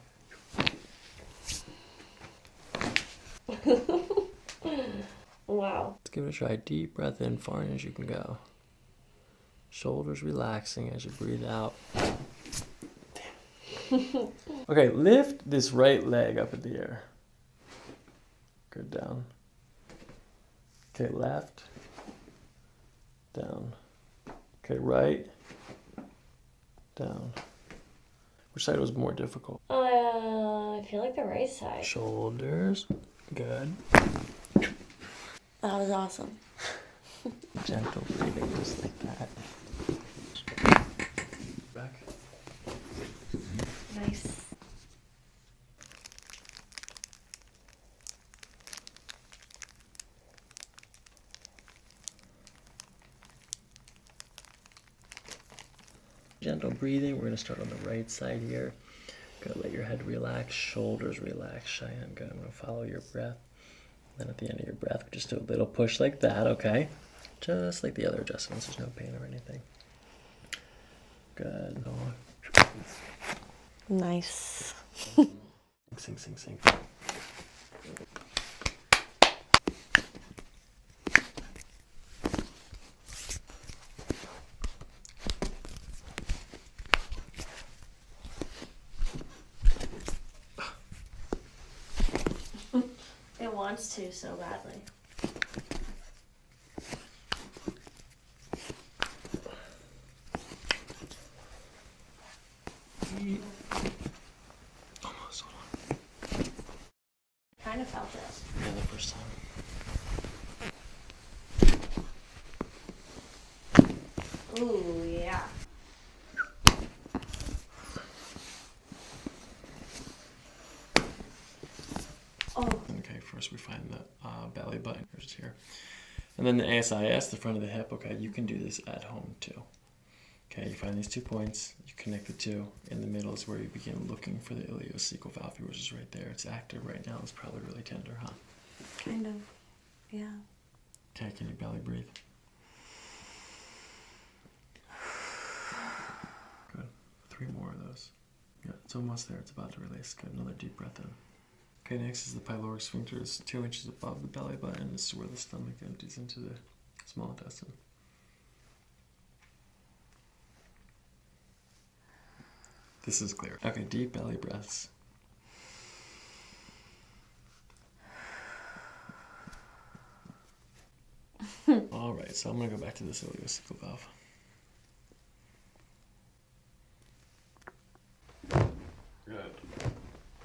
Wow. Let's give it a try. Deep breath in, far in as you can go. Shoulders relaxing as you breathe out. Damn. Okay, lift this right leg up in the air. Good, down. Okay, left. Down. Okay, right. Down. Which side was more difficult? I feel like the right side. Shoulders. Good. That was awesome. Gentle breathing, just like that. Back. Nice. Gentle breathing. We're going to start on the right side here. Good. Let your head relax, shoulders relax. Cheyenne, good. I'm going to follow your breath. Then at the end of your breath, just do a little push like that, okay? Just like the other adjustments. There's no pain or anything. Good. Nice. Sing, sing, sing. It wants to so badly. Almost, hold on. Kind of felt it. Yeah, the first time. Ooh, yeah. Oh. Okay, first we find the belly button, just here. And then the ASIS, the front of the hip, okay, you can do this at home too. Okay, you find these 2 points, you connect the two. In the middle is where you begin looking for the iliocecal valve, which is right there. It's active right now. It's probably really tender, huh? Kind of. Yeah. Okay, can you belly breathe? Good. 3 more of those. Good. It's almost there. It's about to release. Good. Another deep breath in. Okay, next is the pyloric sphincter. It's 2 inches above the belly button. This is where the stomach empties into the small intestine. This is clear. Okay, deep belly breaths. All right, so I'm gonna go back to this ileocecal valve. Good.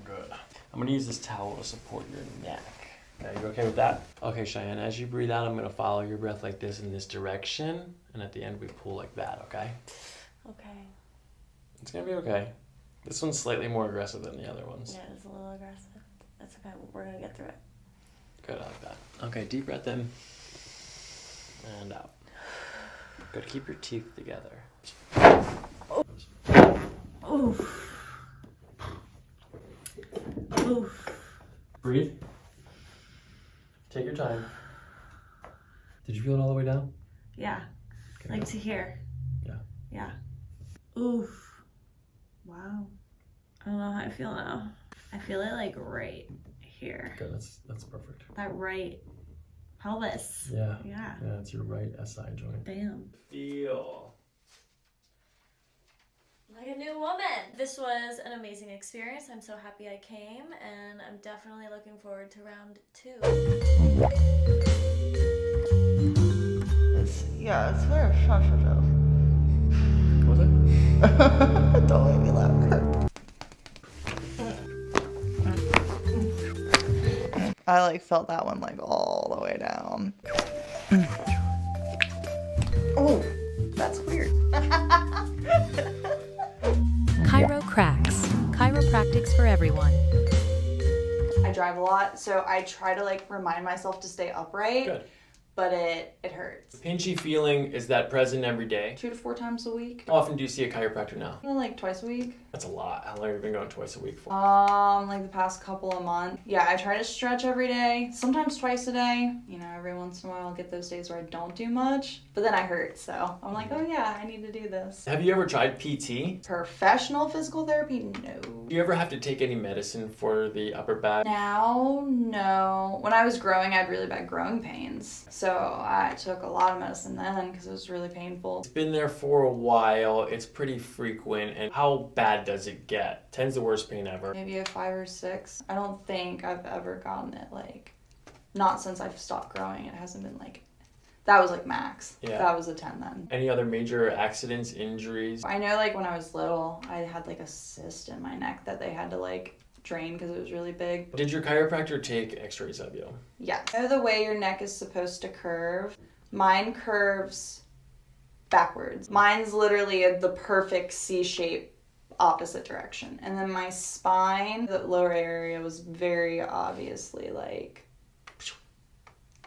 Good. I'm gonna use this towel to support your neck. Okay, you okay with that? Okay, Cheyenne, as you breathe out, I'm gonna follow your breath like this in this direction, and at the end we pull like that, okay? Okay. It's gonna be okay. This one's slightly more aggressive than the other ones. Yeah, it's a little aggressive. That's okay. We're gonna get through it. Good, I like that. Okay, deep breath in. And out. Good, keep your teeth together. Oof. Oof. Breathe. Take your time. Did you feel it all the way down? Yeah. Okay. Like to here. Yeah. Yeah. Oof. Wow. I don't know how I feel now. I feel it like right here. Good, that's perfect. That right pelvis. Yeah. Yeah. Yeah, it's your right SI joint. Damn. Feel. Like a new woman. This was an amazing experience. I'm so happy I came, and I'm definitely looking forward to round 2. It's very sensitive. Was it? Don't make me laugh. I like felt that one like all the way down. Oh, that's weird. Cracks. Chiropractics for everyone. I drive a lot, so I try to like remind myself to stay upright. Good. But it hurts. Pinchy feeling, is that present every day? 2 to 4 times a week. How often do you see a chiropractor now? Like twice a week. That's a lot. How long have you been going twice a week for? Like the past couple of months. Yeah, I try to stretch every day, sometimes twice a day. You know, every once in a while I'll get those days where I don't do much, but then I hurt, so I'm like, oh yeah, I need to do this. Have you ever tried PT? Professional physical therapy? No. Do you ever have to take any medicine for the upper back? Now, no. When I was growing, I had really bad growing pains, so I took a lot of medicine then because it was really painful. It's been there for a while. It's pretty frequent. And how bad does it get? 10's the worst pain ever. Maybe a 5 or 6. I don't think I've ever gotten it like, not since I've stopped growing. It hasn't been like, that was like max. Yeah. That was a 10 then. Any other major accidents, injuries? I know like when I was little, I had like a cyst in my neck that they had to like drain because it was really big. Did your chiropractor take x-rays of you? Yes. You know the way your neck is supposed to curve? Mine curves backwards. Mine's literally the perfect C shape opposite direction. And then my spine, the lower area was very obviously like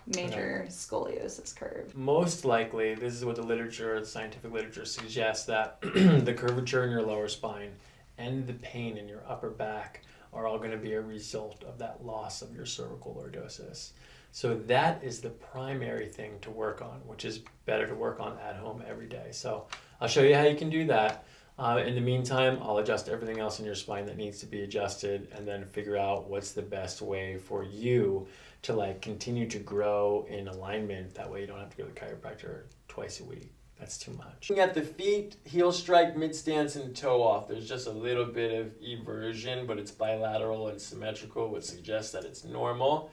major scoliosis curve. Most likely, this is what the scientific literature suggests, that the curvature in your lower spine and the pain in your upper back are all going to be a result of that loss of your cervical lordosis. So that is the primary thing to work on, which is better to work on at home every day. So I'll show you how you can do that. In the meantime, I'll adjust everything else in your spine that needs to be adjusted, and then figure out what's the best way for you to like continue to grow in alignment. That way you don't have to go to the chiropractor twice a week. That's too much. Looking at the feet, heel strike, mid stance, and toe off. There's just a little bit of eversion, but it's bilateral and symmetrical, which suggests that it's normal.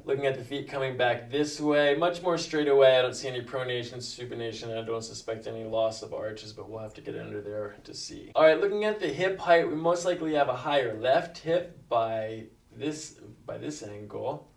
Looking at the feet coming back this way, much more straight away. I don't see any pronation, supination. I don't suspect any loss of arches, but we'll have to get under there to see. All right, looking at the hip height, we most likely have a higher left hip by this angle.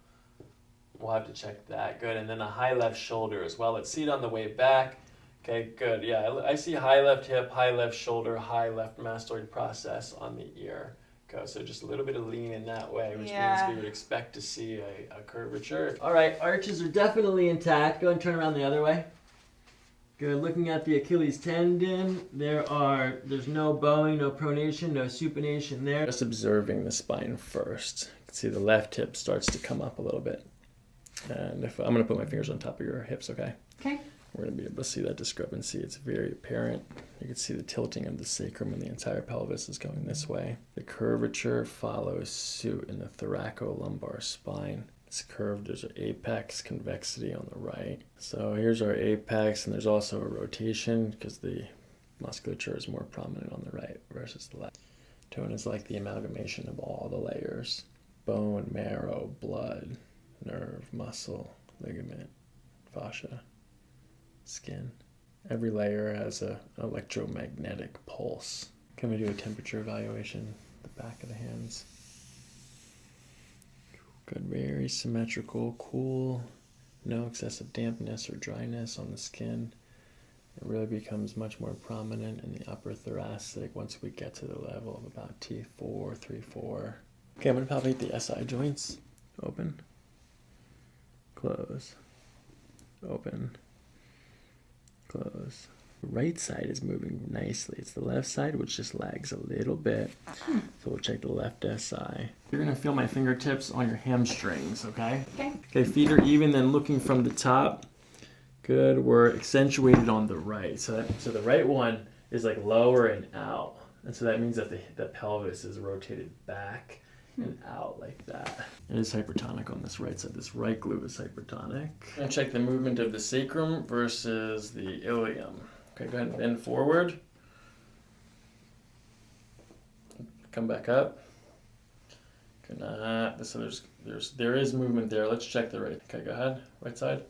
We'll have to check that. Good. And then a high left shoulder as well. Let's see it on the way back. Okay, good. Yeah, I see high left hip, high left shoulder, high left mastoid process on the ear. Okay, so just a little bit of lean in that way, which means we would expect to see a curvature. All right, arches are definitely intact. Go ahead and turn around the other way. Good. Looking at the Achilles tendon, there's no bowing, no pronation, no supination there. Just observing the spine first. You can see the left hip starts to come up a little bit. And I'm going to put my fingers on top of your hips, okay? Okay. we're going to be able to see that discrepancy. It's very apparent. You can see the tilting of the sacrum and the entire pelvis is going this way. The curvature follows suit in the thoracolumbar spine. It's curved. There's an apex convexity on the right. So here's our apex, and there's also a rotation because the musculature is more prominent on the right versus the left. Tone is like the amalgamation of all the layers: bone, marrow, blood, nerve, muscle, ligament, fascia, skin. Every layer has an electromagnetic pulse. Can we do a temperature evaluation? The back of the hands. Good, very symmetrical, cool, no excessive dampness or dryness on the skin. It really becomes much more prominent in the upper thoracic once we get to the level of about T4, 3-4. Okay, I'm going to palpate the SI joints. Open, close, open, close. The right side is moving nicely. It's the left side which just lags a little bit. So we'll check the left SI. You're going to feel my fingertips on your hamstrings, okay? Okay. Okay, feet are even, then looking from the top. Good, we're accentuated on the right. So the right one is like lower and out. And so that means that the pelvis is rotated back and out like that. It is hypertonic on this right side. This right glute is hypertonic. I'm going to check the movement of the sacrum versus the ilium. Okay, go ahead and bend forward. Come back up. Good night. So there is movement there. Let's check the right. Okay, go ahead. Right side.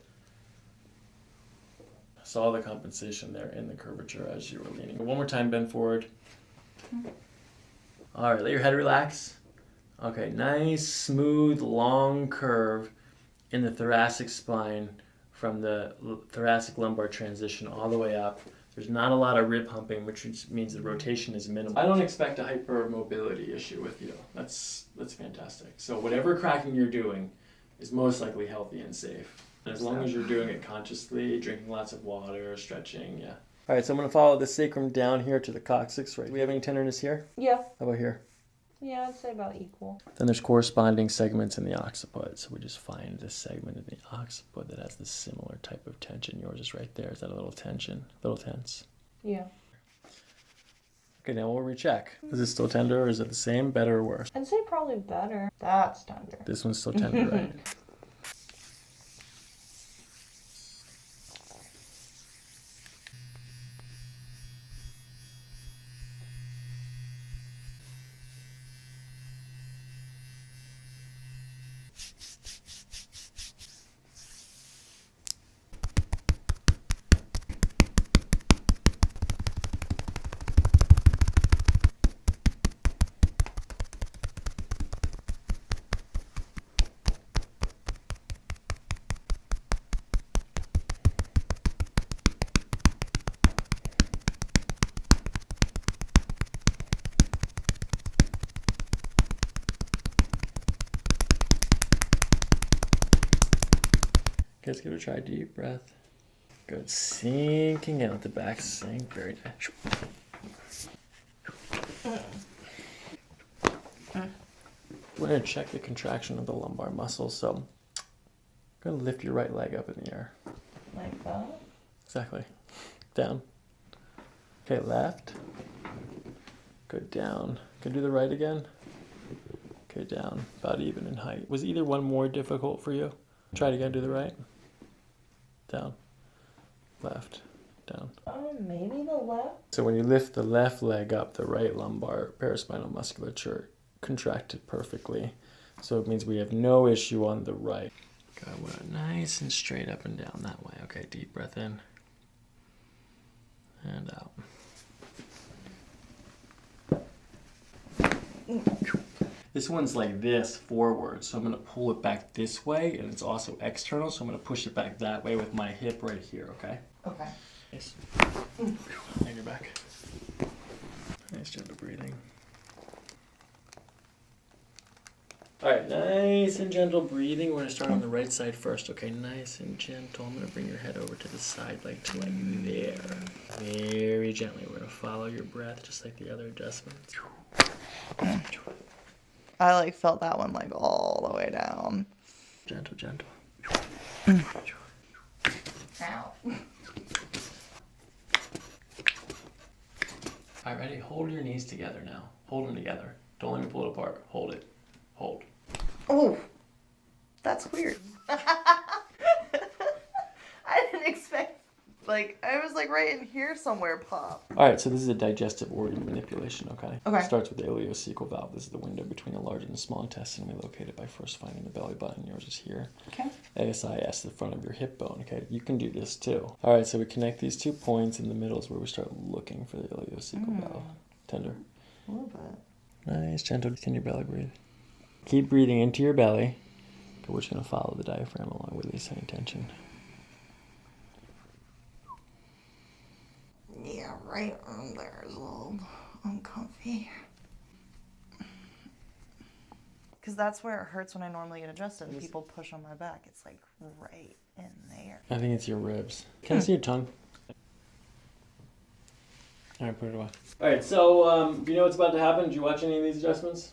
Saw the compensation there in the curvature as you were leaning. One more time, bend forward. All right, let your head relax. Okay, nice, smooth, long curve in the thoracic spine from the thoracic lumbar transition all the way up. There's not a lot of rib humping, which means the rotation is minimal. I don't expect a hypermobility issue with you. That's fantastic. So whatever cracking you're doing is most likely healthy and safe. And as long as you're doing it consciously, drinking lots of water, stretching, yeah. All right, so I'm going to follow the sacrum down here to the coccyx, right? Do we have any tenderness here? Yeah. How about here? Yeah, I'd say about equal. Then there's corresponding segments in the occiput. So we just find this segment in the occiput that has this similar type of tension. Yours is right there. Is that a little tension? A little tense? Yeah. Okay, now we'll recheck. Is it still tender or is it the same, better or worse? I'd say probably better. That's tender. This one's still tender, right? Okay, let's give it a try. Deep breath. Good. Sinking out the back. Sink. Very nice. We're going to check the contraction of the lumbar muscle. So I'm going to lift your right leg up in the air. Like that? Exactly. Down. Okay, left. Good, down. Can do the right again? Okay, down. About even in height. Was either one more difficult for you? Try it again, do the right. Down. Left. Down. Maybe the left? So when you lift the left leg up, the right lumbar paraspinal musculature contracted perfectly. So it means we have no issue on the right. Good, we're nice and straight up and down that way. Okay, deep breath in. And out. This one's like this forward, so I'm going to pull it back this way, and it's also external, so I'm going to push it back that way with my hip right here, okay? Okay. Nice. And your back. Nice gentle breathing. All right, nice and gentle breathing. We're going to start on the right side first, okay? Nice and gentle. I'm going to bring your head over to the side like there. Very gently. We're going to follow your breath just like the other adjustments. I like felt that one like all the way down. Gentle, gentle. Ow. All right, ready? Hold your knees together now. Hold them together. Don't let me pull it apart. Hold it. Hold. Oh, that's weird. I didn't expect, like, I was like right in here somewhere pop. All right, so this is a digestive organ manipulation, okay? Okay. It starts with the ileocecal valve. This is the window between the large and the small intestine. We locate it by first finding the belly button. Yours is here. Okay. ASIS, the front of your hip bone, okay? You can do this too. All right, so we connect these 2 points. In the middle is where we start looking for the ileocecal valve. Tender. A little bit. Nice, gentle. Can your belly breathe? Keep breathing into your belly. Okay, we're just going to follow the diaphragm along with the same tension. Yeah, right on there is a little uncomfy. Because that's where it hurts when I normally get adjusted and people push on my back. It's like right in there. I think it's your ribs. Can I see your tongue? All right, put it away. All right, so do you know what's about to happen? Did you watch any of these adjustments?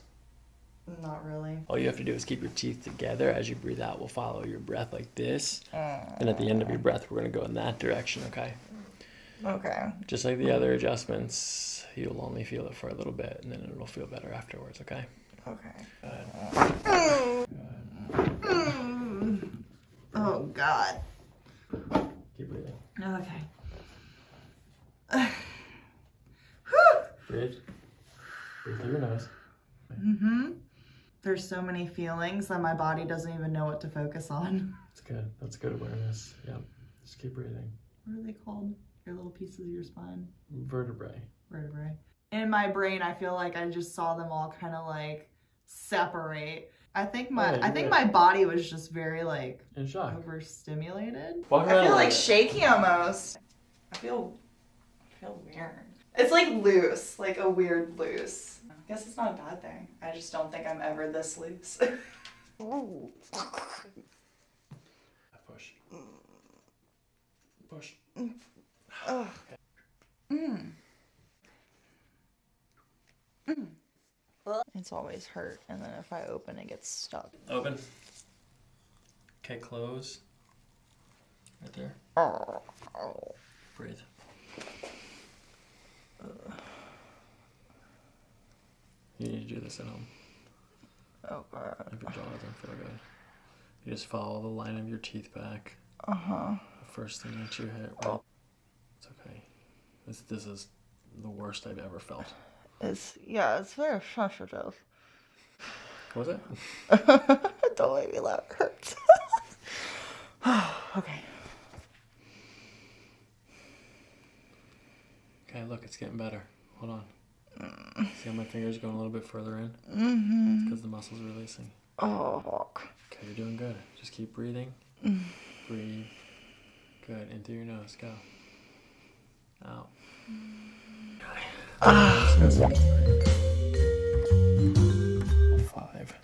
Not really. All you have to do is keep your teeth together. As you breathe out, we'll follow your breath like this. And at the end of your breath, we're going to go in that direction, okay? Okay. Just like the other adjustments, you'll only feel it for a little bit, and then it'll feel better afterwards, okay? Okay. Oh, God. Keep breathing. Okay. Breathe. Breathe through your nose. Mm-hmm. There's so many feelings that my body doesn't even know what to focus on. That's good. That's good awareness. Yep. Just keep breathing. What are they called? Your little pieces of your spine? Vertebrae. Vertebrae. In my brain, I feel like I just saw them all kind of like separate. I think my body was just very like in shock, overstimulated. Walk I around feel a like little shaky almost. I feel weird. It's like loose, like a weird loose. I guess it's not a bad thing. I just don't think I'm ever this loose. Push. Push. Oh. It's always hurt, and then if I open, it gets stuck. Open. Okay, close. Right there. Breathe. You need to do this at home. Oh, God. If your jaw doesn't feel good. You just follow the line of your teeth back. Uh-huh. The first thing that you hit, right? It's okay. This is the worst I've ever felt. It's very sensitive. Was it? Don't make me laugh. It hurts. Okay. Okay, look, it's getting better. Hold on. See how my fingers going a little bit further in? Mm-hmm. Because the muscle's releasing. Oh, fuck. Okay, you're doing good. Just keep breathing. Breathe. Good. In through your nose. Go. Out. 5.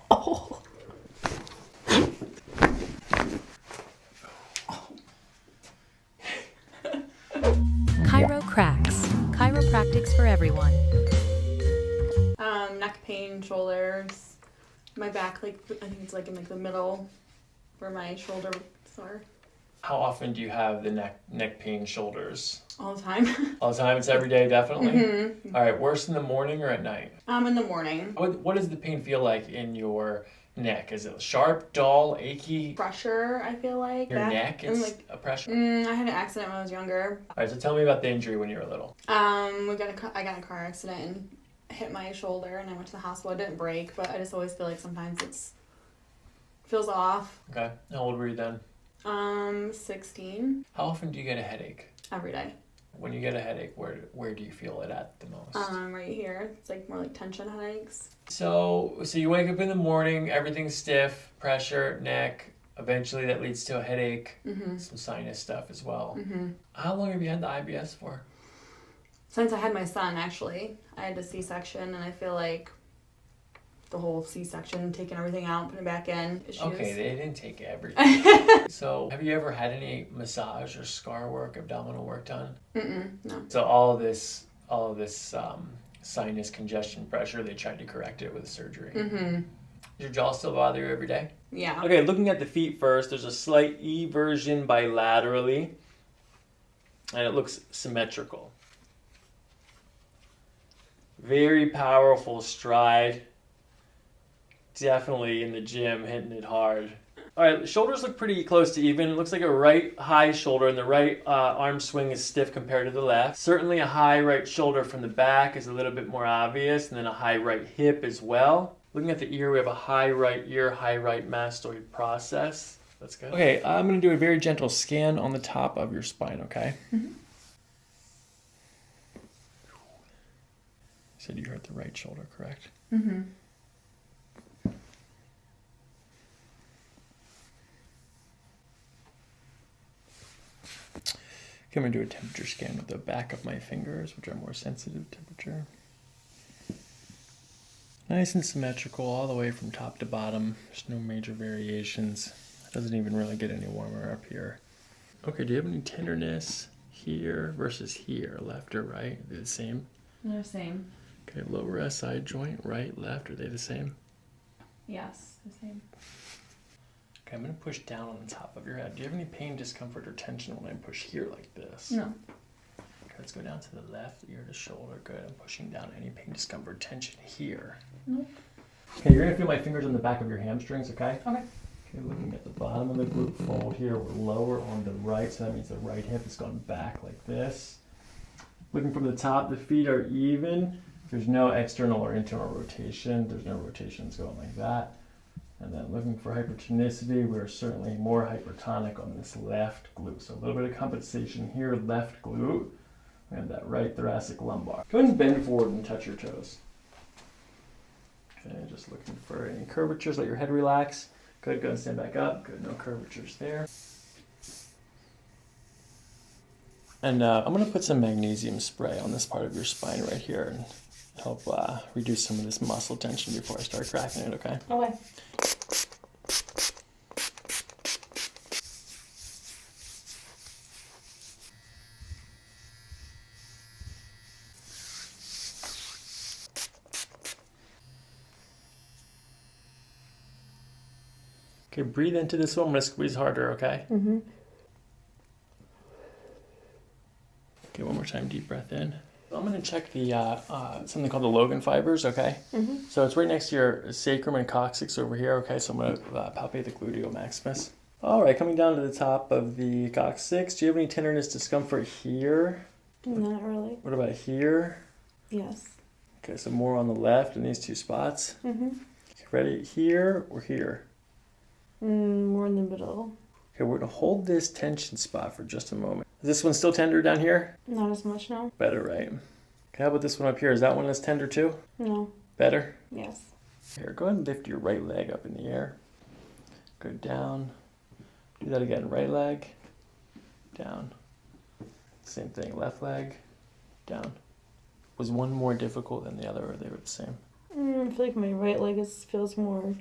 Oh. ChiroPractic. Chiropractics for everyone. Neck pain, shoulders, my back, like I think it's like in like the middle where my shoulders are. How often do you have the neck pain, shoulders? All the time. All the time? It's every day, definitely? Mm-hmm. All right, worse in the morning or at night? In the morning. What does the pain feel like in your neck? Is it sharp, dull, achy? Pressure, I feel like. Your neck is like, a pressure? I had an accident when I was younger. All right, so tell me about the injury when you were little. I got in a car accident and hit my shoulder and I went to the hospital. I didn't break, but I just always feel like sometimes feels off. Okay. How old were you then? 16. How often do you get a headache? Every day. When you get a headache, where do you feel it at the most? Right here. It's like more like tension headaches. So you wake up in the morning, everything's stiff, pressure, neck. Eventually that leads to a headache, some sinus stuff as well. How long have you had the IBS for? Since I had my son, actually. I had a C-section, and I feel like the whole C-section, taking everything out, putting it back in, issues. Okay, they didn't take everything. So have you ever had any massage or scar work, abdominal work done? No. So all of this sinus congestion pressure, they tried to correct it with surgery. Does your jaw still bother you every day? Yeah. Okay, looking at the feet first, there's a slight eversion bilaterally, and it looks symmetrical. Very powerful stride. Definitely in the gym, hitting it hard. All right, the shoulders look pretty close to even. It looks like a right high shoulder, and the right arm swing is stiff compared to the left. Certainly a high right shoulder from the back is a little bit more obvious, and then a high right hip as well. Looking at the ear, we have a high right ear, high right mastoid process. That's good. Okay, I'm going to do a very gentle scan on the top of your spine, okay? Mm-hmm. You said you hurt the right shoulder, correct? Mm-hmm. Okay, I'm going to do a temperature scan with the back of my fingers, which are more sensitive to temperature. Nice and symmetrical all the way from top to bottom. There's no major variations. It doesn't even really get any warmer up here. Okay, do you have any tenderness here versus here, left or right? Are they the same? They're the same. Okay, lower SI joint, right, left, are they the same? Yes, the same. Okay, I'm going to push down on the top of your head. Do you have any pain, discomfort, or tension when I push here like this? No. Okay, let's go down to the left ear to shoulder. Good. I'm pushing down any pain, discomfort, tension here. Nope. Okay, you're going to feel my fingers on the back of your hamstrings, okay? Okay. Okay, looking at the bottom of the glute fold here, we're lower on the right, so that means the right hip has gone back like this. Looking from the top, the feet are even. There's no external or internal rotation. There's no rotations going like that. And then looking for hypertonicity, we're certainly more hypertonic on this left glute. So a little bit of compensation here, left glute. We have that right thoracic lumbar. Go ahead and bend forward and touch your toes. Okay, just looking for any curvatures, let your head relax. Good, go and stand back up. Good, no curvatures there. And I'm going to put some magnesium spray on this part of your spine right here and help reduce some of this muscle tension before I start cracking it, okay? Okay. Okay, breathe into this one. I'm going to squeeze harder, okay? Mm-hmm. Okay, one more time, deep breath in. I'm going to check the something called the Logan fibers, okay? Mm-hmm. So it's right next to your sacrum and coccyx over here, okay? So I'm going to palpate the gluteal maximus. All right, coming down to the top of the coccyx. Do you have any tenderness, discomfort here? Not really. What about here? Yes. Okay, so more on the left in these two spots. Mm-hmm. Ready? Here or here? More in the middle. Okay, we're going to hold this tension spot for just a moment. Is this one still tender down here? Not as much now. Better, right? Okay, how about this one up here? Is that one less tender too? No. Better? Yes. Here, go ahead and lift your right leg up in the air. Go down. Do that again. Right leg. Down. Same thing. Left leg. Down. Was one more difficult than the other, or they were the same? I feel like my right leg feels more.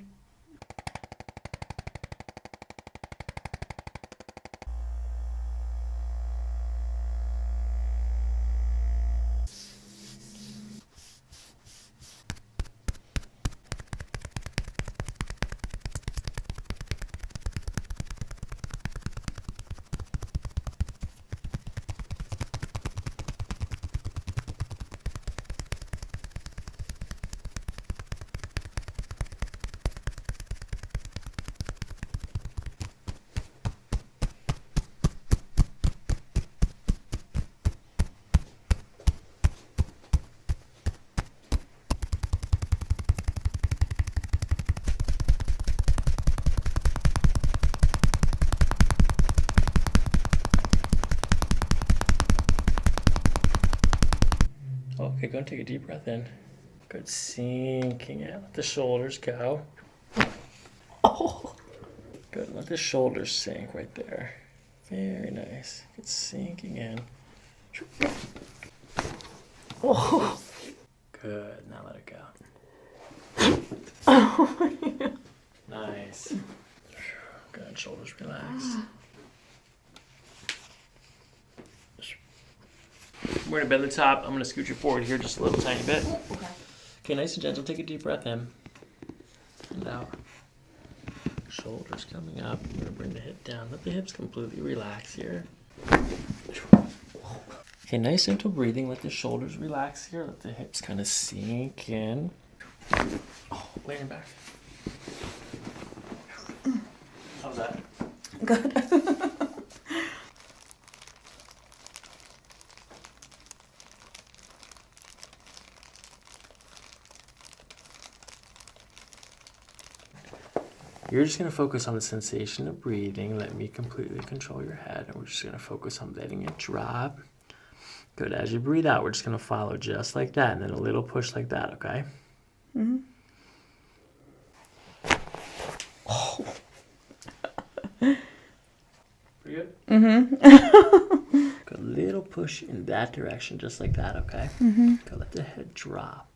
Okay, go and take a deep breath in. Good, sinking in. Let the shoulders go. Oh. Good, let the shoulders sink right there. Very nice. Good, sinking in. Oh. Good, now let it go. Oh. Nice. Good, shoulders relaxed. We're gonna bend the top. I'm gonna scoot you forward here just a little tiny bit. Okay. Okay, nice and gentle. Take a deep breath in. And out. Shoulders coming up. We're gonna bring the hip down. Let the hips completely relax here. Okay, nice gentle breathing. Let the shoulders relax here. Let the hips kind of sink in. Oh, laying back. How's that? Good. You're just going to focus on the sensation of breathing. Let me completely control your head. And we're just going to focus on letting it drop. Good. As you breathe out, we're just going to follow just like that. And then a little push like that, okay? Mm-hmm. Oh. Pretty good? Mm-hmm. Good. Little push in that direction, just like that, okay? Mm-hmm. Good. Let the head drop.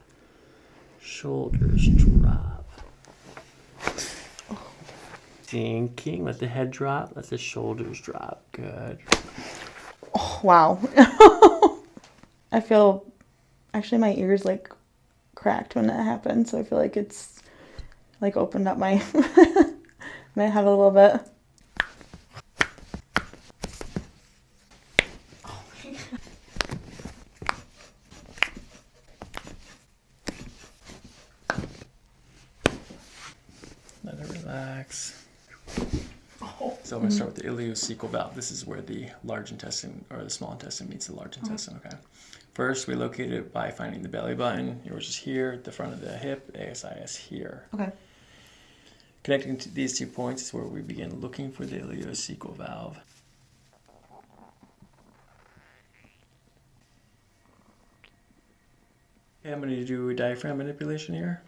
Shoulders drop. Sinking. Let the head drop. Let the shoulders drop. Good. Oh, wow. I feel, actually my ears like cracked when that happened, so I feel like it's like opened up my my head a little bit. Let it relax. So I'm going to start with the ileocecal valve. This is where the large intestine or the small intestine meets the large intestine, okay? First, we locate it by finding the belly button, which is here at the front of the hip, ASIS here. Okay. Connecting to these 2 points is where we begin looking for the ileocecal valve. Okay, I'm going to do a diaphragm manipulation here.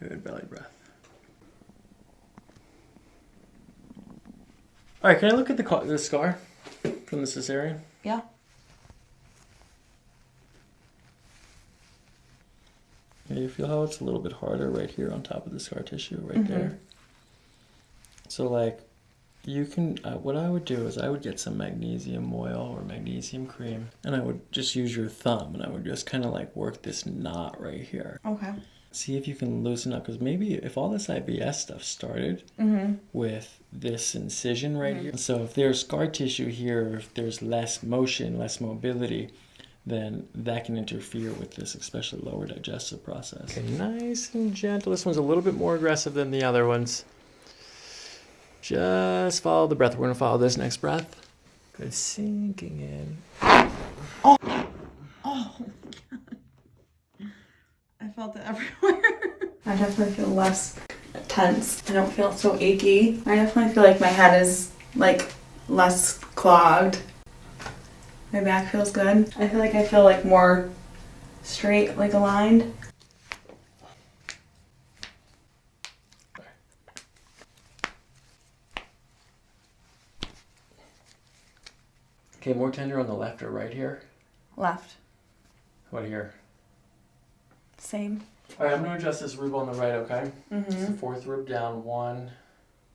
Good belly breath. All right, can I look at the scar from the cesarean? Yeah. Yeah, you feel how it's a little bit harder right here on top of the scar tissue, right there. So like, you can, what I would do is I would get some magnesium oil or magnesium cream, and I would just use your thumb, and I would just kind of like work this knot right here. Okay. See if you can loosen up, because maybe if all this IBS stuff started with this incision right here, so if there's scar tissue here, if there's less motion, less mobility, then that can interfere with this, especially lower digestive process. Okay, nice and gentle. This one's a little bit more aggressive than the other ones. Just follow the breath. We're gonna follow this next breath. Good, sinking in. Oh. Oh. I felt it everywhere. I definitely feel less tense. I don't feel so achy. I definitely feel like my head is like less clogged. My back feels good. I feel like more straight, like aligned. Okay, more tender on the left or right here? Left. What here? Same. All right, I'm gonna adjust this rib on the right, okay? Mm-hmm. It's the fourth rib down. 1,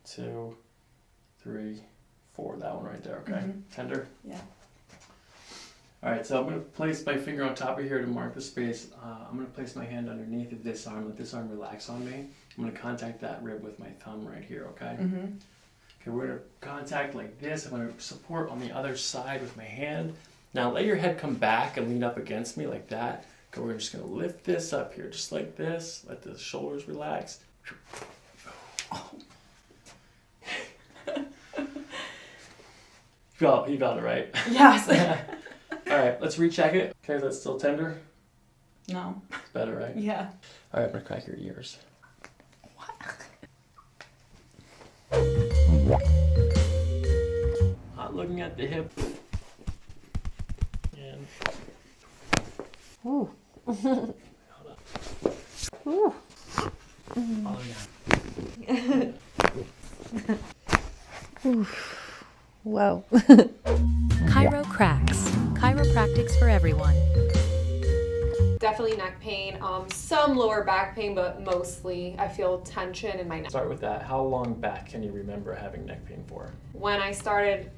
2, 3, 4. That one right there, okay? Tender? Yeah. All right, so I'm gonna place my finger on top of here to mark the space. I'm gonna place my hand underneath of this arm, let this arm relax on me. I'm gonna contact that rib with my thumb right here, okay? Okay, we're gonna contact like this. I'm gonna support on the other side with my hand. Now let your head come back and lean up against me like that. Okay, we're just gonna lift this up here, just like this. Let the shoulders relax. Oh. You felt it, right? Yes. All right, let's recheck it. Okay, is that still tender? No. It's better, right? Yeah. All right, I'm gonna crack your ears. Not looking at the hip. And Ooh. hold on. Ooh. Oh yeah. Ooh. Whoa. Chiro cracks. Chiropractics for everyone. Definitely neck pain, some lower back pain, but mostly I feel tension in my neck. Start with that. How long back can you remember having neck pain for? When I started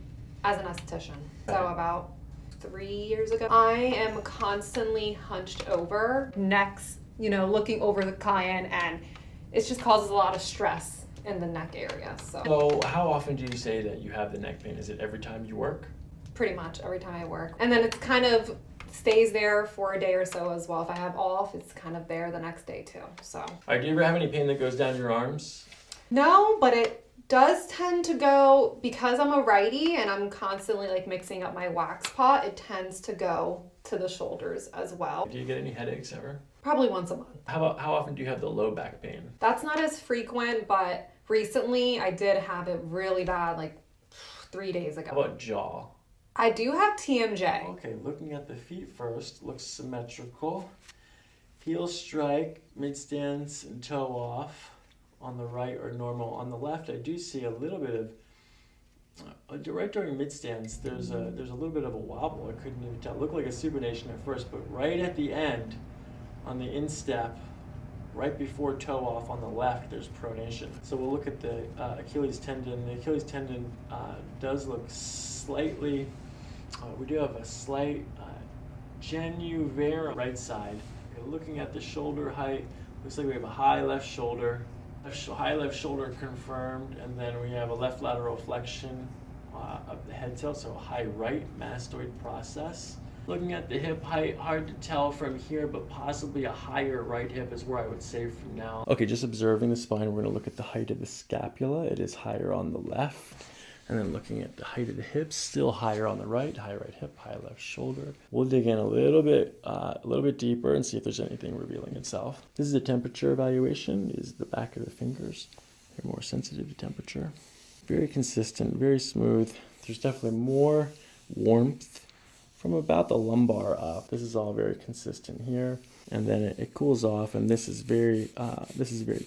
as an esthetician, so about 3 years ago, I am constantly hunched over, necks, looking over the client, and it just causes a lot of stress in the neck area. So how often do you say that you have the neck pain? Is it every time you work? Pretty much every time I work. And then it's kind of stays there for a day or so as well. If I have off, it's kind of there the next day too. So. All right, do you ever have any pain that goes down your arms? No, but it does tend to go, because I'm a righty and I'm constantly like mixing up my wax pot, it tends to go to the shoulders as well. Do you get any headaches ever? Probably once a month. How often do you have the low back pain? That's not as frequent, but recently I did have it really bad, like 3 days ago. How about jaw? I do have TMJ. Okay, looking at the feet first, looks symmetrical. Heel strike, mid stance, and toe off on the right or normal. On the left, I do see a little bit of, right during mid stance, there's a little bit of a wobble. I couldn't even tell. It looked like a supination at first, but right at the end, on the instep, right before toe off on the left, there's pronation. So we'll look at the Achilles tendon. The Achilles tendon does look slightly, we do have a slight genuvarum right side. Okay, looking at the shoulder height, looks like we have a high left shoulder, high left shoulder confirmed, and then we have a left lateral flexion of the head tilt, so high right mastoid process. Looking at the hip height, hard to tell from here, but possibly a higher right hip is where I would say from now. Okay, just observing the spine, we're going to look at the height of the scapula. It is higher on the left. And then looking at the height of the hips, still higher on the right, high right hip, high left shoulder. We'll dig in a little bit deeper and see if there's anything revealing itself. This is a temperature evaluation. Is the back of the fingers. They're more sensitive to temperature. Very consistent, very smooth. There's definitely more warmth from about the lumbar up. This is all very consistent here. And then it cools off, and this is very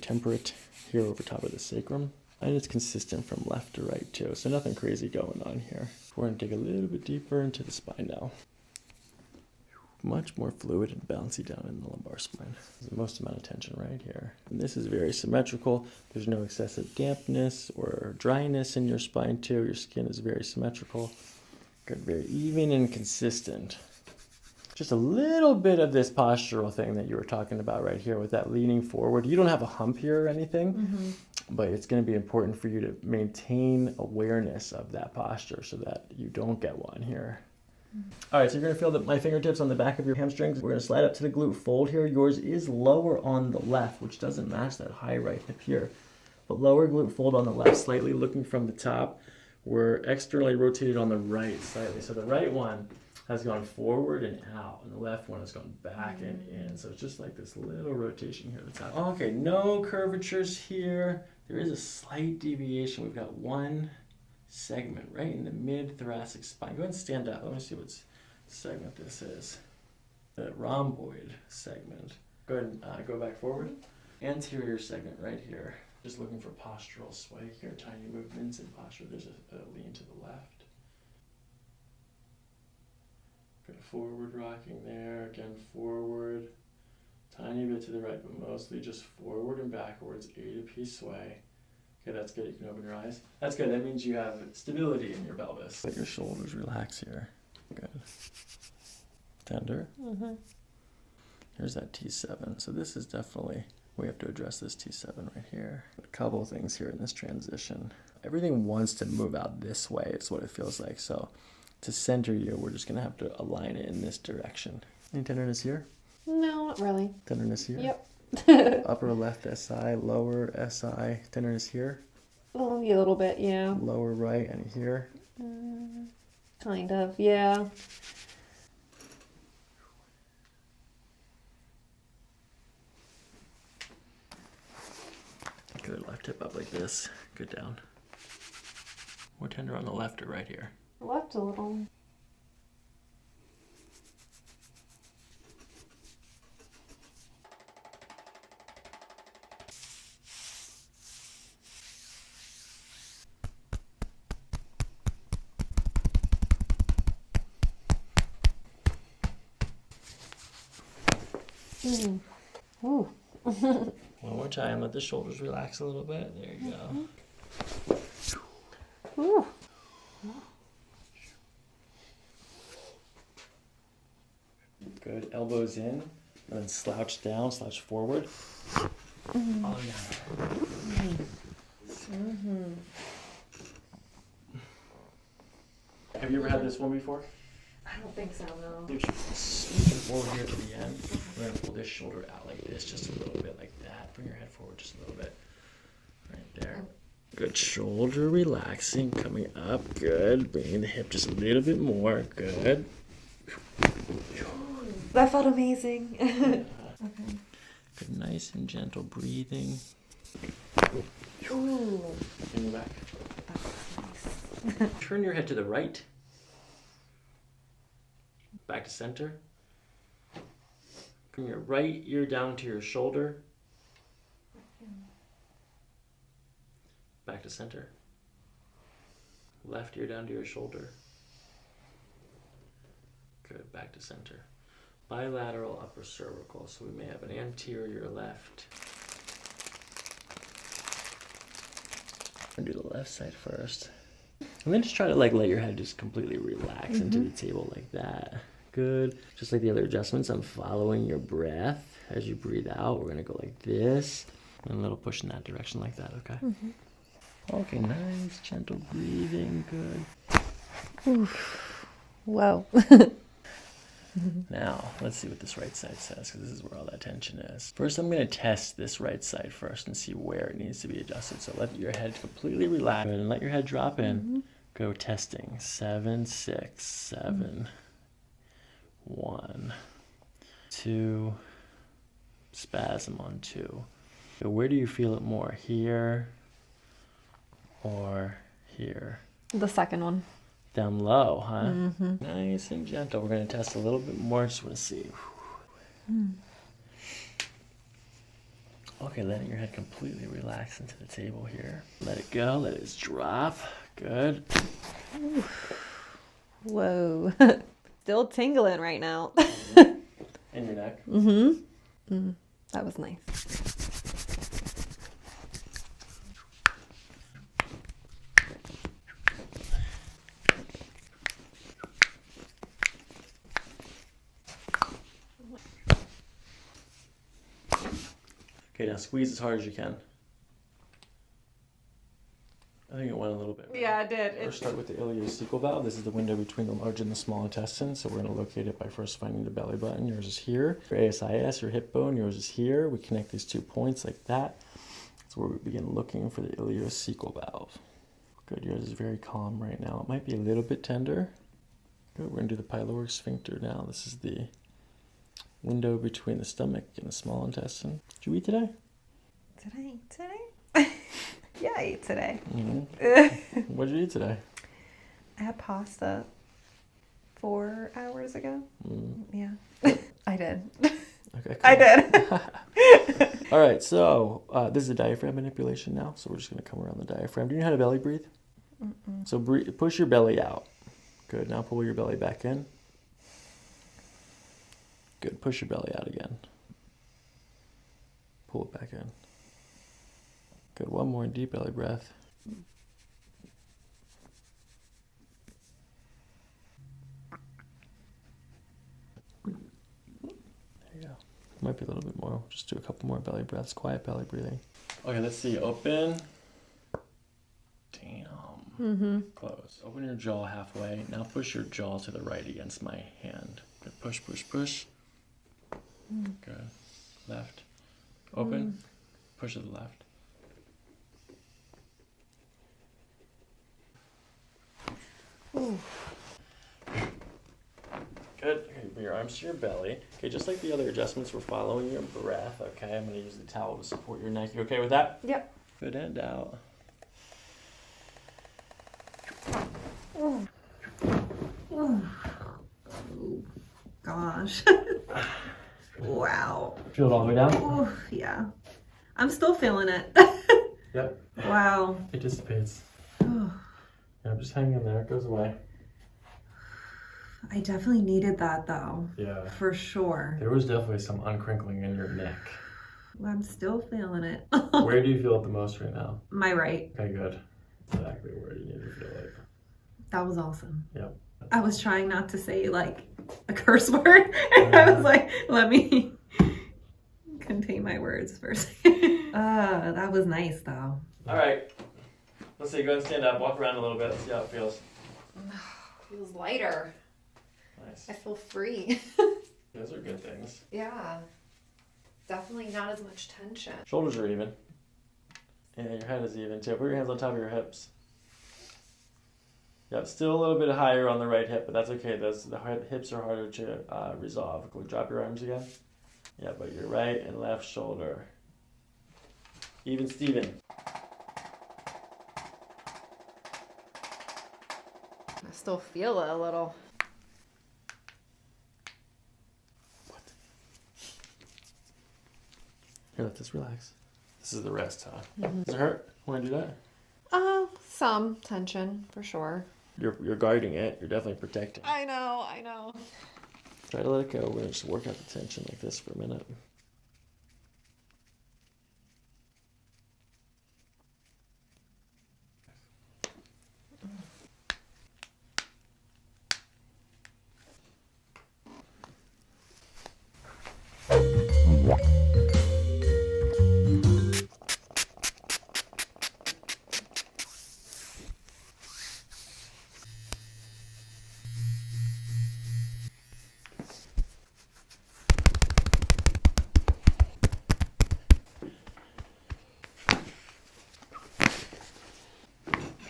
temperate here over top of the sacrum. And it's consistent from left to right too, so nothing crazy going on here. We're gonna dig a little bit deeper into the spine now. Much more fluid and bouncy down in the lumbar spine. There's the most amount of tension right here. And this is very symmetrical. There's no excessive dampness or dryness in your spine too. Your skin is very symmetrical. Good, very even and consistent. Just a little bit of this postural thing that you were talking about right here with that leaning forward. You don't have a hump here or anything, but it's going to be important for you to maintain awareness of that posture so that you don't get one here. All right, so you're going to feel that my fingertips on the back of your hamstrings. We're going to slide up to the glute fold here. Yours is lower on the left, which doesn't match that high right hip here. But lower glute fold on the left, slightly looking from the top. We're externally rotated on the right slightly. So the right one has gone forward and out, and the left one has gone back and in. So it's just like this little rotation here at the top. Okay, no curvatures here. There is a slight deviation. We've got one segment right in the mid-thoracic spine. Go ahead and stand up. Let me see what segment this is. The rhomboid segment. Go ahead and go back forward. Anterior segment right here. Just looking for postural sway here. Tiny movements in posture. There's a lean to the left. Good forward rocking there. Again, forward. Tiny bit to the right, but mostly just forward and backwards. A to P sway. Okay, that's good. You can open your eyes. That's good. That means you have stability in your pelvis. Let your shoulders relax here. Good. Tender. Here's that T7. So this is definitely, we have to address this T7 right here. A couple things here in this transition. Everything wants to move out this way. It's what it feels like. So to center you, we're just going to have to align it in this direction. Any tenderness here? No, not really. Tenderness here? Yep. Upper left SI, lower SI. Tenderness here? Oh, a little bit, yeah. Lower right, and here? Kind of, yeah. Good, left hip up like this. Good down. More tender on the left or right here? Left a little. Ooh. One more time, let the shoulders relax a little bit. There you go. Ooh. Good, elbows in, and then slouch down, slouch forward. All the way down. Have you ever had this one before? I don't think so, no. Scooch forward here to the end. We're gonna pull this shoulder out like this, just a little bit like that. Bring your head forward just a little bit. Right there. Good. Shoulder relaxing, coming up. Good. Bringing the hip just a little bit more. Good. That felt amazing. Okay. Good. Nice and gentle breathing. Ooh. Bring your back. That's nice. Turn your head to the right. Back to center. Bring your right ear down to your shoulder. Back to center. Left ear down to your shoulder. Good, back to center. Bilateral upper cervical, so we may have an anterior left. I'm gonna do the left side first. And then just try to let your head just completely relax into the table like that. Good. Just like the other adjustments, I'm following your breath. As you breathe out, we're gonna go like this. And a little push in that direction like that, okay? Okay, nice, gentle breathing, good. Oof. Whoa. Now, let's see what this right side says, because this is where all that tension is. First, I'm gonna test this right side first and see where it needs to be adjusted. So let your head completely relax and let your head drop in. Go testing. 7, 6, 7, 1, 2, spasm on 2. So where do you feel it more? Here or here? The second one. Down low, huh? Nice and gentle. We're going to test a little bit more. Just want to see. Okay, letting your head completely relax into the table here. Let it go. Let it drop. Good. Whoa. Still tingling right now. In your neck. That was nice. Okay, now squeeze as hard as you can. I think it went a little bit. Right? Yeah, it did. First start with the ileocecal valve. This is the window between the large and the small intestine. So we're going to locate it by first finding the belly button. Yours is here. Your ASIS, your hip bone, yours is here. We connect these 2 points like that. That's where we begin looking for the ileocecal valve. Good, yours is very calm right now. It might be a little bit tender. Good, we're going to do the pyloric sphincter now. This is the window between the stomach and the small intestine. Did you eat today? Did I eat today? Yeah, I ate today. What did you eat today? I had pasta 4 hours ago. Yeah, I did. Okay, cool. I did. All right, so this is a diaphragm manipulation now. So we're just going to come around the diaphragm. Do you know how to belly breathe? So push your belly out. Good. Now pull your belly back in. Good. Push your belly out again. Pull it back in. Good. One more deep belly breath. There you go. Might be a little bit more. Just do a couple more belly breaths. Quiet belly breathing. Okay, let's see. Open. Damn. Close. Open your jaw halfway. Now push your jaw to the right against my hand. Good. Push, push, push. Good. Left. Open. Push to the left. Good. Okay, bring your arms to your belly. Okay, just like the other adjustments, we're following your breath. Okay, I'm going to use the towel to support your neck. You okay with that? Yep. Good, and out. Gosh. Wow. Feel it all the way down? Oh, yeah. I'm still feeling it. Yep. Wow. It dissipates. Yeah, just hang in there. It goes away. I definitely needed that though. Yeah. For sure. There was definitely some uncrinkling in your neck. I'm still feeling it. Where do you feel it the most right now? My right. Okay, good. Exactly where you need to feel it. That was awesome. Yep. I was trying not to say like a curse word. And I was like, let me contain my words first. That was nice though. All right. Let's see. Go ahead and stand up. Walk around a little bit. See how it feels. Feels lighter. Nice. I feel free. Those are good things. Yeah. Definitely not as much tension. Shoulders are even. Yeah, your head is even too. Put your hands on top of your hips. Yep, still a little bit higher on the right hip, but that's okay. The hips are harder to resolve. Go drop your arms again. Yeah, but your right and left shoulder. Even Steven. I still feel it a little. Here, let this relax. This is the rest, huh? Does it hurt? Want to do that? Some tension for sure. You're guarding it. You're definitely protecting. I know. Try to let it go. We're gonna just work out the tension like this for a minute.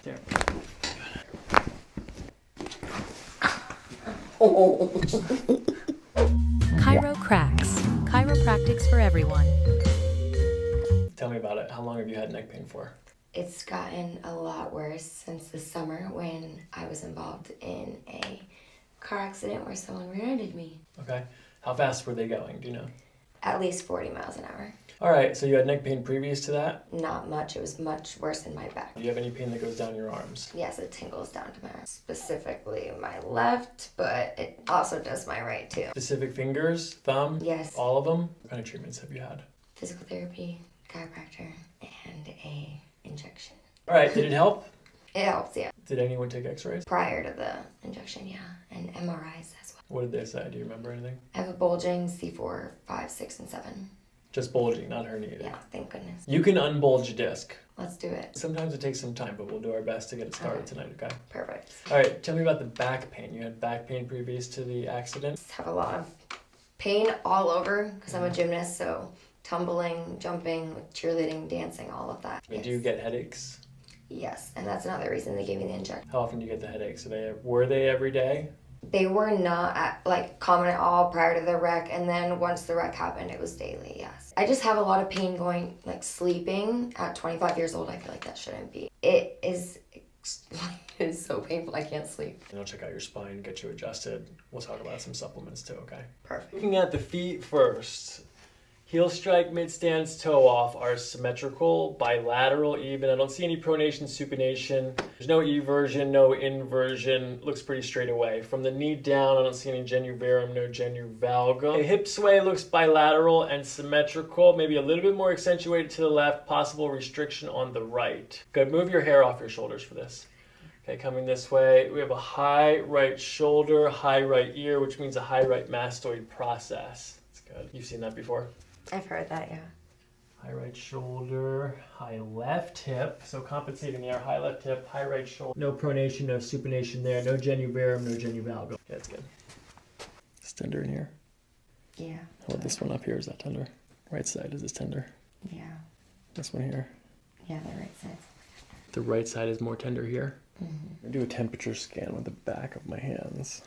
There. Chiro cracks. Chiropractics for everyone. Tell me about it. How long have you had neck pain for? It's gotten a lot worse since the summer when I was involved in a car accident where someone rear-ended me. Okay. How fast were they going? Do you know? At least 40 miles an hour. All right. So you had neck pain previous to that? Not much. It was much worse in my back. Do you have any pain that goes down your arms? Yes, it tingles down to my arms. Specifically my left, but it also does my right too. Specific fingers, thumb? Yes. All of them? What kind of treatments have you had? Physical therapy, chiropractor, and a injection. All right. Did it help? It helps, yeah. Did anyone take x-rays? Prior to the injection, yeah. And MRIs as well. What did they say? Do you remember anything? I have a bulging C4, 5, 6, and 7. Just bulging, not herniated. Yeah, thank goodness. You can unbulge a disc. Let's do it. Sometimes it takes some time, but we'll do our best to get it started tonight, okay? Perfect. All right, tell me about the back pain. You had back pain previous to the accident? I have a lot of pain all over because I'm a gymnast, so tumbling, jumping, cheerleading, dancing, all of that. Do you get headaches? Yes, and that's another reason they gave me the injection. How often do you get the headaches? Were they every day? They were not common at all prior to the wreck, and then once the wreck happened, it was daily, yes. I just have a lot of pain going, sleeping at 25 years old. I feel like that shouldn't be. It is so painful, I can't sleep. And I'll check out your spine, get you adjusted. We'll talk about some supplements too, okay? Perfect. Looking at the feet first. Heel strike, mid stance, toe off are symmetrical, bilateral, even. I don't see any pronation, supination. There's no eversion, no inversion. Looks pretty straight away. From the knee down, I don't see any genu varum, no genu valgum. The hip sway looks bilateral and symmetrical, maybe a little bit more accentuated to the left, possible restriction on the right. Good, move your hair off your shoulders for this. Okay, coming this way, we have a high right shoulder, high right ear, which means a high right mastoid process. That's good. You've seen that before? I've heard that, yeah. High right shoulder, high left hip. So compensating there, high left hip, high right shoulder. No pronation, no supination there, no genu varum, no genu valgum. Okay, that's good. It's tender in here. Yeah. How about this one up here? Is that tender? Right side, is this tender? Yeah. Mm-hmm. This one here? Yeah, the right side. The right side is more tender here? Mm-hmm. I do a temperature scan with the back of my hands.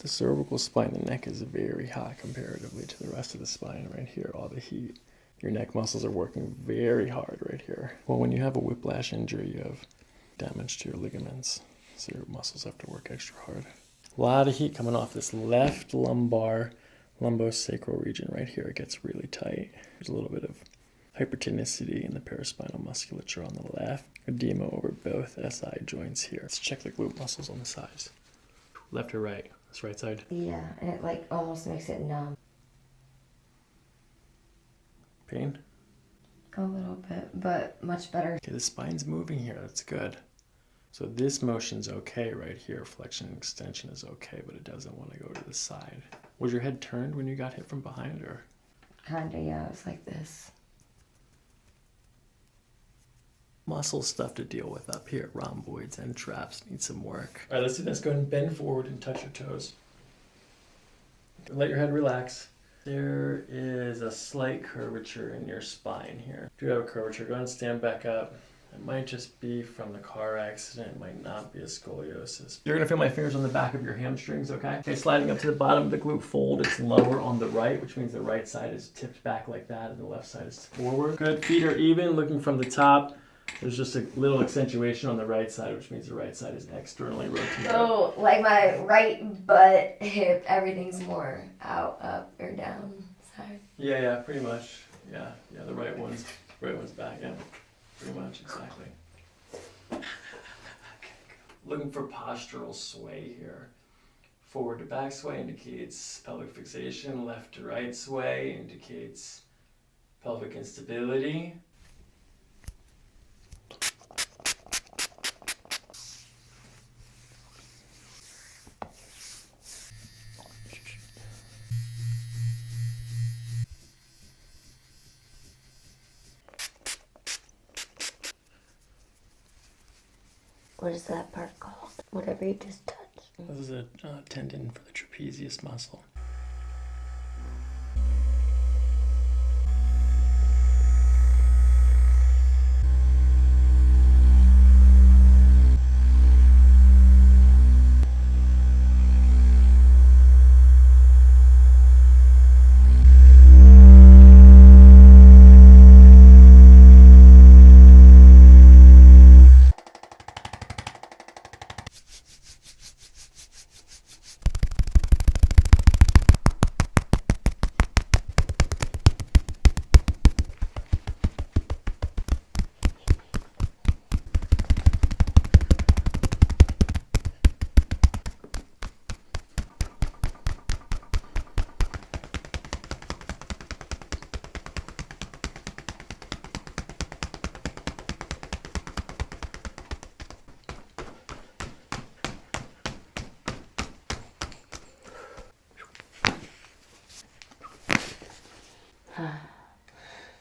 The cervical spine, the neck is very hot comparatively to the rest of the spine right here, all the heat. Your neck muscles are working very hard right here. Well, when you have a whiplash injury, you have damage to your ligaments, so your muscles have to work extra hard. A lot of heat coming off this left lumbar, lumbosacral region right here. It gets really tight. There's a little bit of hypertonicity in the paraspinal musculature on the left. Edema over both SI joints here. Let's check the glute muscles on the sides. Left or right? This right side? Yeah, and it almost makes it numb. So this motion's okay right here. Flexion and extension is okay, but it doesn't want to go to the side. Was your head turned when you got hit from behind, or? Kinda, yeah, it was like this. Muscle stuff to deal with up here. Rhomboids and traps need some work. All right, let's do this. Go ahead and bend forward and touch your toes. Let your head relax. There is a slight curvature in your spine here. If you have a curvature, go ahead and stand back up. It might just be from the car accident. It might not be a scoliosis. You're gonna feel my fingers on the back of your hamstrings, okay? Okay, sliding up to the bottom of the glute fold. It's lower on the right, which means the right side is tipped back like that and the left side is forward. Good, feet are even, looking from the top. There's just a little accentuation on the right side, which means the right side is externally rotated. So, like my right butt, hip, everything's more out, up, or down side. Yeah, pretty much. Yeah, the right one's back, yeah. Pretty much, exactly. Okay, looking for postural sway here. Forward to back sway indicates pelvic fixation. Left to right sway indicates pelvic instability. What is that part called? Whatever you just touched. This is a tendon for the trapezius muscle.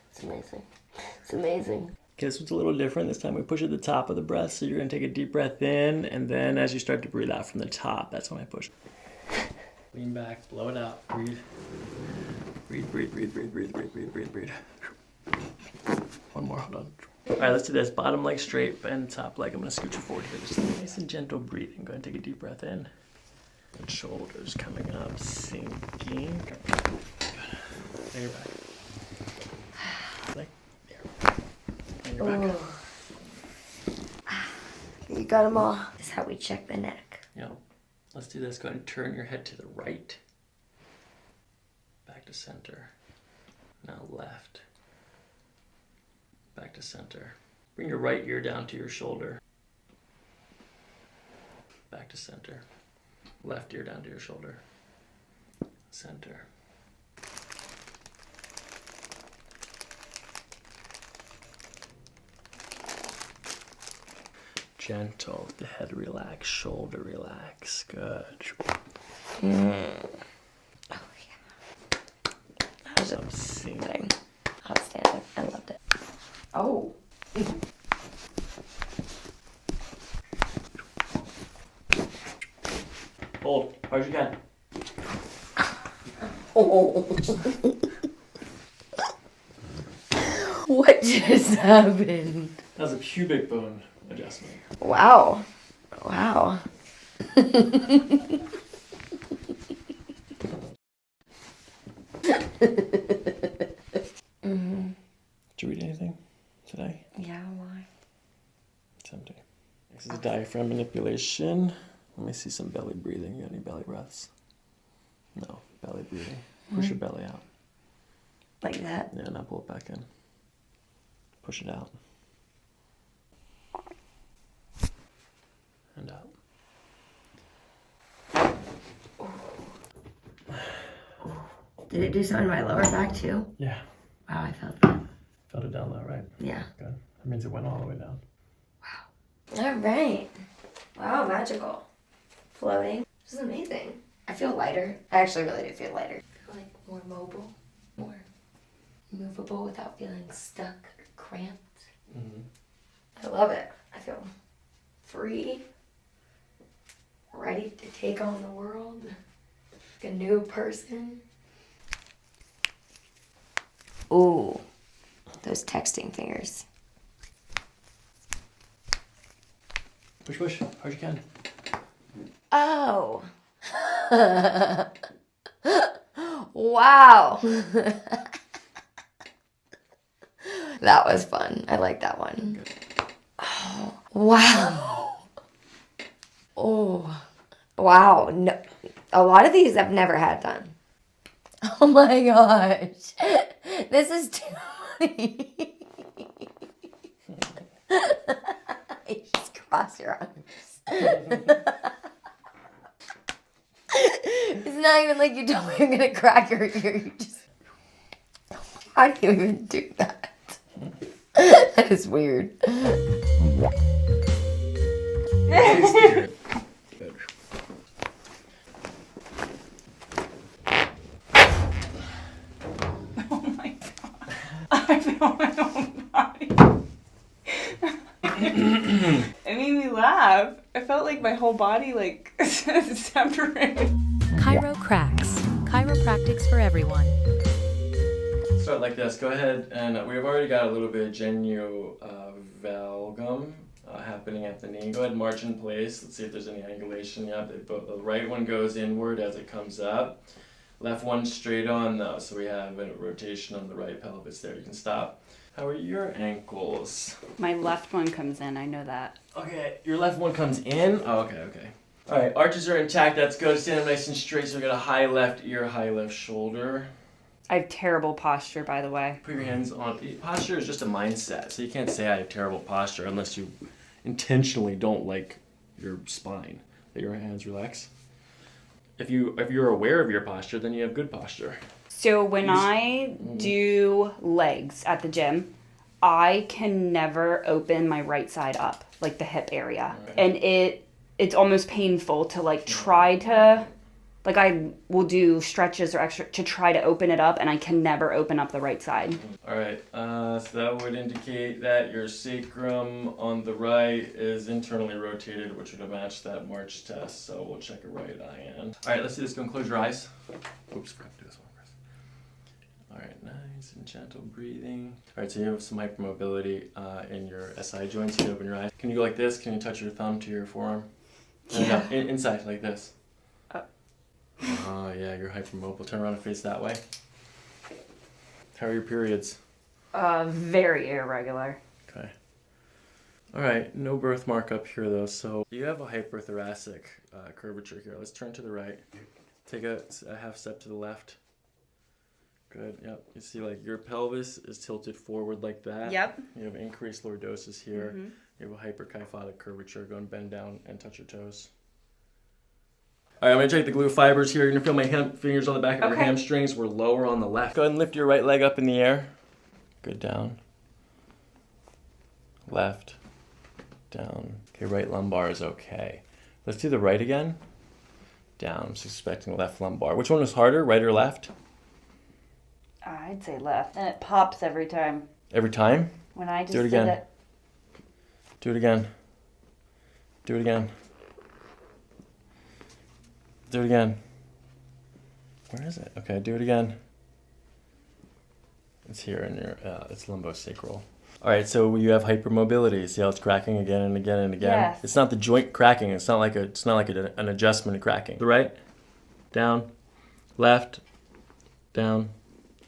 It's amazing. It's amazing. Okay, this one's a little different. This time we push at the top of the breath, so you're gonna take a deep breath in, and then as you start to breathe out from the top, that's when I push. Lean back, blow it out, breathe. Breathe, breathe, breathe, breathe, breathe, breathe, breathe, breathe, breathe. One more, hold on. All right, let's do this. Bottom leg straight, bend top leg. I'm gonna scoot you forward here. Just nice and gentle breathing. Go ahead and take a deep breath in. And shoulders coming up, sinking. There you're back. Leg, there. And you're back. You got them all. This is how we check the neck. Yeah. Let's do this. Go ahead and turn your head to the right. Back to center. Now left. Back to center. Bring your right ear down to your shoulder. Back to center. Left ear down to your shoulder. Center. Gentle, the head relax, shoulder relax. Good. Oh, yeah. That was amazing. Outstanding. I loved it. Oh. Hold, hard as you can. Oh. What just happened? That was a pubic bone adjustment. Wow. Wow. Mm-hmm. Did you read anything today? Yeah, why? It's empty. This is diaphragm manipulation. Let me see some belly breathing. You got any belly breaths? No, belly breathing. Push your belly out. Like that? Yeah, now pull it back in. Push it out. And out. Did it do something to my lower back too? Yeah. Wow, I felt that. Felt it down low, right? Yeah. Good. That means it went all the way down. All right. Wow, magical. Floating. This is amazing. I feel lighter. I actually really do feel lighter. I feel like more mobile, more movable without feeling stuck or cramped. I love it. I feel free, ready to take on the world, like a new person. Ooh, those texting fingers. Push, hard you can. Oh. Wow. That was fun. I like that one. Oh, wow. Oh, wow. No, a lot of these I've never had done. Oh my gosh. This is too funny. You just cross your arms. It's not even like you told me I'm gonna crack your ear. You just. How do you even do that? That is weird. Oh my god. I feel my own body. It made me laugh. I felt like my whole body like separated. ChiroPractic. Chiropractics for everyone. Start like this. Go ahead, and we've already got a little bit of geniovalgum happening at the knee. Go ahead and march in place. Let's see if there's any angulation. Yeah, the right one goes inward as it comes up. Left one straight on though, so we have a rotation on the right pelvis there. You can stop. How are your ankles? My left one comes in, I know that. Okay, your left one comes in? Oh, okay. All right, arches are intact. That's good. Stand up nice and straight. So we got a high left ear, high left shoulder. I have terrible posture, by the way. Put your hands on. Posture is just a mindset, so you can't say I have terrible posture unless you intentionally don't like your spine. Let your hands relax. If you're aware of your posture, then you have good posture. So when I do legs at the gym, I can never open my right side up, like the hip area. Right. And it's almost painful to like try to, like I will do stretches or extra to try to open it up, and I can never open up the right side. All right, so that would indicate that your sacrum on the right is internally rotated, which would match that March test. So we'll check a right eye in. All right, let's do this. Go and close your eyes. Oops, forgot to do this one first. All right, nice and gentle breathing. All right, so you have some hypermobility in your SI joints. You can open your eyes. Can you go like this? Can you touch your thumb to your forearm? Yeah. No, inside, like this. Oh, yeah, you're hypermobile. Turn around and face that way. How are your periods? Very irregular. Okay. All right, no birthmark up here though. So you have a hyperthoracic curvature here. Let's turn to the right. Take a half step to the left. Good, yep. You see like your pelvis is tilted forward like that. Yep. You have increased lordosis here. Mm-hmm. You have a hyperkyphotic curvature. Go and bend down and touch your toes. All right, I'm gonna check the glute fibers here. You're gonna feel my fingers on the back of your hamstrings. We're lower on the left. Go ahead and lift your right leg up in the air. Good, down. Left, down. Okay, right lumbar is okay. Let's do the right again. Down, I'm suspecting left lumbar. Which one was harder, right or left? I'd say left, and it pops every time. Every time? When I just do it again. did it. Do it again. Do it again. Do it again. Where is it? Okay, do it again. It's here in your, it's lumbosacral. All right, so you have hypermobility. See how it's cracking again and again and again? Yes. It's not the joint cracking. It's not like an adjustment cracking. The right, down, left, down.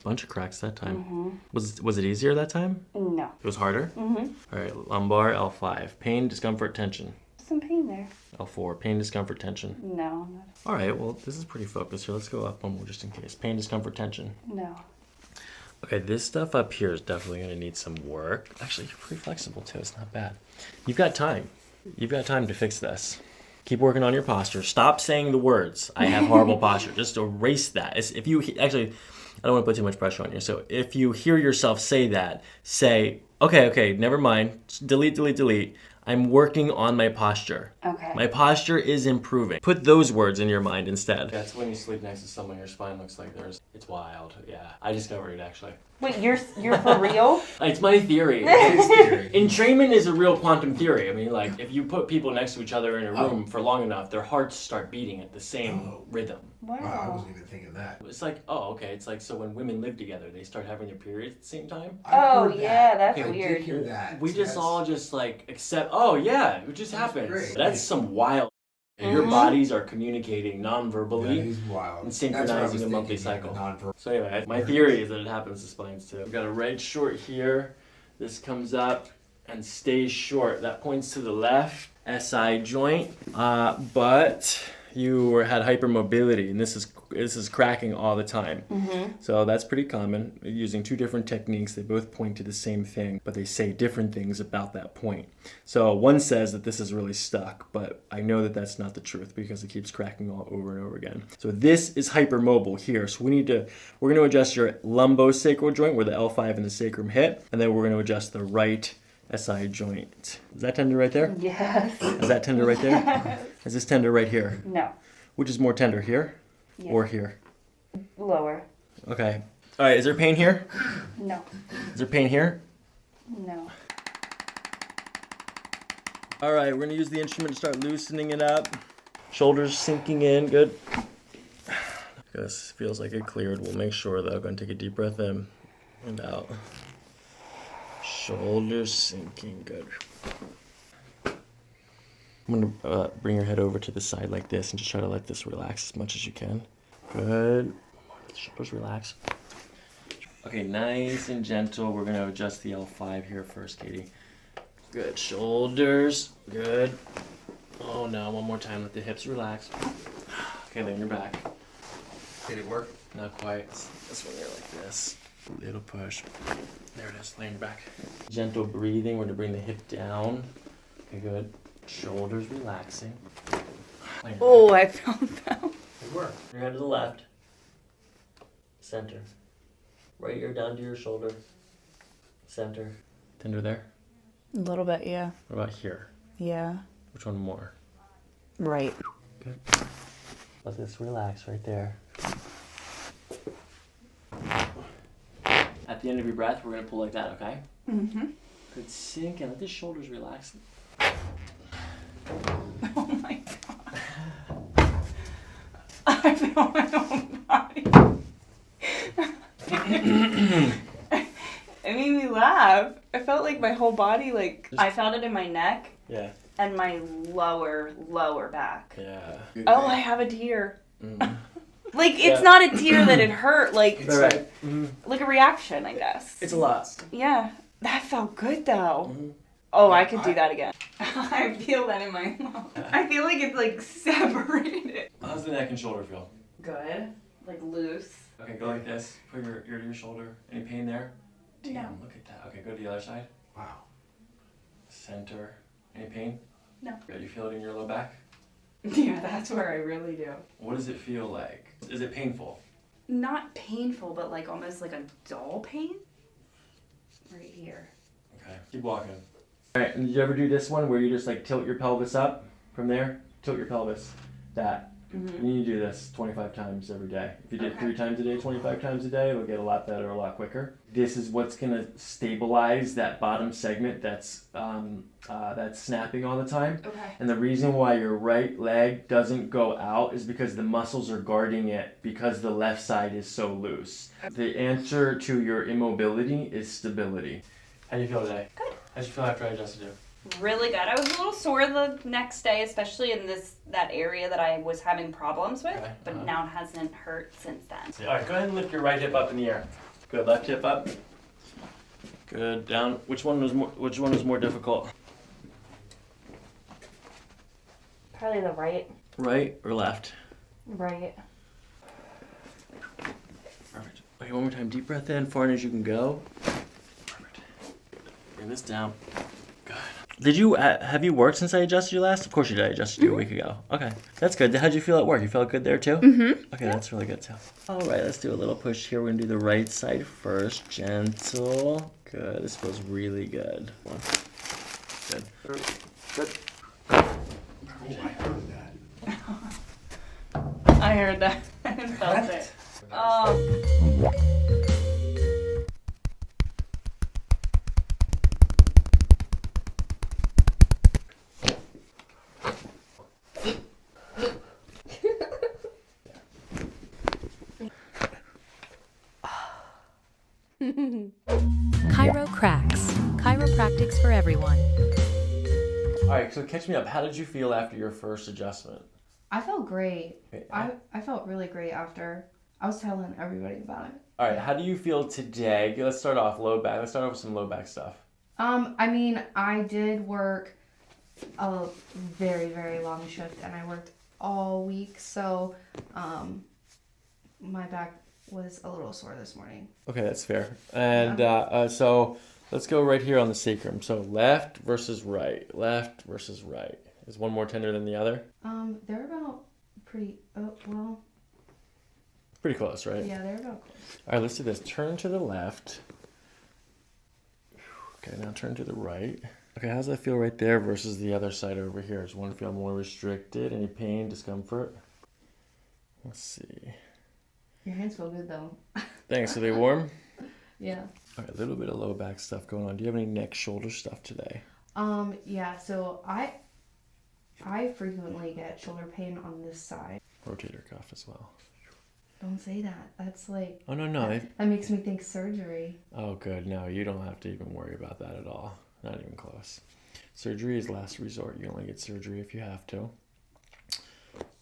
Bunch of cracks that time. Mm-hmm. Was it easier that time? No. It was harder? Mm-hmm. All right, lumbar, L5. Pain, discomfort, tension. Some pain there. L4, pain, discomfort, tension. No. All right, well, this is pretty focused here. Let's go up one more just in case. Pain, discomfort, tension. No. Okay, this stuff up here is definitely going to need some work. Actually, you're pretty flexible too. It's not bad. You've got time. You've got time to fix this. Keep working on your posture. Stop saying the words, I have horrible posture. Just erase that. If you actually, I don't want to put too much pressure on you. So if you hear yourself say that, say, okay, never mind. Delete. I'm working on my posture. Okay. My posture is improving. Put those words in your mind instead. That's when you sleep next to someone, your spine looks like theirs. It's wild, yeah. I discovered it actually. Wait, you're for real? It's my theory. Entrainment is a real quantum theory. I mean, like, if you put people next to each other in a room for long enough, their hearts start beating at the same rhythm. Wow. I wasn't even thinking that. It's like, oh, okay. It's like, so when women live together, they start having their periods at the same time? Oh, yeah, that's Okay, weird. Hear that. We just all just like accept, oh yeah, it just happens. great. That's some wild. Your bodies are communicating non-verbally That is wild. and That's what I was synchronizing a monthly thinking, cycle. the non-verbal. So anyway, my theory is that it happens to spines too. We've got a right short here. This comes up and stays short. That points to the left SI joint, but you had hypermobility, and this is cracking all the time. So that's pretty common. Using two different techniques, they both point to the same thing, but they say different things about that point. So one says that this is really stuck, but I know that that's not the truth because it keeps cracking all over and over again. So this is hypermobile here. So we're going to adjust your lumbosacral joint where the L5 and the sacrum hit, and then we're going to adjust the right SI joint. Is that tender right there? Yes. Is that tender right there? Yes. Is this tender right here? No. Which is more tender, here Yeah. or here? Lower. Okay. All right, is there pain here? No. Is there pain here? No. All right, we're gonna use the instrument to start loosening it up. Shoulders sinking in, good. This feels like it cleared. We'll make sure though. Go and take a deep breath in and out. Shoulders sinking, good. I'm gonna bring your head over to the side like this and just try to let this relax as much as you can. Good. Shoulders relax. Okay, nice and gentle. We're gonna adjust the L5 here first, Katie. Good. Shoulders. Good. Oh no, one more time. Let the hips relax. Okay, lay on your back. Did it work? Not quite. This one here like this. Little push. There it is. Lay on your back. Gentle breathing. We're gonna bring the hip down. Okay, good. Shoulders relaxing. Oh, I felt that. Good work. Your head to the left. Center. Right ear down to your shoulder. Center. Tender there? A little bit, yeah. What about here? Yeah. Which one more? Right. Good. Let this relax right there. At the end of your breath, we're going to pull like that, okay? Mm-hmm. Good. Sink and let the shoulders relax. Oh my god. I feel my own body. It made me laugh. I felt like my whole body, like, I felt it in my neck. Yeah. And my lower back. Yeah. Oh, I have a tear. Mm. Like, it's Yeah. not a tear that it hurt. Like, It's right. like a reaction, I guess. It's a lot. Yeah. That felt good, though. Mm-hmm. Oh, I could do that again. I feel that in my mouth. I feel like it's, like, separated. How's the neck and shoulder feel? Good. Like, loose. Okay, go like this. Put your ear to your shoulder. Any pain there? Damn, No. look at that. Okay, go to the other side. Wow. Center. Any pain? No. Good. You feel it in your low back? Yeah, that's where I really do. What does it feel like? Is it painful? Not painful, but, like, almost like a dull pain. Right here. Okay, keep walking. All right, and did you ever do this one where you just like tilt your pelvis up from there? Tilt your pelvis. That. Mhm. You need to do this 25 times every day. If you did it 3 times a day, 25 times a day, it'll get a lot better, a lot quicker. This is what's gonna stabilize that bottom segment that's snapping all the time. Okay. And the reason why your right leg doesn't go out is because the muscles are guarding it because the left side is so loose. The answer to your immobility is stability. How do you feel today? Good. How do you feel after I adjusted you? Really good. I was a little sore the next day, especially in that area that I was having problems with, Okay. but now it hasn't hurt since then. All right, go ahead and lift your right hip up in the air. Good, left hip up. Good, down. Which one was more difficult? Probably the right. Right or left? Right. Perfect. Okay, one more time. Deep breath in, far as you can go. Perfect. Bring this down. Good. Did you have you worked since I adjusted you last? Of course you did. I adjusted you a week ago. Okay, that's good. How'd you feel at work? You felt good there too? Mm-hmm. Okay, that's really good too. All right, let's do a little push here. We're gonna do the right side first. Gentle. Good. This feels really good. Good. Good. Oh, I heard that. I heard that. I felt it. Oh. Chiro cracks. Chiropractics for everyone. All right, so catch me up. How did you feel after your first adjustment? I felt great. Okay. I felt really great after. I was telling everybody about it. All right, how do you feel today? Let's start off low back. Let's start off with some low back stuff. I mean, I did work a very, very long shift, and I worked all week, so my back was a little sore this morning. Okay, that's fair. And so let's go right here on the sacrum. So left versus right. Left versus right. Is one more tender than the other? They're about pretty, Pretty close, right? yeah, they're about close. All right, let's do this. Turn to the left. Okay, now turn to the right. Okay, how's that feel right there versus the other side over here? Does one feel more restricted? Any pain, discomfort? Let's see. Your hands feel good though. Thanks. Are they warm? Yeah. All right, a little bit of low back stuff going on. Do you have any neck, shoulder stuff today? Yeah, so I frequently get shoulder pain on this side. Rotator cuff as well. Don't say that. That's like... Oh, no. That makes me think surgery. Oh, good. No, you don't have to even worry about that at all. Not even close. Surgery is last resort. You only get surgery if you have to.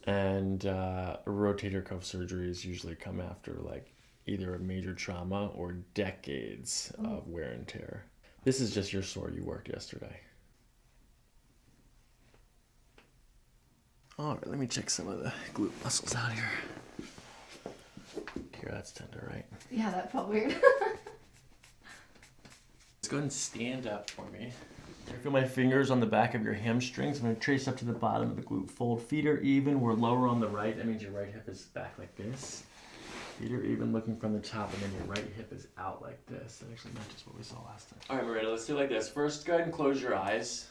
And rotator cuff surgeries usually come after like either a major trauma or decades of wear and tear. This is just your sore you worked yesterday. All right, let me check some of the glute muscles out here. Here, that's tender, right? Yeah, that felt weird. Let's go ahead and stand up for me. I feel my fingers on the back of your hamstrings. I'm going to trace up to the bottom of the glute fold. Feet are even. We're lower on the right. That means your right hip is back like this. Feet are even looking from the top, and then your right hip is out like this. That actually matches what we saw last time. All right, Miranda, let's do it like this. First, go ahead and close your eyes.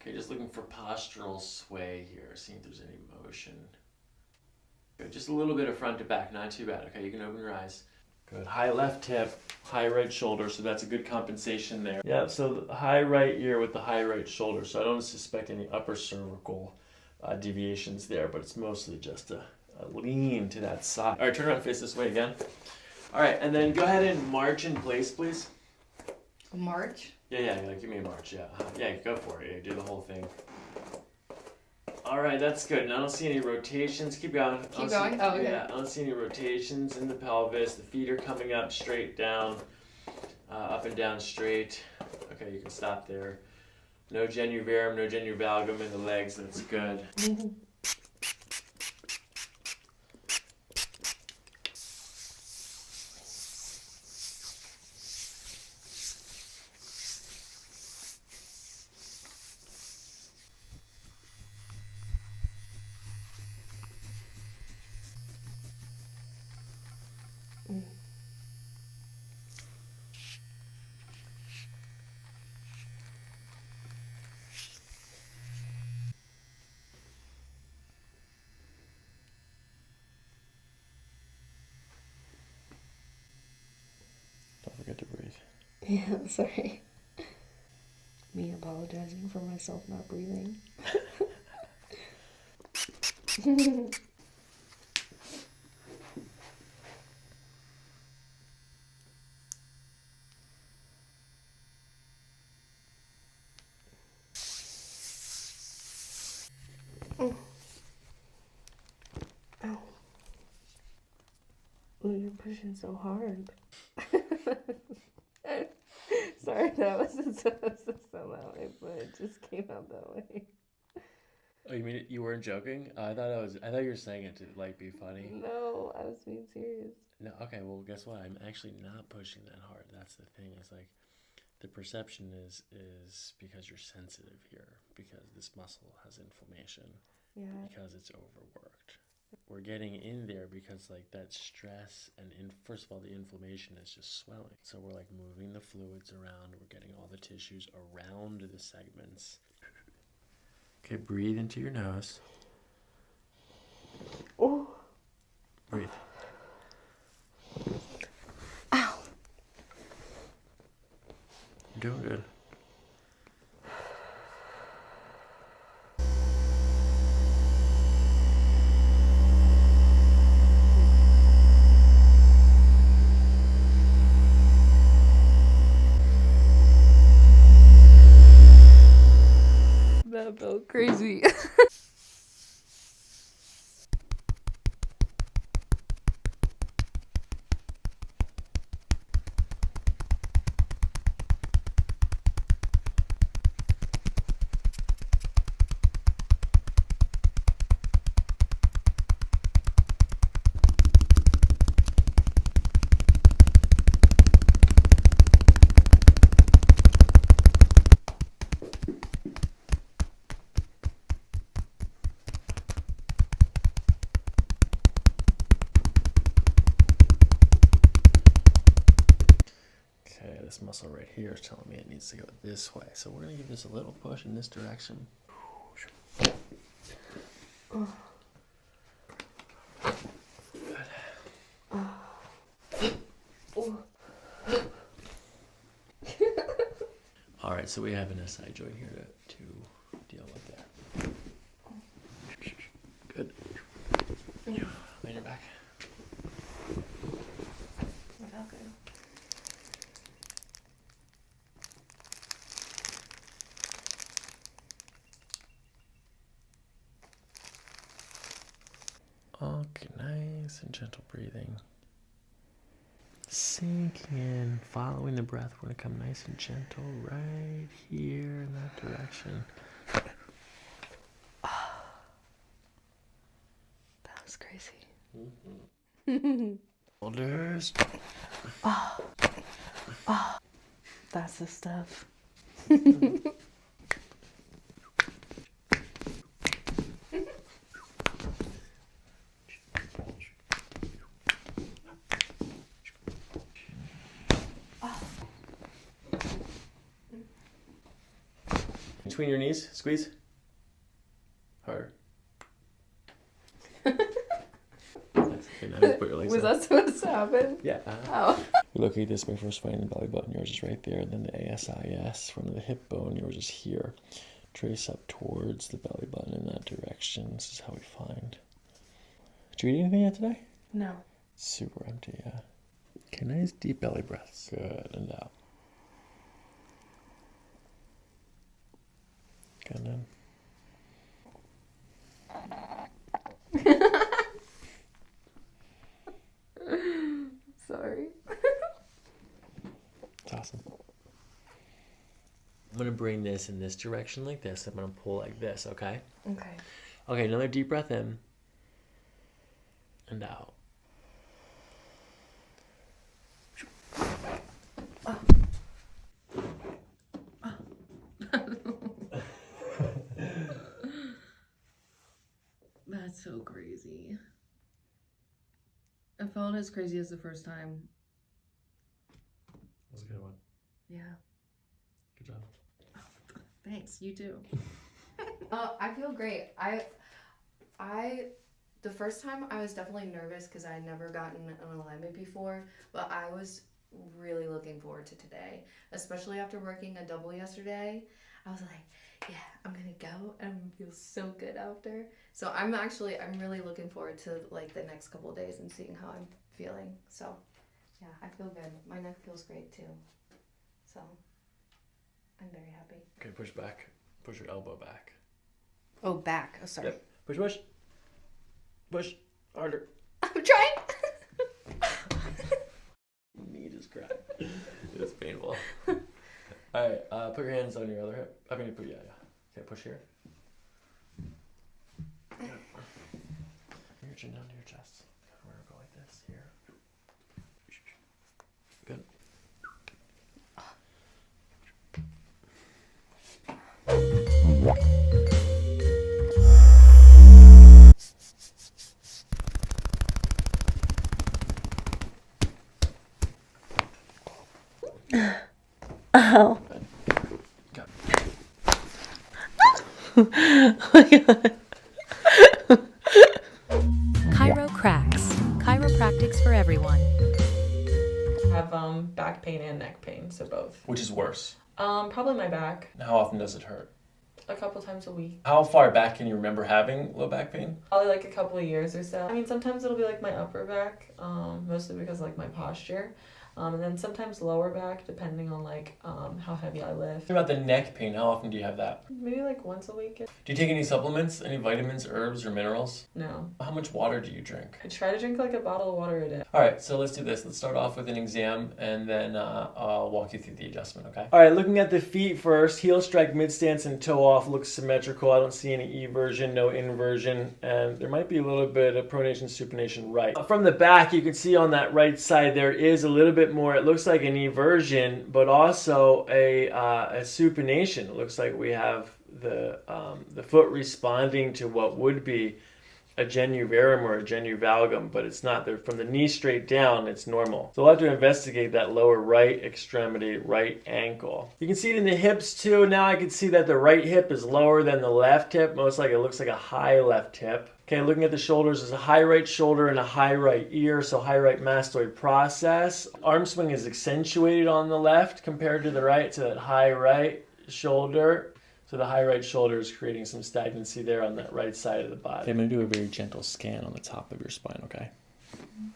Okay, just looking for postural sway here, seeing if there's any motion. Good, just a little bit of front to back, not too bad. Okay, you can open your eyes. Good, high left hip, high right shoulder, so that's a good compensation there. Yeah, so the high right ear with the high right shoulder, so I don't suspect any upper cervical deviations there, but it's mostly just a lean to that side. All right, turn around, face this way again. All right, and then go ahead and march in place, please. A march? Yeah, give me a march, yeah. Yeah, go for it, yeah, do the whole thing. All right, that's good. And I don't see any rotations. Keep going. Keep going? Oh, okay. Yeah, I don't see any rotations in the pelvis. The feet are coming up straight down, up and down straight. Okay, you can stop there. No genu varum, no genu valgum in the legs. That's good. Don't forget to breathe. Yeah, sorry. Me apologizing for myself not breathing. Oh. Ow. Oh, you're pushing so hard. Sorry, that wasn't supposed to sound that way, but it just came out that way. Oh, you mean you weren't joking? I thought you were saying it to like be funny. No, I was being serious. No, okay, well guess what? I'm actually not pushing that hard. That's the thing. It's like the perception is because you're sensitive here, because this muscle has inflammation. Yeah. Because it's overworked. We're getting in there because like that stress and first of all the inflammation is just swelling. So we're like moving the fluids around. We're getting all the tissues around the segments. Okay, breathe into your nose. Oh. Breathe. Ow. You're doing good. That felt crazy. Okay, this muscle right here is telling me it needs to go this way. So we're going to give this a little push in this direction. Oh. All right, so we have an SI joint here to deal with there. Good. Lay on your back. That felt good. Okay, nice and gentle breathing. Sinking in, following the breath. We're going to come nice and gentle right here in that direction. That was crazy. Shoulders. Oh. Oh. That's the stuff. Between your knees, squeeze. Harder. Okay, now just put your legs Was up. that supposed to happen? Yeah. Oh. We locate this by first finding the belly button. Yours is right there. Then the ASIS from the hip bone. Yours is here. Trace up towards the belly button in that direction. This is how we find. Did you eat anything yet today? No. Super empty, yeah. Okay, nice deep belly breaths. Good, and out. Good, and Sorry. It's awesome. I'm going to bring this in this direction like this. I'm going to pull like this, okay? Okay. Okay, another deep breath in. And out. That's so crazy. I felt as crazy as the first time. That was a good one. Yeah. Good job. Thanks. You too. I feel great. The first time I was definitely nervous because I had never gotten an alignment before, but I was really looking forward to today, especially after working a double yesterday. I was like, yeah, I'm gonna go and I'm gonna feel so good after. So I'm really looking forward to like the next couple of days and seeing how I'm feeling. So yeah, I feel good. My neck feels great too. So I'm very happy. Okay, push back. Push your elbow back. Oh, back. Oh, sorry. Yep. Push, push. Push. Harder. I'm trying. Knee just cracked. It's painful. Alright, put your hands on your other hip. I mean, yeah. Okay, push here. Good. Bring your chin down to your chest. We're gonna go like this here. Good. Ow. Good. Chiro cracks. Chiropractics for everyone. I have back pain and neck pain, so both. Which is worse? Probably my back. How often does it hurt? A couple times a week. How far back can you remember having low back pain? Probably like a couple of years or so. I mean, sometimes it'll be like my upper back, mostly because like my posture. And then sometimes lower back, depending on like how heavy I lift. What about the neck pain? How often do you have that? Maybe like once a week. Do you take any supplements, any vitamins, herbs, or minerals? No. How much water do you drink? I try to drink like a bottle of water a day. All right, so let's do this. Let's start off with an exam, and then I'll walk you through the adjustment, okay? All right, looking at the feet first. Heel strike, mid stance, and toe off looks symmetrical. I don't see any eversion, no inversion, and there might be a little bit of pronation, supination right. From the back, you can see on that right side there is a little bit more. It looks like an eversion, but also a supination. It looks like we have the foot responding to what would be a genuvarum or a genuvalgum, but it's not. They're from the knee straight down, it's normal. So we'll have to investigate that lower right extremity, right ankle. You can see it in the hips too. Now I can see that the right hip is lower than the left hip. Most likely it looks like a high left hip. Okay, looking at the shoulders, there's a high right shoulder and a high right ear, so high right mastoid process. Arm swing is accentuated on the left compared to the right, so that high right shoulder. So the high right shoulder is creating some stagnancy there on that right side of the body. Okay, I'm going to do a very gentle scan on the top of your spine, okay? I'm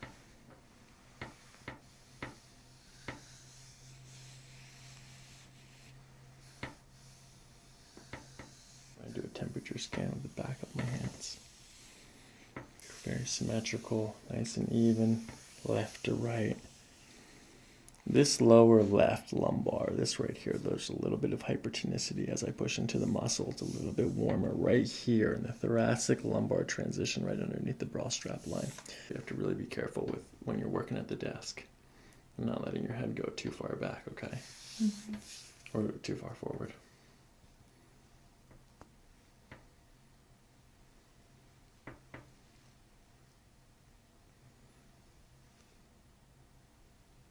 going to do a temperature scan of the back of my hands. Very symmetrical, nice and even, left to right. This lower left lumbar, this right here, there's a little bit of hypertonicity as I push into the muscle. It's a little bit warmer right here in the thoracic lumbar transition right underneath the bra strap line. You have to really be careful with when you're working at the desk and not letting your head go too far back, okay? Or too far forward.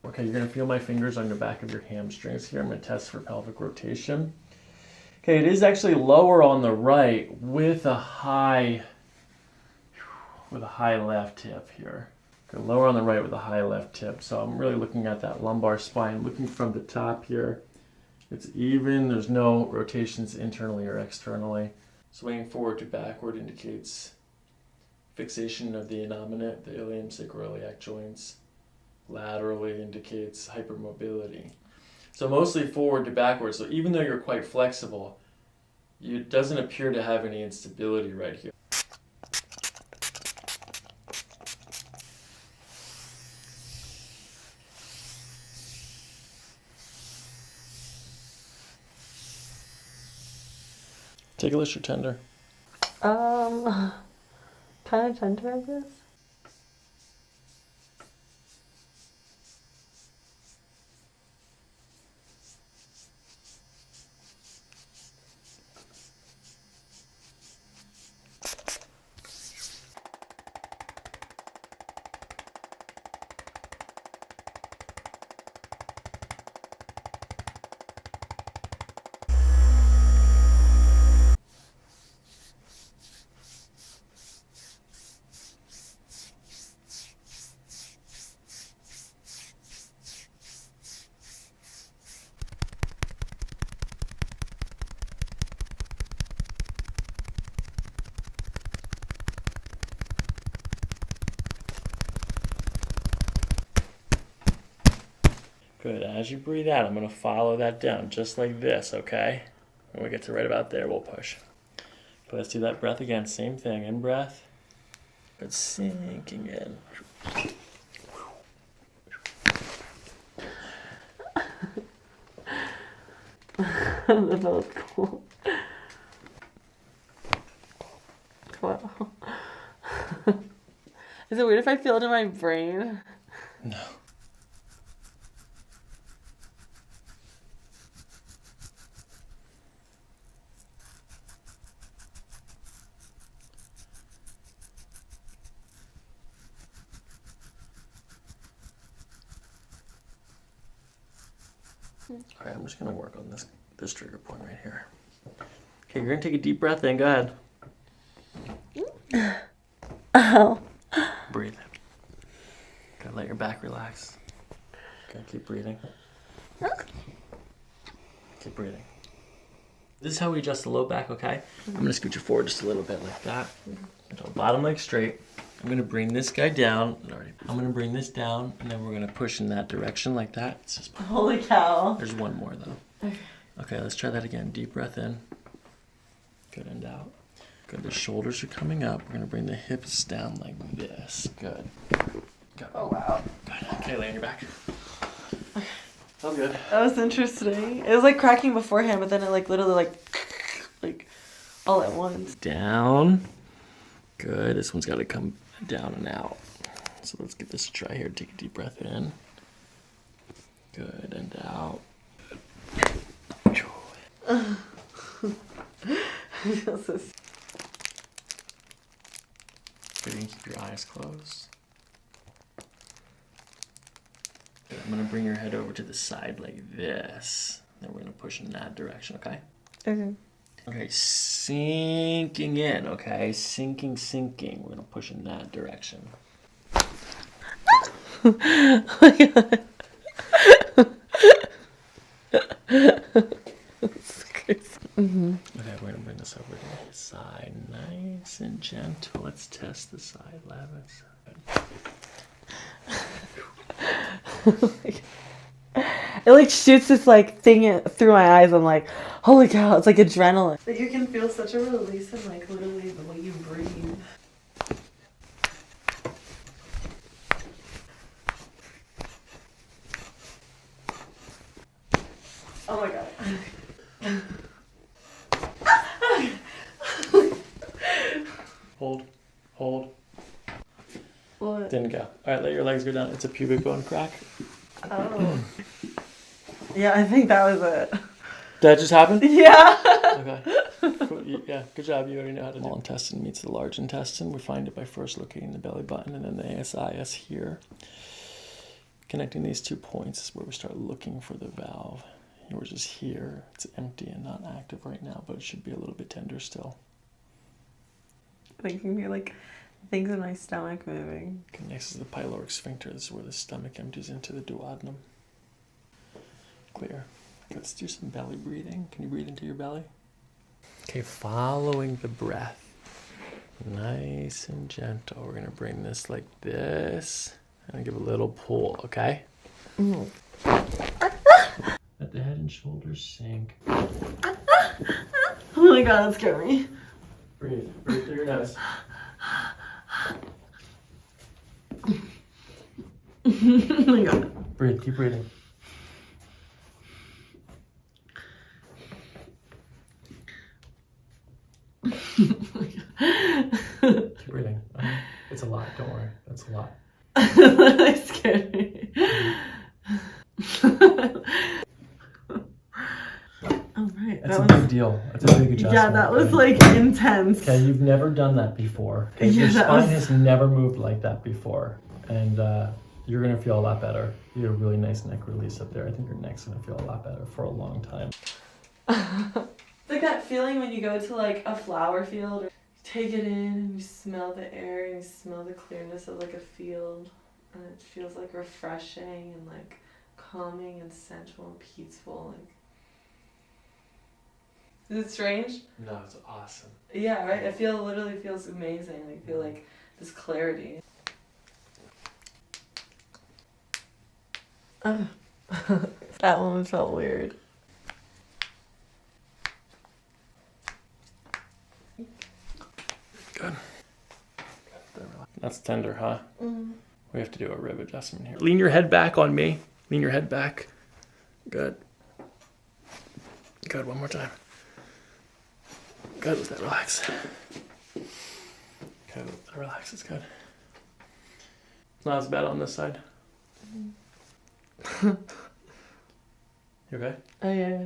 Okay, you're going to feel my fingers on the back of your hamstrings here. I'm going to test for pelvic rotation. Okay, it is actually lower on the right with a high left hip here. Okay, lower on the right with a high left hip. So I'm really looking at that lumbar spine, looking from the top here. It's even. There's no rotations internally or externally. Swaying forward to backward indicates fixation of the innominate, the ilium sacroiliac joints. Laterally indicates hypermobility. So mostly forward to backward. So even though you're quite flexible, it doesn't appear to have any instability right here. Ticklish or tender? Kind of tender, I guess. Good. As you breathe out, I'm going to follow that down just like this, okay? When we get to right about there, we'll push. Okay, let's do that breath again. Same thing. In breath. But sinking in. That was cool. Wow. Is it weird if I feel it in my brain? No. Alright, I'm just going to work on this trigger point right here. Okay, you're gonna take a deep breath in. Go ahead. Oh. Breathe. Gotta let your back relax. Okay, keep breathing. Keep breathing. This is how we adjust the low back, okay? I'm gonna scoot you forward just a little bit like that. Bottom leg straight. I'm gonna bring this guy down. I'm gonna bring this down, and then we're gonna push in that direction like that. It's just... Holy cow. There's one more though. Okay, let's try that again. Deep breath in. Good, and out. Good, the shoulders are coming up. We're gonna bring the hips down like this. Good. Good. Oh wow. Good. Okay, lay on your back. That was good. That was interesting. It was like cracking beforehand, but then it like literally like all at once. Down. Good. This one's got to come down and out. So let's give this a try here. Take a deep breath in. Good, and out. Good, you can keep your eyes closed. Good, I'm going to bring your head over to the side like this. Then we're going to push in that direction, okay? Okay. Okay, sinking in, okay? Sinking. We're going to push in that direction. Oh my god. That's crazy. Mm-hmm. Okay, we're gonna bring this over to the side, nice and gentle. Let's test the side levis. It like shoots this like thing through my eyes. I'm like, holy cow! It's like adrenaline. Like you can feel such a release in like literally the way you breathe. Oh my god. Hold. What? Didn't go. All right, let your legs go down. It's a pubic bone crack. Oh. Yeah, I think that was it. That just happened? Yeah. Okay. Cool. Yeah, good job. You already know how to do. Small intestine meets the large intestine. We find it by first locating the belly button and then the ASIS here. Connecting these 2 points is where we start looking for the valve. Yours is here. It's empty and not active right now, but it should be a little bit tender still. I can hear like things in my stomach moving. Okay, next is the pyloric sphincter. This is where the stomach empties into the duodenum. Clear. Let's do some belly breathing. Can you breathe into your belly? Okay, following the breath. Nice and gentle. We're gonna bring this like this and give a little pull, okay? Mm. Let the head and shoulders sink. Oh my god, that scared me. Breathe. Breathe through your nose. Oh my god. Breathe. Keep breathing. Keep breathing. It's a lot. Don't worry. That's a lot. That scared me. Oh right. That's a big deal. That's a big adjustment. Yeah, that was like intense. Okay, you've never done that before. Okay? Yeah, Your that spine was... has never moved like that before. And you're going to feel a lot better. You have a really nice neck release up there. I think your neck's going to feel a lot better for a long time. It's like that feeling when you go to like a flower field, or you take it in and you smell the air and you smell the clearness of like a field, and it feels like refreshing and like calming and sensual and peaceful. Like, is it strange? No, it's awesome. Yeah, right? It literally feels amazing. I feel like this clarity. That one felt weird. Good. That's tender, huh? Mm. We have to do a rib adjustment here. Lean your head back on me. Lean your head back. Good. Good, one more time. Good, let that relax. Okay, let that relax, it's good. It's not as bad on this side. You okay? Oh yeah.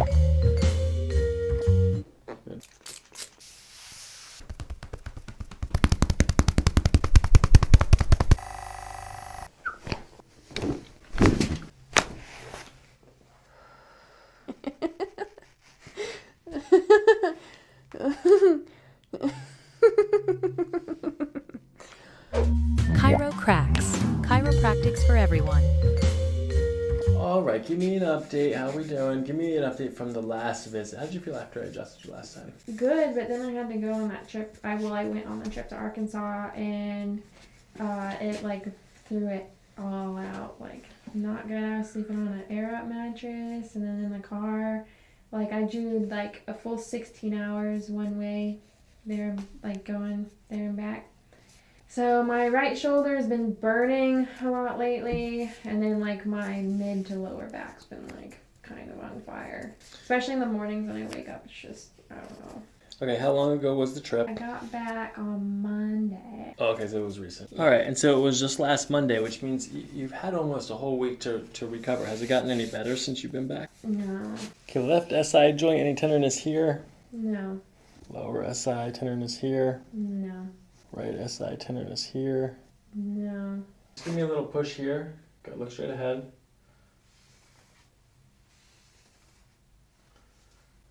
Good. Chiro cracks. Chiropractics for everyone. All right, give me an update. How we doing? Give me an update from the last visit. How did you feel after I adjusted you last time? Good, but then I had to go on that trip. I went on the trip to Arkansas, and it like threw it all out. Like, not good. I was sleeping on an air up mattress, and then in the car, like I drew like a full 16 hours one way there, like going there and back. So my right shoulder has been burning a lot lately, and then like my mid to lower back's been like kind of on fire. Especially in the mornings when I wake up, it's just, I don't know. Okay, how long ago was the trip? I got back on Monday. Oh, okay, so it was recent. All right, and so it was just last Monday, which means you've had almost a whole week to recover. Has it gotten any better since you've been back? No. Okay, left SI joint, any tenderness here? No. Lower SI, tenderness here. No. Right SI, tenderness here. No. Just give me a little push here. Go, look straight ahead.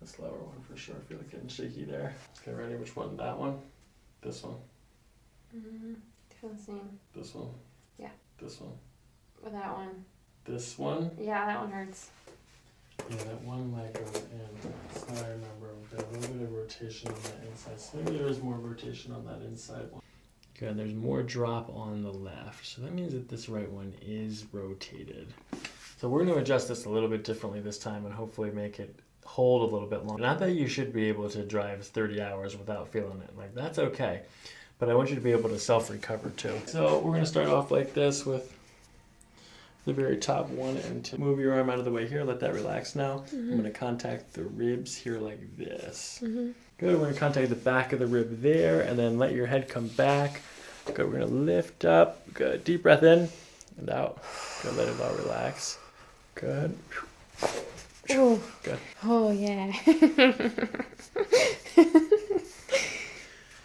This lower one for sure. I feel like getting shaky there. Okay, ready? Which one? That one? This one? Feel the same. This one? Yeah. This one? With that one. This one? Yeah, that one hurts. Yeah, that one leg goes in. So I remember we've got a little bit of rotation on that inside. So maybe there is more rotation on that inside one. Good, there's more drop on the left. So that means that this right one is rotated. So we're going to adjust this a little bit differently this time and hopefully make it hold a little bit longer. Not that you should be able to drive 30 hours without feeling it. Like, that's okay. But I want you to be able to self-recover too. So we're going to start off like this with the very top 1 and 2. Move your arm out of the way here. Let that relax now. I'm going to contact the ribs here like this. Good. We're going to contact the back of the rib there, and then let your head come back. Good. We're going to lift up. Good. Deep breath in and out. Good. Let it all relax. Good. Ooh. Good. Oh, yeah.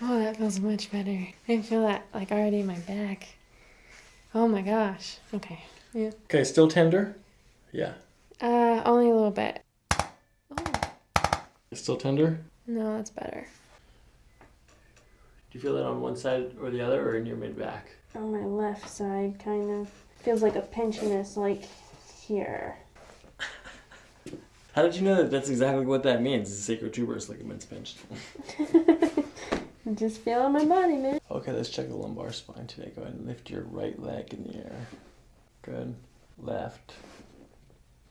Oh, that feels much better. I feel that like already in my back. Oh my gosh. Okay. Yeah. Okay. Still tender? Yeah. Only a little bit. Still tender? No, that's better. Do you feel that on one side or the other, or in your mid-back? On my left side, kind of. Feels like a pinchiness, like here. How did you know that that's exactly what that means? The sacrotuberous ligaments pinched. Just feeling my body, man. Okay, let's check the lumbar spine today. Go ahead and lift your right leg in the air. Good. Left.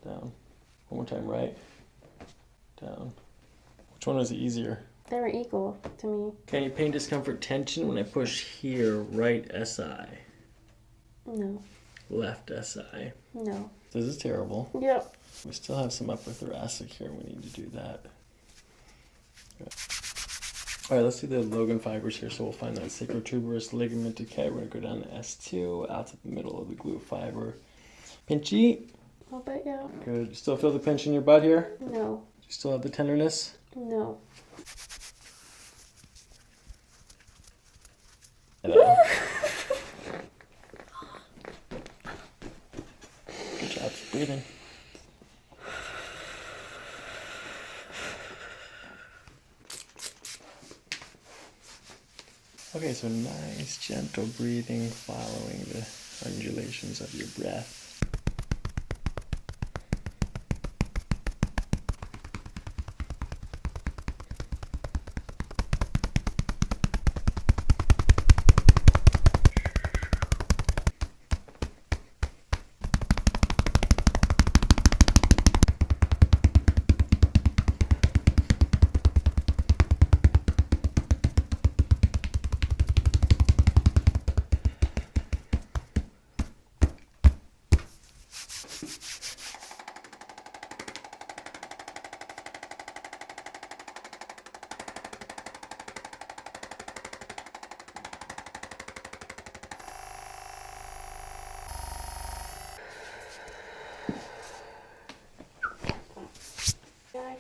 Down. One more time. Right. Down. Which one was easier? They were equal to me. Okay, any pain, discomfort, tension when I push here, right SI? No. Left SI? No. This is terrible. Yep. We still have some upper thoracic here. We need to do that. Good. All right, let's do the Logan fibers here. So we'll find that sacrotuberous ligament decay. We're going to go down to S2, out to the middle of the glute fiber. Pinchy. I'll bet, yeah. Good. You still feel the pinch in your butt here? No. Do you still have the tenderness? No. Hello. Good job. Keep breathing. Okay, so nice, gentle breathing following the undulations of your breath.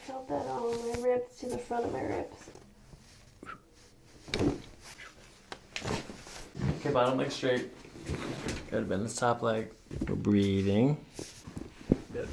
felt that all in my ribs to the front of my ribs. Okay, bottom leg straight. Good, bend this top leg. We're breathing. Good.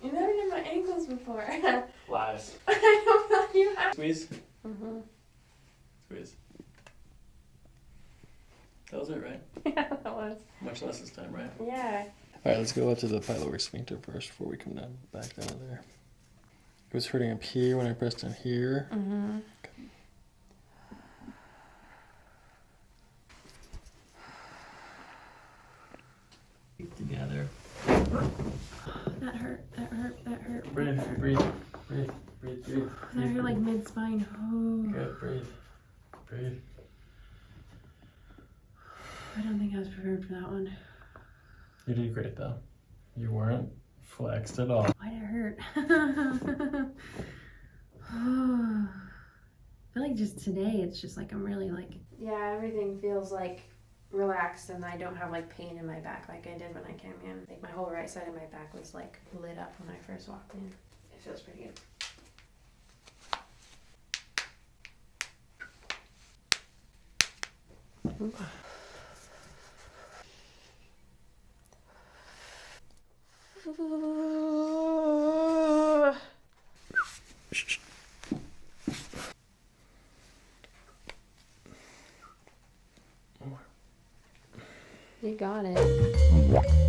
You never did my ankles before. Lies. I don't know you have. Squeeze. Mm-hmm. Squeeze. That was it, right? Yeah, that was. Much less this time, right? Yeah. Alright, let's go up to the pyloric sphincter first before we come down, back down to there. It was hurting up here when I pressed down here. Mm-hmm. Together. That hurt. That hurt. That hurt. Breathe, that hurt. breathe, breathe, breathe, breathe. That hurt like mid-spine. Oh. Good, breathe, breathe. I don't think I was prepared for that one. You did great though. You weren't flexed at all. Why'd it hurt? I feel like just today, it's just like I'm really like... Yeah, everything feels like relaxed and I don't have like pain in my back like I did when I came in. Like my whole right side of my back was like lit up when I first walked in. It feels pretty good. You got it.